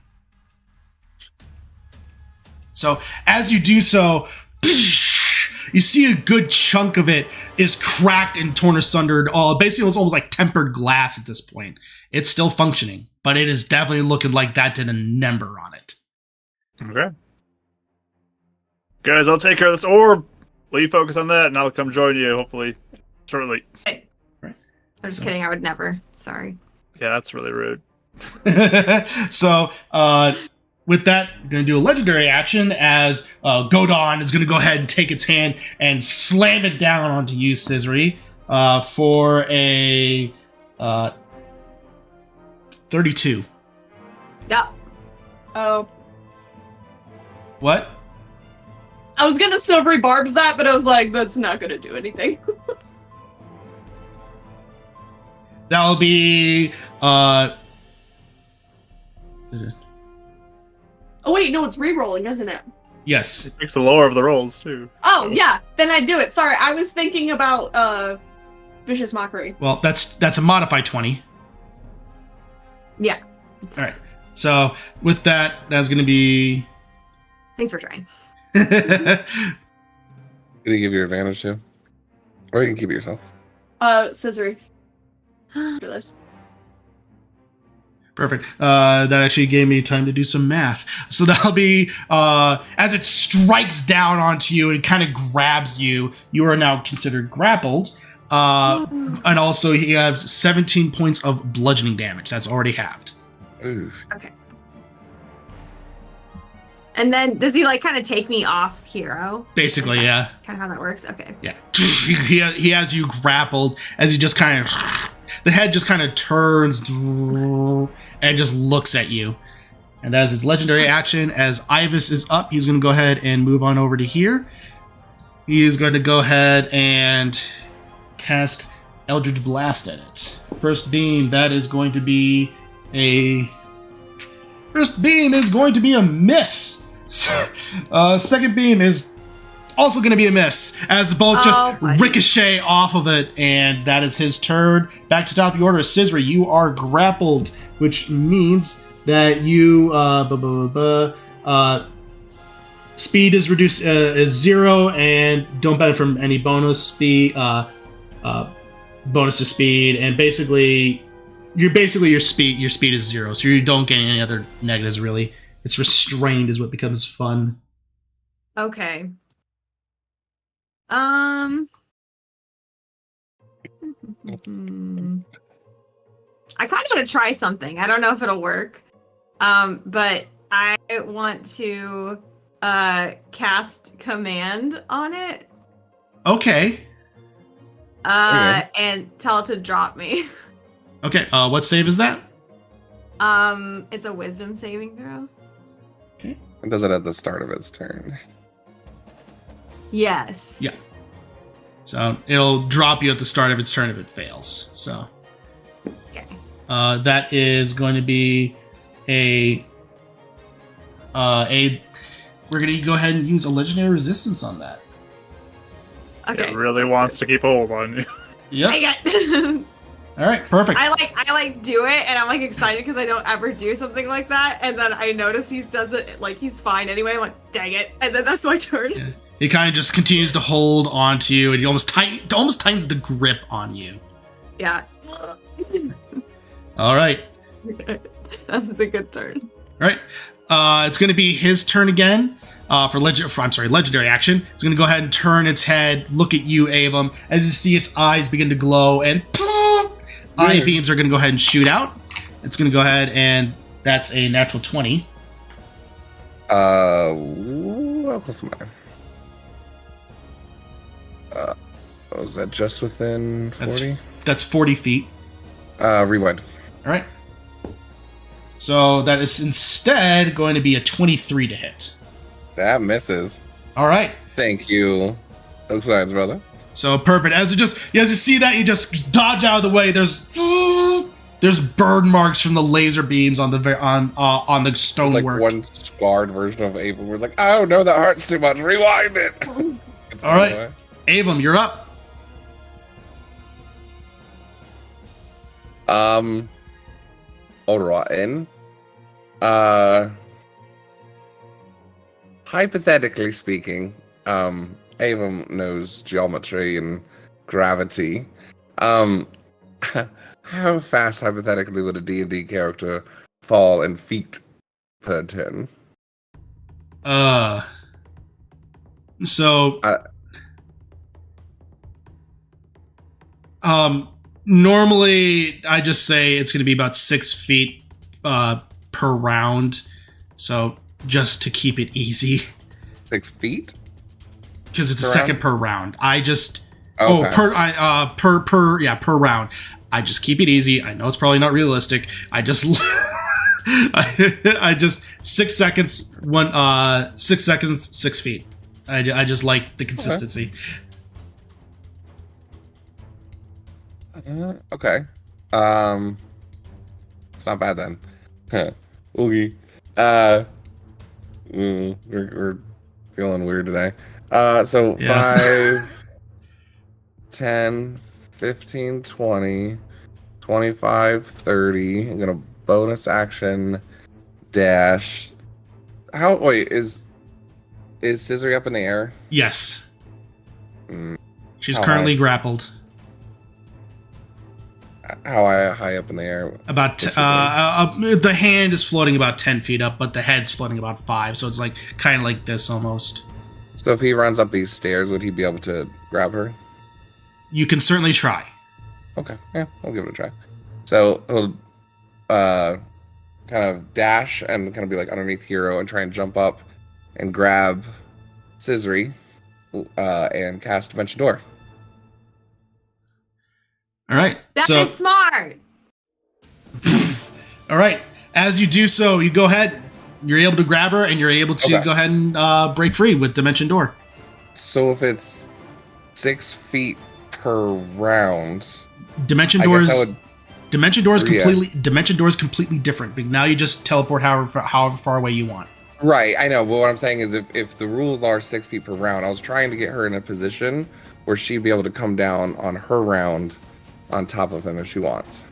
So as you do so, you see a good chunk of it is cracked and torn asunder. Basically, it's almost like tempered glass at this point. It's still functioning, but it is definitely looking like that did a number on it. Okay. Guys, I'll take care of this orb. Will you focus on that, and I'll come join you, hopefully, shortly. I'm just kidding. I would never. Sorry. Yeah, that's really rude. So, with that, I'm going to do a legendary action as Godon is going to go ahead and take its hand and slam it down onto you, Scissory, for a 32. Yeah. Oh. What? I was gonna silvery barbs that, but I was like, that's not gonna do anything. That'll be Oh wait, no, it's re-rolling, isn't it? yes. It takes the lower of the rolls, too. Oh yeah, then I do it. Sorry, I was thinking about Vicious Mockery. Well, that's a modified 20. Yeah. All right. So with that, that's going to be. Thanks for trying. Did he give you advantage too? Or you can keep it yourself. Scissory. For this. Perfect. That actually gave me time to do some math. So that'll be as it strikes down onto you and kind of grabs you. You are now considered grappled, and also he has 17 points of bludgeoning damage. That's already halved. Oof. Okay. And then does he like kind of take me off hero? Basically, yeah. Kind of how that works. Okay. Yeah. He has you grappled as he just kind of the head just kind of turns and just looks at you. And that is his legendary action. As Ivis is up, he's going to go ahead and move on over to here. He is going to go ahead and cast Eldritch Blast at it. First beam, that is going to be a... First beam is going to be a miss. Second beam is also going to be a miss as the both just buddy. ricochet off of it, and that is his turn. Back to top of the order, Scissory, you are grappled, which means that you speed is reduced is 0, and don't benefit from any bonus speed bonus to speed, and basically your speed is 0, so you don't gain any other negatives really. It's restrained is what becomes fun. Okay. I kind of want to try something. I don't know if it'll work. But I want to cast command on it. Okay. And tell it to drop me. Okay. What save is that? It's a wisdom saving throw. Okay. It does it at the start of its turn. Yes. Yeah. So it'll drop you at the start of its turn if it fails. So. Okay. That is going to be a. We're gonna go ahead and use a legendary resistance on that. Okay. It really wants to keep a hold on you. Yep. Dang it. All right. Perfect. I do it, and I'm like excited because I don't ever do something like that, and then I notice he does it like he's fine anyway. I'm like, dang it, and then that's my turn. Yeah. He kind of just continues to hold on to you, and he almost tightens the grip on you. Yeah. All right. That was a good turn. All right. It's going to be his turn again for legendary action. It's going to go ahead and turn its head, look at you, Avum, as you see its eyes begin to glow, and eye beams are going to go ahead and shoot out. It's going to go ahead, and that's a natural 20. How close am I? Was that just within 40? That's 40 feet. Rewind. All right. So that is instead going to be a 23 to hit. That misses. All right. Thank you. Oak Science, brother. So perfect. As you see that, you just dodge out of the way. There's burn marks from the laser beams on the It's stonework. like one scarred version of Avon. We're like, oh no, that hurts too much. Rewind it. All right, Avum, you're up. Alright. Hypothetically speaking, Avon knows geometry and gravity. How fast, hypothetically, would a D&D character fall in feet per turn? Normally I just say it's going to be about 6 feet per round. So just to keep it easy. 6 feet? Because it's per a second round? per round. I just Okay. per round. I just keep it easy. I know it's probably not realistic. I just I just 6 seconds 6 seconds 6 feet. I just like the consistency. Okay. It's not bad then. Okay. We're feeling weird today. So Yeah. 5, 10, 15, 20, 25, 30. I'm gonna bonus action dash. Wait, is Scissory up in the air? Yes. Mm, She's How currently high? grappled. How high up in the air? About the hand is floating about 10 feet up, but the head's floating about 5, so it's like kind of like this almost. So if he runs up these stairs, would he be able to grab her? You can certainly try. Okay, yeah, I'll give it a try. So he'll kind of dash and kind of be like underneath Hero and try and jump up and grab Scissory and cast Dimension Door. All right. That is smart. All right. As you do so, you go ahead. You're able to grab her, and you're able to Okay. go ahead and break free with Dimension Door. So if it's 6 feet per round, Dimension I Doors. guess I would. Dimension Door is Yeah. completely. Dimension Door is completely different. But now you just teleport however far away you want. Right, I know, but what I'm saying is if the rules are 6 feet per round, I was trying to get her in a position where she'd be able to come down on her round on top of him if she wants.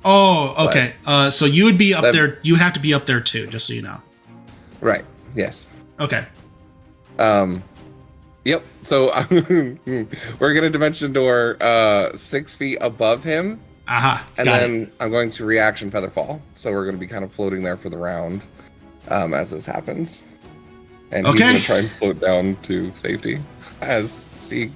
Oh, okay. So you would be up that- there. You would have to be up there too, just so you know. Right, yes. Okay. Yep, so we're going to dimension door 6 feet above him, Aha. and got then it. I'm going to reaction Featherfall. So we're going to be kind of floating there for the round as this happens. And he's Okay. going to try and float down to safety as he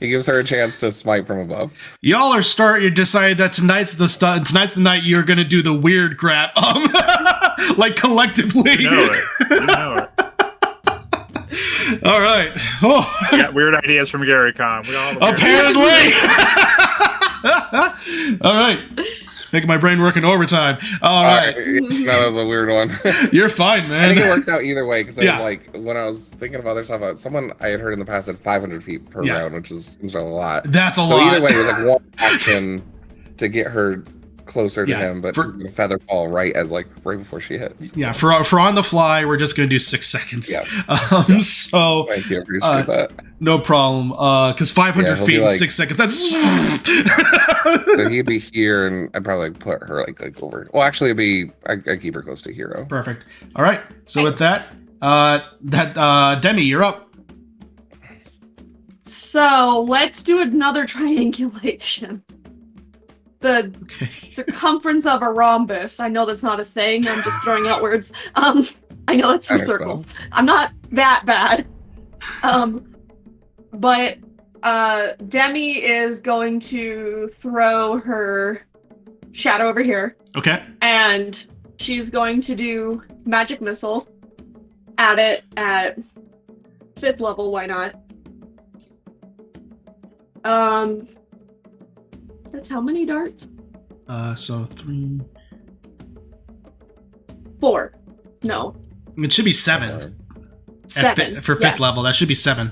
gives her a chance to smite from above. Y'all you decided that tonight's the night you're gonna do the weird crap. Like collectively. You know it. You know it. All right. Oh. We got weird ideas from Gary Con. We all have weird Apparently. All right. Making my brain work in overtime. All right. No, that was a weird one. You're fine, I man. think it works out either way because Yeah. like when I was thinking of other stuff, someone I had heard in the past said 500 feet per Yeah. round, which seems like a lot. That's a So lot. either way, it was like one action to get her closer to Yeah, him, but for- he's gonna feather fall right before she hits. Yeah, for on the fly, we're just gonna do 6 seconds. Yeah. So Thank you, appreciate that. no problem. Because 500 Yeah, he'll feet be in like- 6 seconds. That's So he'd be here, and I'd probably like put her like over. Well, actually, I keep her close to hero. perfect. All right. So with that, Demi, you're up. So let's do another triangulation. The Okay. circumference of a rhombus. I know that's not a thing. I'm just throwing out words. I know it's for Understand. circles. I'm not that bad. But Demi is going to throw her shadow over here, Okay. and she's going to do magic missile at it at 5th level. Why not? That's how many darts? So 3. 4. No. It should be 7. 7. For 5th Yes. level, that should be 7.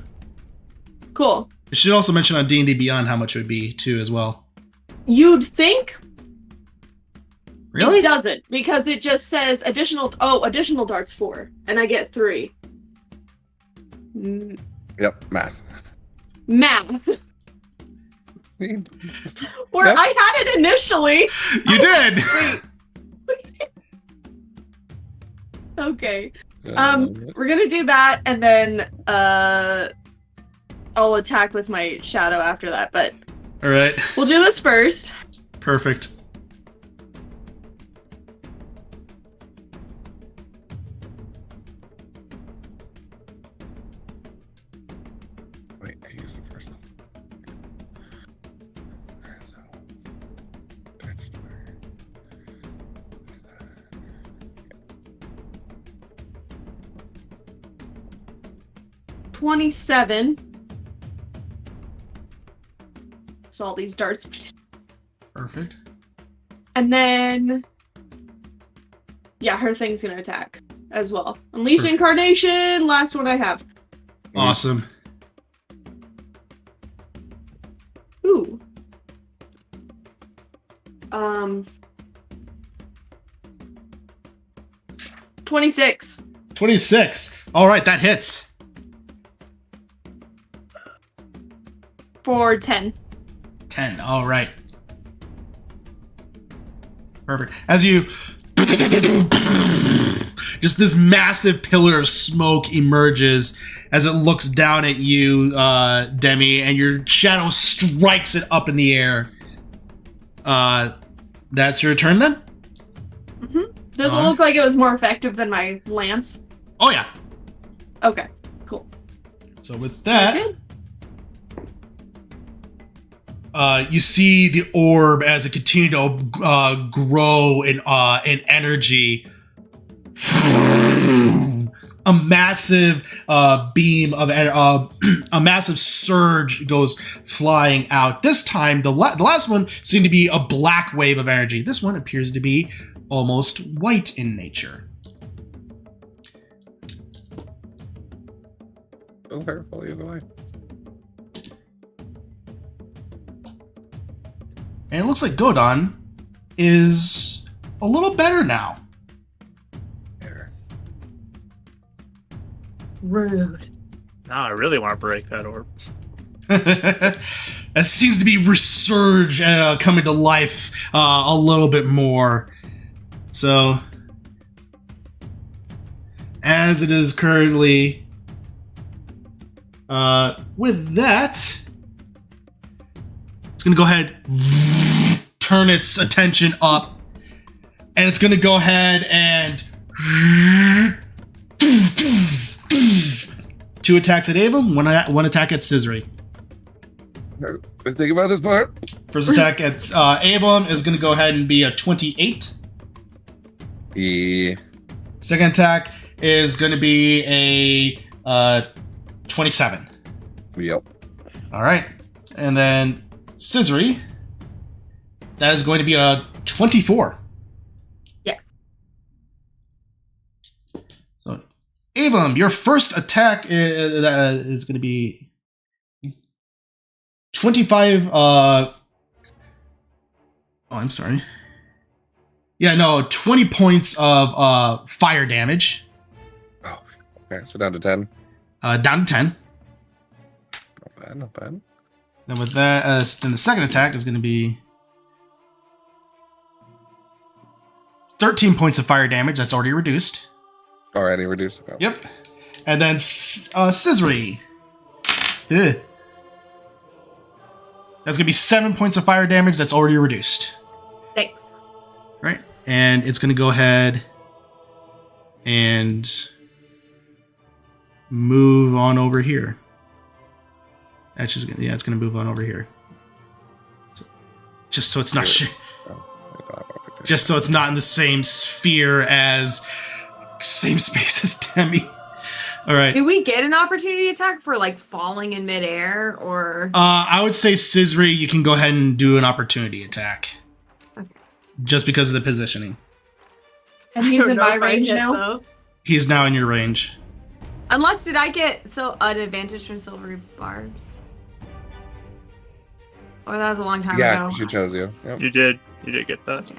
Cool. It should also mention on D&D Beyond how much it would be too as well. You'd think Really? it doesn't, because it just says additional darts 4, and I get 3. Yep, math. Math. Or Yep. I had it initially. You did. Okay. We're gonna do that, and then I'll attack with my shadow after that, but All right. we'll do this first. Perfect. Wait, I used the first one. Alright, so- 27. So all these darts. Perfect. And then, yeah, her thing's gonna attack as well. Unleash Perfect. Incarnation, last one I have. Awesome. Ooh. 26 26. All right, that hits. for 10. 10. All right. Perfect. As you just this massive pillar of smoke emerges as it looks down at you, Demi, and your shadow strikes it up in the air. That's your turn then? Does it look like it was more effective than my lance? Oh yeah. Okay, cool. So with that, Good. you see the orb as it continued to grow in energy. A massive beam of a massive surge goes flying out. This time, the last one seemed to be a black wave of energy. This one appears to be almost white in nature. Still hurtful either way. And it looks like Godon is a little better now. There. Rude. Now I really want to break that orb. That seems to be resurge, coming to life a little bit more. So, as it is currently, with that, it's going to go ahead, turn its attention up, and it's going to go ahead and 2 attacks at Avon, one attack at Scissory. Let's think about this part. First attack at Avon is going to go ahead and be a 28. Yeah. Second attack is going to be a 27. Yep. All right. And then Scissory, that is going to be a 24. Yes. So, Avon, your first attack is going to be 25. I'm sorry. Yeah, no, 20 points of fire damage. Oh, okay. So down to 10. Down to 10. Not bad. Not bad. Then with that, then the second attack is going to be 13 points of fire damage. That's already reduced. Already reduced. Okay. Yep. And then Scissory. Ugh. That's going to be 7 points of fire damage. That's already reduced. Thanks. Right. And it's going to go ahead and move on over here. That's just gonna, it's going to move on over here. So, just so it's not just so it's not in the same sphere as same space as Demi. All right. Do we get an opportunity attack for like falling in midair or? I would say Scissory, you can go ahead and do an opportunity attack. Okay. Just because of the positioning. And he's in my range now. Though. He's now in your range. Unless did I get an advantage from silvery barbs? Or that was a long time Yeah, ago. she chose you. Yep. You did get that.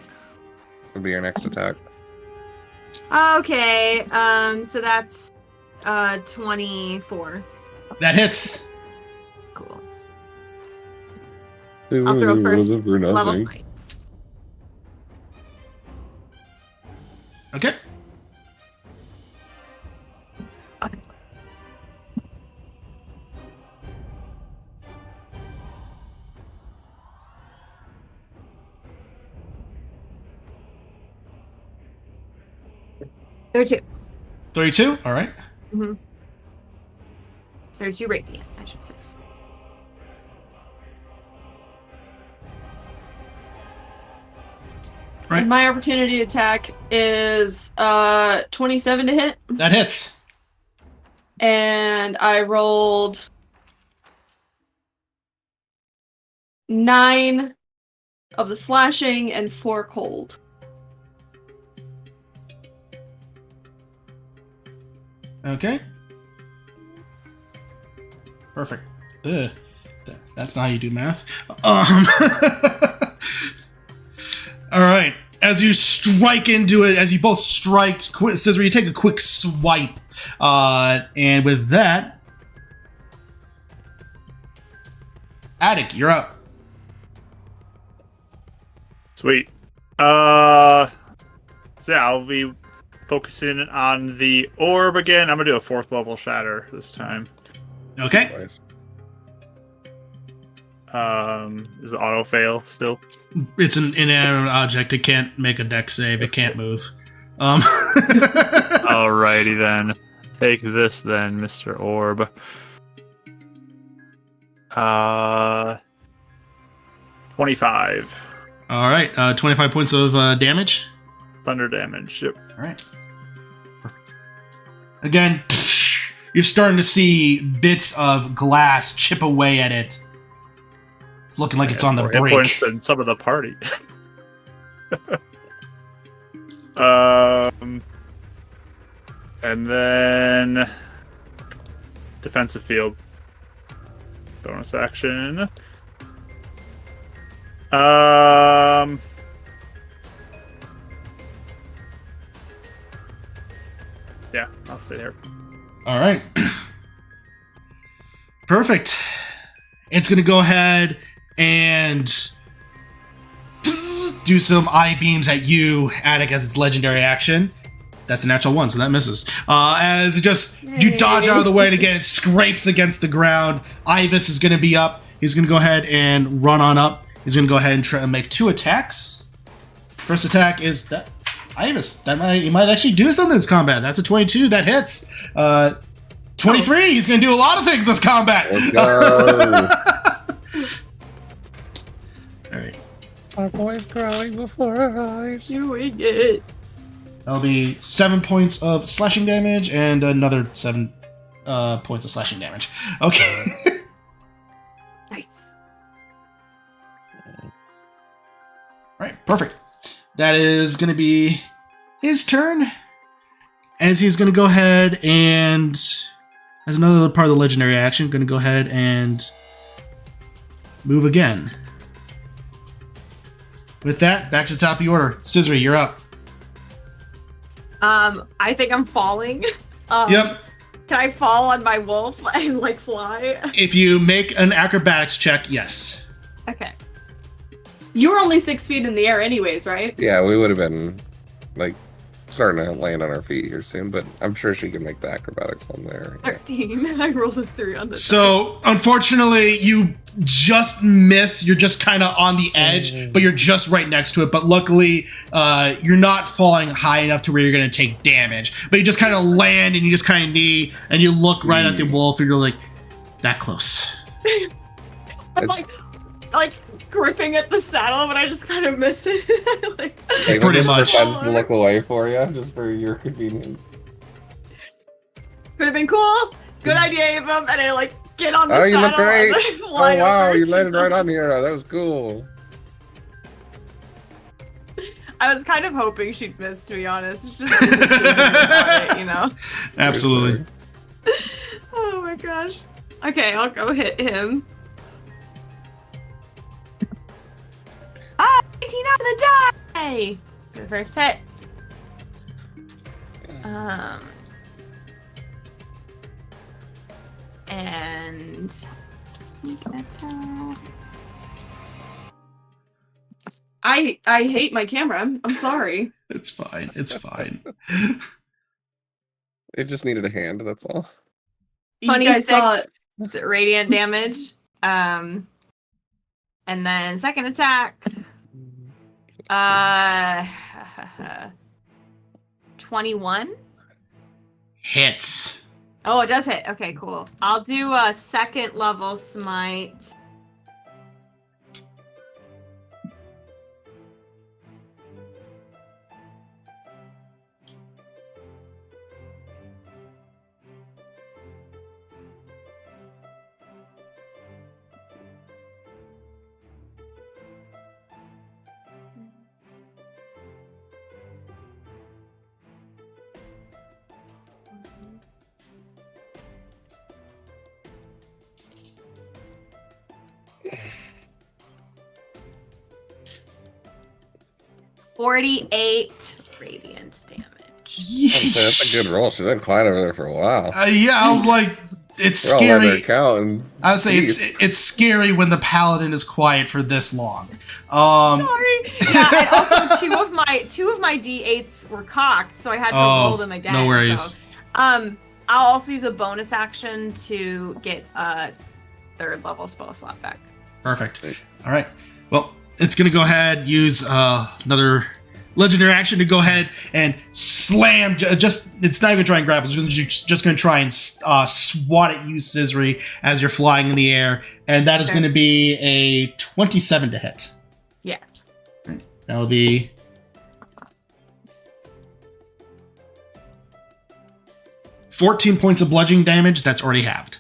Would be your next attack. Okay, so that's 24. That hits. Cool. I'll throw first level smite. Okay. There 2. 32. All right. Mm-hmm. 32 radiant, I should say. Right. And my opportunity attack is 27 to hit. That hits. And I rolled 9 of the slashing and 4 cold. Okay. Perfect. Ugh. That's not how you do math. All right. As you strike into it, as you both strike, Scissor, you take a quick swipe. And with that, Attic, you're up. Sweet. So yeah, I'll be focusing on the orb again. I'm gonna do a 4th level shatter this time. Okay. Nice. Is it auto fail still? It's an inanimate object. It can't make a dex save. It can't move. Alrighty then. Take this then, Mr. Orb. 25. All right. 25 points of damage. Thunder damage. Yep. All right. Again, you're starting to see bits of glass chip away at it. It's looking like it's on the More hit brink. points than some of the party. And then defensive field. Bonus action. Yeah, I'll stay here. All right. Perfect. It's going to go ahead and do some eye beams at you, Attic, as its legendary action. That's a natural 1, so that misses. As it just, you dodge out of the way, and again, it scrapes against the ground. Ibis is going to be up. He's going to go ahead and run on up. He's going to go ahead and try to make 2 attacks. First attack is that Ibis. You might actually do something in this combat. That's a 22. That hits. 23. He's going to do a lot of things this combat. Let's go. All right. Our boy's growing before our eyes. Doing it. That'll be 7 points of slashing damage and another 7 points of slashing damage. Okay. Nice. All right, perfect. That is going to be his turn. As he's going to go ahead and, as another part of the legendary action, going to go ahead and move again. With that, back to the top of the order. Scissory, you're up. I think I'm falling. Yep. Can I fall on my wolf and like fly? If you make an acrobatics check, yes. Okay. You were only 6 feet in the air anyways, right? Yeah, we would have been like starting to land on our feet here soon, but I'm sure she can make the acrobatics on there. Yeah. 13. I rolled a 3 on this. So, unfortunately, you just miss. You're just kind of on the edge, but you're just right next to it. But luckily, you're not falling high enough to where you're going to take damage. But you just kind of land and you just kind of knee, and you look right at the wolf, and you're like, that close. I'm like gripping at the saddle, but I just kind of miss it. Like, Hey, Pretty just much. pretends to look away for you, just for your convenience. could have been cool. Good idea, Ava. And I like get on the Oh, saddle. you look great. And I fly Oh wow, over you to landed them. right on here. That was cool. I was kind of hoping she'd miss, to be honest. It's just about it, you know. Absolutely. Oh my gosh. Okay, I'll go hit him. Ah, 18 on the die! For the first hit. And that's I hate my camera. I'm sorry. It's fine. It's fine. It just needed a hand, that's all. You guys saw 26 radiant damage. And then second attack. 21. Hits. Oh, it does hit. Okay, cool. I'll do a second level smite. .48 radiant damage. That's a good roll. She's been quiet over there for a while. Yeah, I was like, it's We're all letting her scary. count. And I would say it's scary when the paladin is quiet for this long. Sorry. Yeah, and also two of my d8s were cocked, so I had to roll them again. No worries. So, I'll also use a bonus action to get a third level spell slot back. Perfect. All right. Well, it's going to go ahead, use another legendary action to go ahead and slam. It's not even trying to grab. It's just going to try and swat at you, Scissory, as you're flying in the air. And that is going to be a 27 to hit. Yes. That'll be 14 points of bludgeoning damage. That's already halved.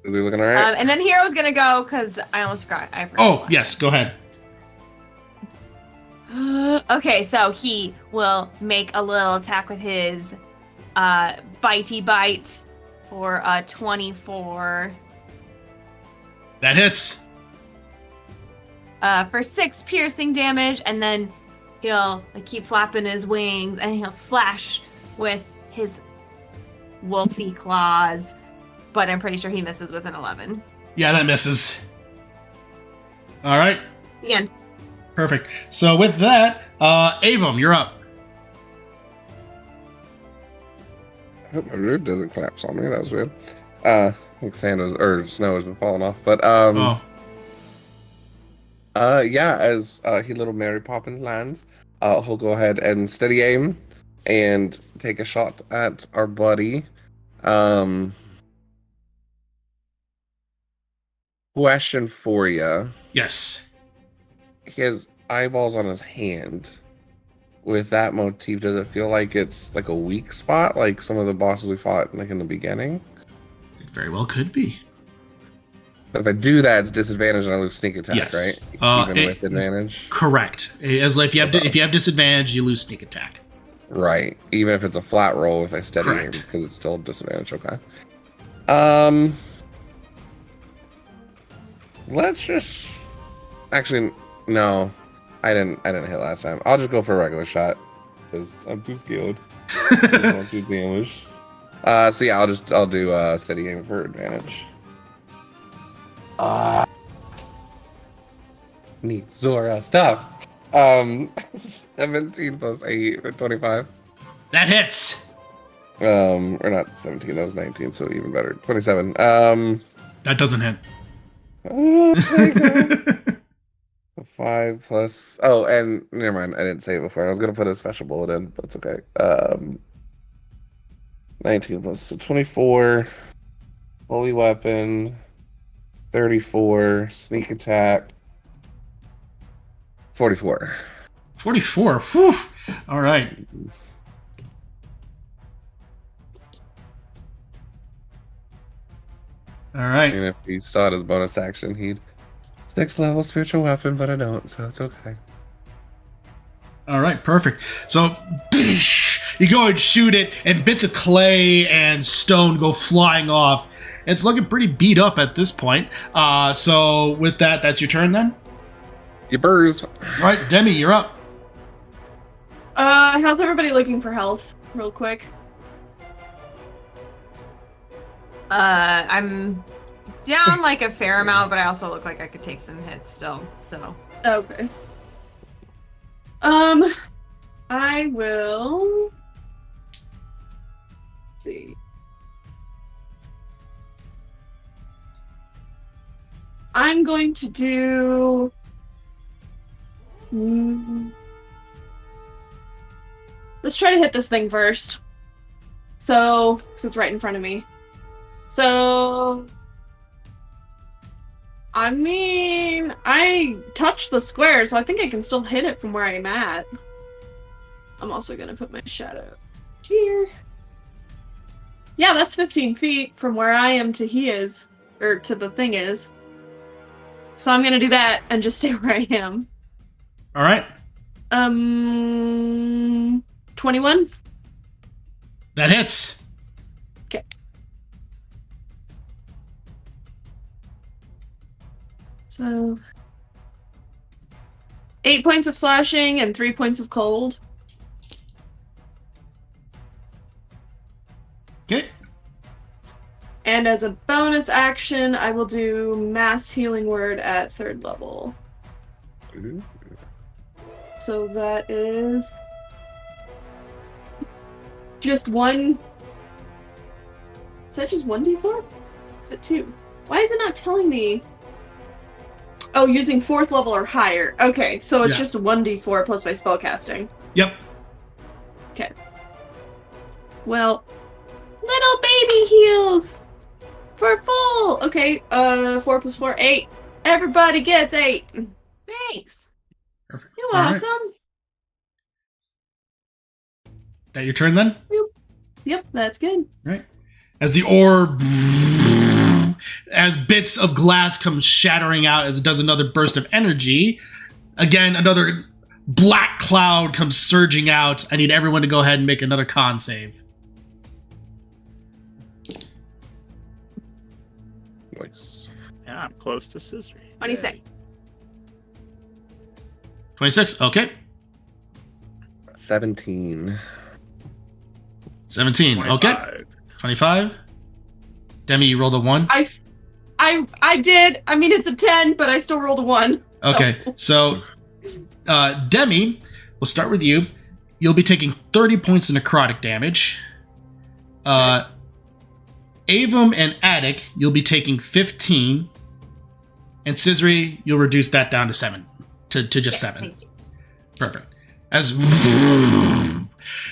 Are we looking all right? And then Hero's gonna go because I almost forgot. Oh, yes. Go ahead. Okay, so he will make a little attack with his bitey bite for 24. That hits. For 6 piercing damage, and then he'll like keep flapping his wings and he'll slash with his wolfy claws. But I'm pretty sure he misses with an 11. Yeah, that misses. All right. The end. Perfect. So with that, Avum, you're up. I hope my roof doesn't collapse on me. That was weird. I think snow has been falling off. But yeah, as he little Mary Poppins lands, he'll go ahead and steady aim and take a shot at our buddy. Question for you. Yes. He has eyeballs on his hand. With that motif, does it feel like it's like a weak spot, like some of the bosses we fought like in the beginning? It very well could be. But if I do that, it's disadvantage and I lose sneak attack, Yes. right? Even with advantage. Correct. As like if you have disadvantage, you lose sneak attack. Right. Even if it's a flat roll with a steady aim, Correct. because it's still a disadvantage. Okay. Let's just. Actually, no. I didn't hit last time. I'll just go for a regular shot because I'm too skilled. Not too damage. So yeah, I'll do steady aim for advantage. Neat Zora stuff. 17 plus 8, 25. That hits. Or not 17, that was 19, so even better. 27. That doesn't hit. Oh my god. 5 plus. Oh, and never mind. I didn't say it before. I was gonna put a special bullet in, but it's okay. 19 plus so 24. Holy weapon. 34. Sneak attack. 44. 44. Whew. All right. All right. And if he saw it as bonus action, he'd 6th level spiritual weapon, but I don't, so it's okay. All right, perfect. So you go and shoot it, and bits of clay and stone go flying off. It's looking pretty beat up at this point. So with that, that's your turn then? You burrs. All right, Demi, you're up. How's everybody looking for health, real quick? I'm down like a fair amount, but I also look like I could take some hits still, so. Okay. I will. Let's see. I'm going to do. Let's try to hit this thing first. So, 'cause it's right in front of me. So, I mean, I touched the square, so I think I can still hit it from where I'm at. I'm also gonna put my shadow here. Yeah, that's 15 feet from where I am to he is, or to the thing is. So I'm gonna do that and just stay where I am. All right. 21? That hits. Okay. So 8 points of slashing and 3 points of cold. Okay. And as a bonus action, I will do mass healing word at 3rd level. Ooh. So that is just one. Is that just 1d4? Is it 2? Why is it not telling me? Oh, using 4th level or higher. Okay, so it's just 1d4 plus my spellcasting. Yep. Okay. Well, little baby heals for full. Okay, 4 plus 4, 8. Everybody gets 8. Thanks. Perfect. You're All right. welcome. That your turn then? Yep, that's good. Right. As the orb, as bits of glass come shattering out as it does another burst of energy, again, another black cloud comes surging out. I need everyone to go ahead and make another con save. Nice. Yeah, I'm close to Scissory. 26. 26, okay. 17. 17. Okay. 25. 25. Demi, you rolled a 1. I did. I mean, it's a 10, but I still rolled a 1. Okay. So, Demi, we'll start with you. You'll be taking 30 points of necrotic damage. Avum and Attic, you'll be taking 15. And Scissory, you'll reduce that down to 7. To just 7. Thank you. Perfect.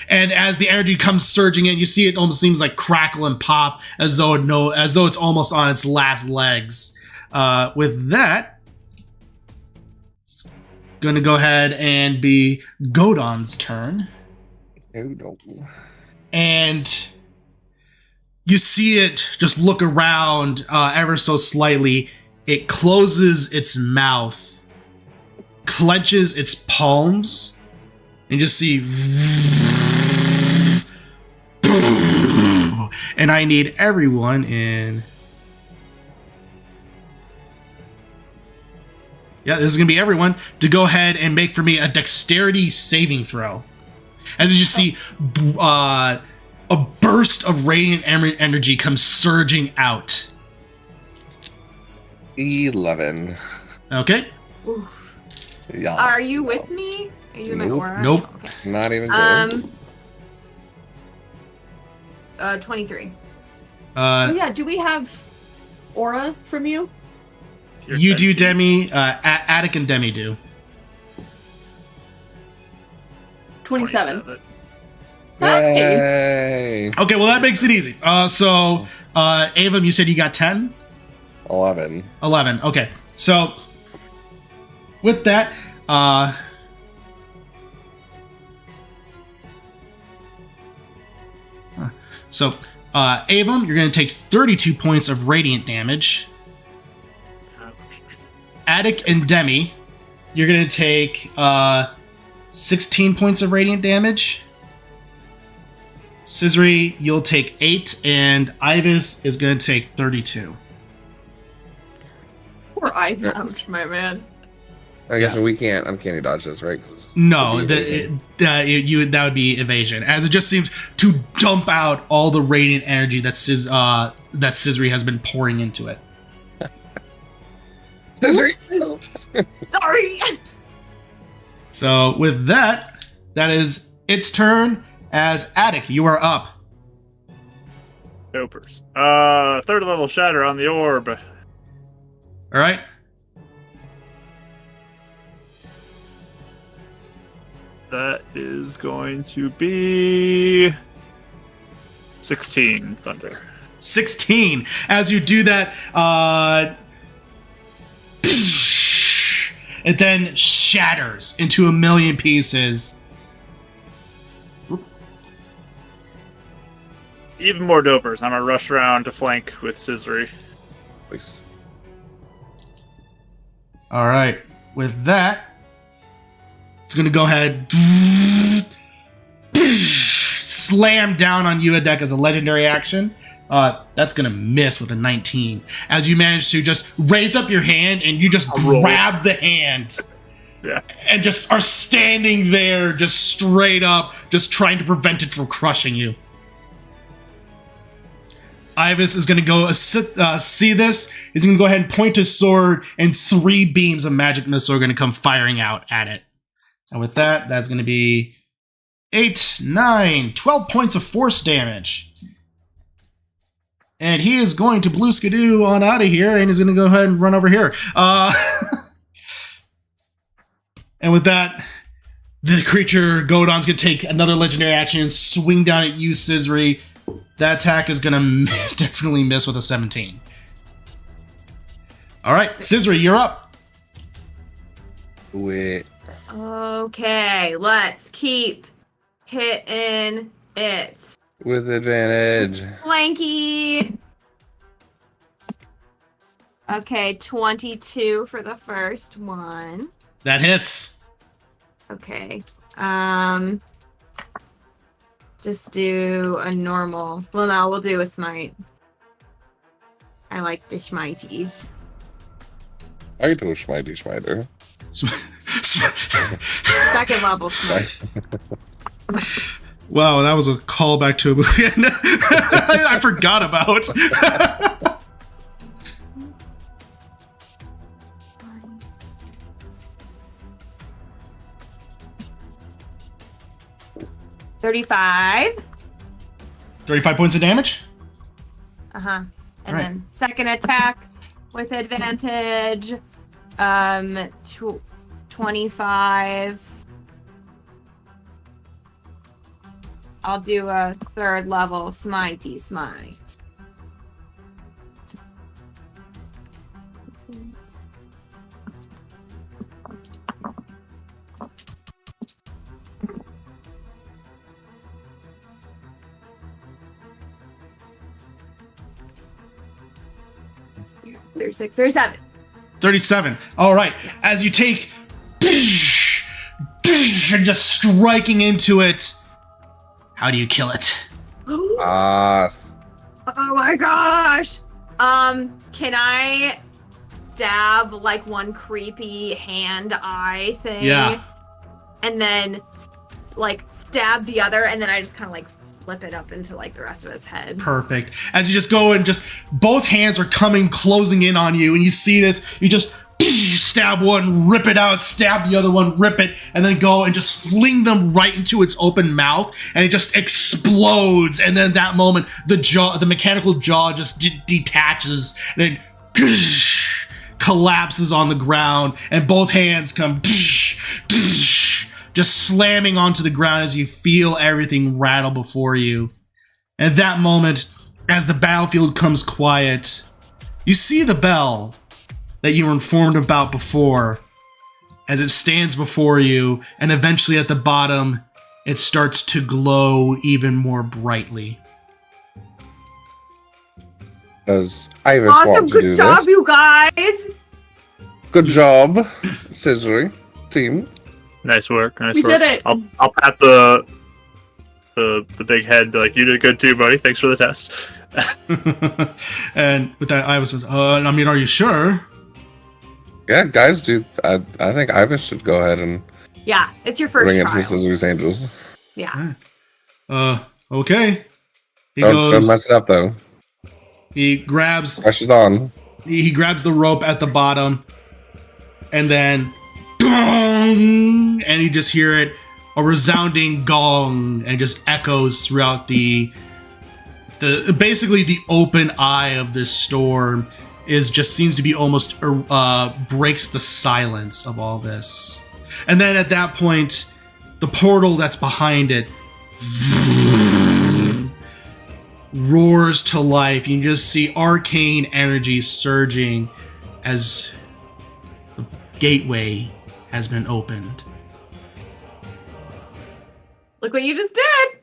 And as the energy comes surging in, you see it almost seems like crackle and pop as though it's almost on its last legs. With that, it's going to go ahead and be Godon's turn. Oh, no. And you see it just look around ever so slightly. It closes its mouth, clenches its palms, and just see. And I need everyone in. Yeah, this is going to be everyone to go ahead and make for me a dexterity saving throw. As you just see, a burst of radiant energy comes surging out. 11. Okay. Oof. Yeah. Are you with me? Are you in my Nope. aura? Nope. Okay. Not even close. 23. Oh, yeah. Do we have aura from you? You do, Demi. Attic and Demi do. 27. Yay! Okay, well that makes it easy. So, Avum, you said you got 10? 11. 11. Okay. So, with that, Avum, you're going to take 32 points of radiant damage. Attic and Demi, you're going to take 16 points of radiant damage. Scissory, you'll take 8, and Ivis is going to take 32. Poor Ivy. Ouch, my man. I guess we can't uncanny dodge this, right? 'Cause it's- No, it'd be evasion. that would be evasion, as it just seems to dump out all the radiant energy that Scissory has been pouring into it. Scissory! Sorry. So with that, that is its turn. As Attic, you are up. Dopers. Third level shatter on the orb. All right. That is going to be 16 thunder. 16. As you do that, it then shatters into a million pieces. Even more dopers. I'm gonna rush around to flank with Scissory. Please. All right. With that, it's going to go ahead, slam down on you, Adek, as a legendary action. That's going to miss with a 19. As you manage to just raise up your hand and you just grab the hand. Yeah. And just are standing there, just straight up, just trying to prevent it from crushing you. Ivis is going to go see this. He's going to go ahead and point his sword, and 3 beams of magic missile are going to come firing out at it. And with that, that's going to be 8, 9, 12 points of force damage. And he is going to blue skidoo on out of here, and he's going to go ahead and run over here. And with that, the creature, Godon's going to take another legendary action and swing down at you, Scissory. That attack is going to definitely miss with a 17. All right, Scissory, you're up. Wait. Okay, let's keep hitting it. With advantage. Flanky. Okay, 22 for the first one. That hits. Okay. Just do a normal. Well, no, we'll do a smite. I like the smities. I do a schmitey schmiter. Second level smite. Wow, that was a callback to a movie I forgot about. $35. 35 points of damage? And Right. then second attack with advantage. 25. I'll do a third level smitey smite. There's 6, there's 7. 37. All right. As you take and just striking into it, how do you kill it? Ah, Oh my gosh! Can I stab like one creepy hand eye thing? Yeah. And then like stab the other, and then I just kind of like flip it up into like the rest of its head. Perfect. As you just go and just both hands are closing in on you, and you see this, you just stab one, rip it out, stab the other one, rip it, and then go and just fling them right into its open mouth, and it just explodes. And then that moment, the mechanical jaw just detaches, and it collapses on the ground, and both hands come just slamming onto the ground as you feel everything rattle before you. At that moment, as the battlefield comes quiet, you see the bell that you were informed about before as it stands before you, and eventually at the bottom, it starts to glow even more brightly. does Iris Awesome, want to do good job, this? you guys! Good job, Scissory team. Nice work. Nice We work. did it. I'll pat the big head. Be like, you did good too, buddy. Thanks for the test. And with that, Iris says, I mean, are you sure? Yeah, guys, dude, I think Iris should go ahead and Yeah, it's your first bring it trial. to Scissory's Angels. Yeah. Okay. He Don't goes, mess it up, though. he grabs Pressure's on. he grabs the rope at the bottom, and then gong, and you just hear it, a resounding gong, and it just echoes throughout the basically the open eye of this storm seems to be almost breaks the silence of all this. And then at that point, the portal that's behind it roars to life. You can just see arcane energy surging as the gateway has been opened. Look what you just did!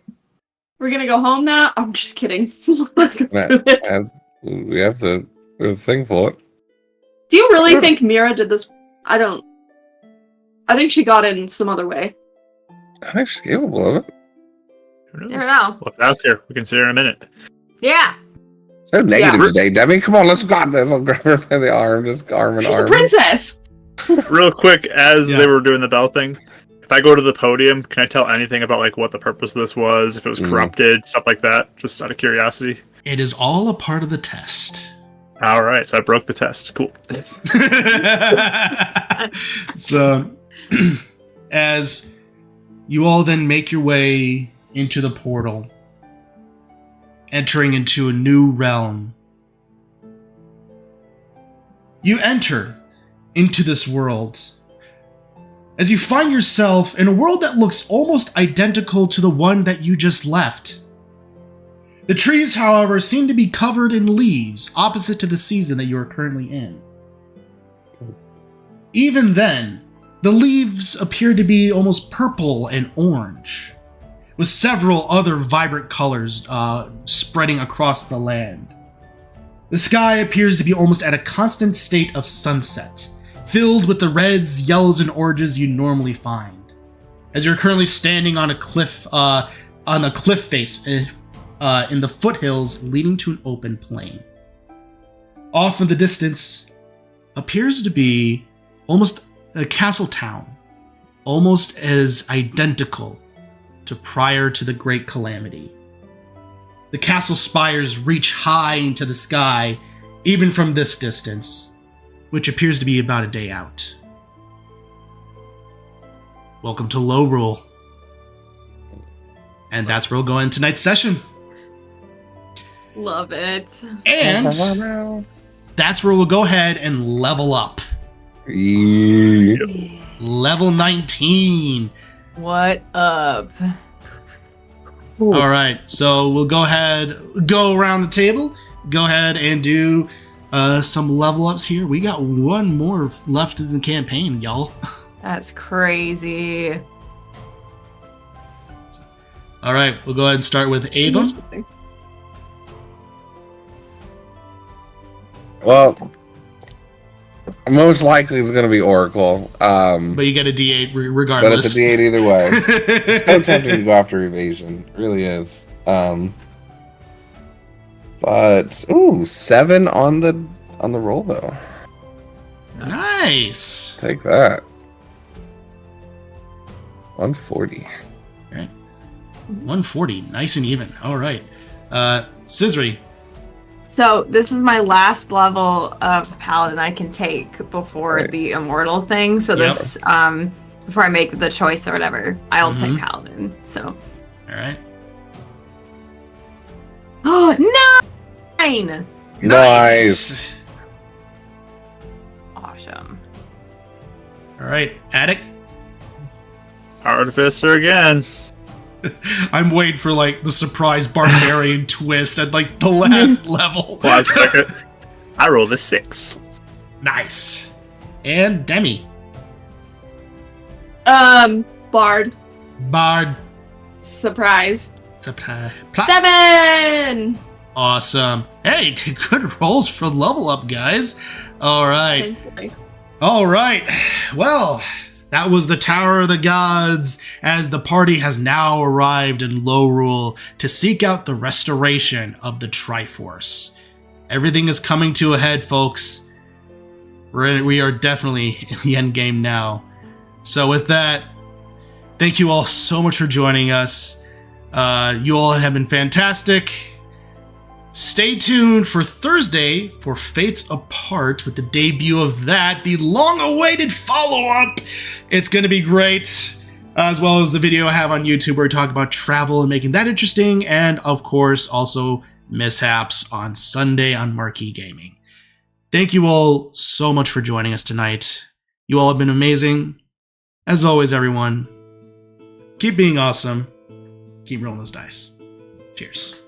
We're gonna go home now. I'm just kidding. Let's go Yeah, through it. and we have the thing for it. Do you really think Mira did this? I don't. I think she got in some other way. I think she's capable of it. Who knows? Never know. Well, that's here. We can see her in a minute. Yeah. So negative Yeah. today, Debbie. Come on, let's go at this. I'll grab her by the arm, just arm in She's a arm. princess. Real quick, as Yeah. they were doing the bell thing, if I go to the podium, can I tell anything about like what the purpose of this was, if it was corrupted, stuff like that, just out of curiosity? It is all a part of the test. All right, so I broke the test. Cool. So, as you all then make your way into the portal, entering into a new realm, you enter into this world as you find yourself in a world that looks almost identical to the one that you just left. The trees, however, seem to be covered in leaves, opposite to the season that you are currently in. Even then, the leaves appear to be almost purple and orange, with several other vibrant colors spreading across the land. The sky appears to be almost at a constant state of sunset, filled with the reds, yellows, and oranges you normally find. As you're currently standing on a cliff face in the foothills leading to an open plain. Off in the distance appears to be almost a castle town, almost as identical to prior to the Great Calamity. The castle spires reach high into the sky, even from this distance, which appears to be about a day out. Welcome to Low Rule. And that's where we'll go in tonight's session. Love it. And that's where we'll go ahead and level up. Yeah. Level 19. What up? All right, so we'll go around the table, go ahead and do some level ups here. We got one more left in the campaign, y'all. That's crazy. All right, we'll go ahead and start with Ava. Well, most likely it's going to be Oracle. But you get a D8 regardless. But it's a D8 either way. It's so tempting to go after evasion. It really is. But ooh, 7 on the roll though. Nice. Take that. 140. All right. 140, nice and even. All right. Scissory. So this is my last level of paladin I can take before Right. the immortal thing. So Yep. this before I make the choice or whatever, I'll Mhm. pick paladin. So All right. oh 9! Nice. Awesome. All right, Attic. Artificer again. I'm waiting for like the surprise barbarian twist at like the last level. Well, I rolled a 6. Nice. And Demi. Bard. Bard. Surprise. Surprise. 7! Awesome. Hey, good rolls for level up, guys. All right. Thankfully. All right. Well, that was the Tower of the Gods, as the party has now arrived in Low Rule to seek out the restoration of the Triforce. Everything is coming to a head, folks. We are definitely in the end game now. So with that, thank you all so much for joining us. You all have been fantastic. Stay tuned for Thursday for Fates Apart with the debut of that, the long-awaited follow-up. It's going to be great, as well as the video I have on YouTube where we talk about travel and making that interesting, and of course, also mishaps on Sunday on Marquee Gaming. Thank you all so much for joining us tonight. You all have been amazing. As always, everyone, keep being awesome. Keep rolling those dice. Cheers.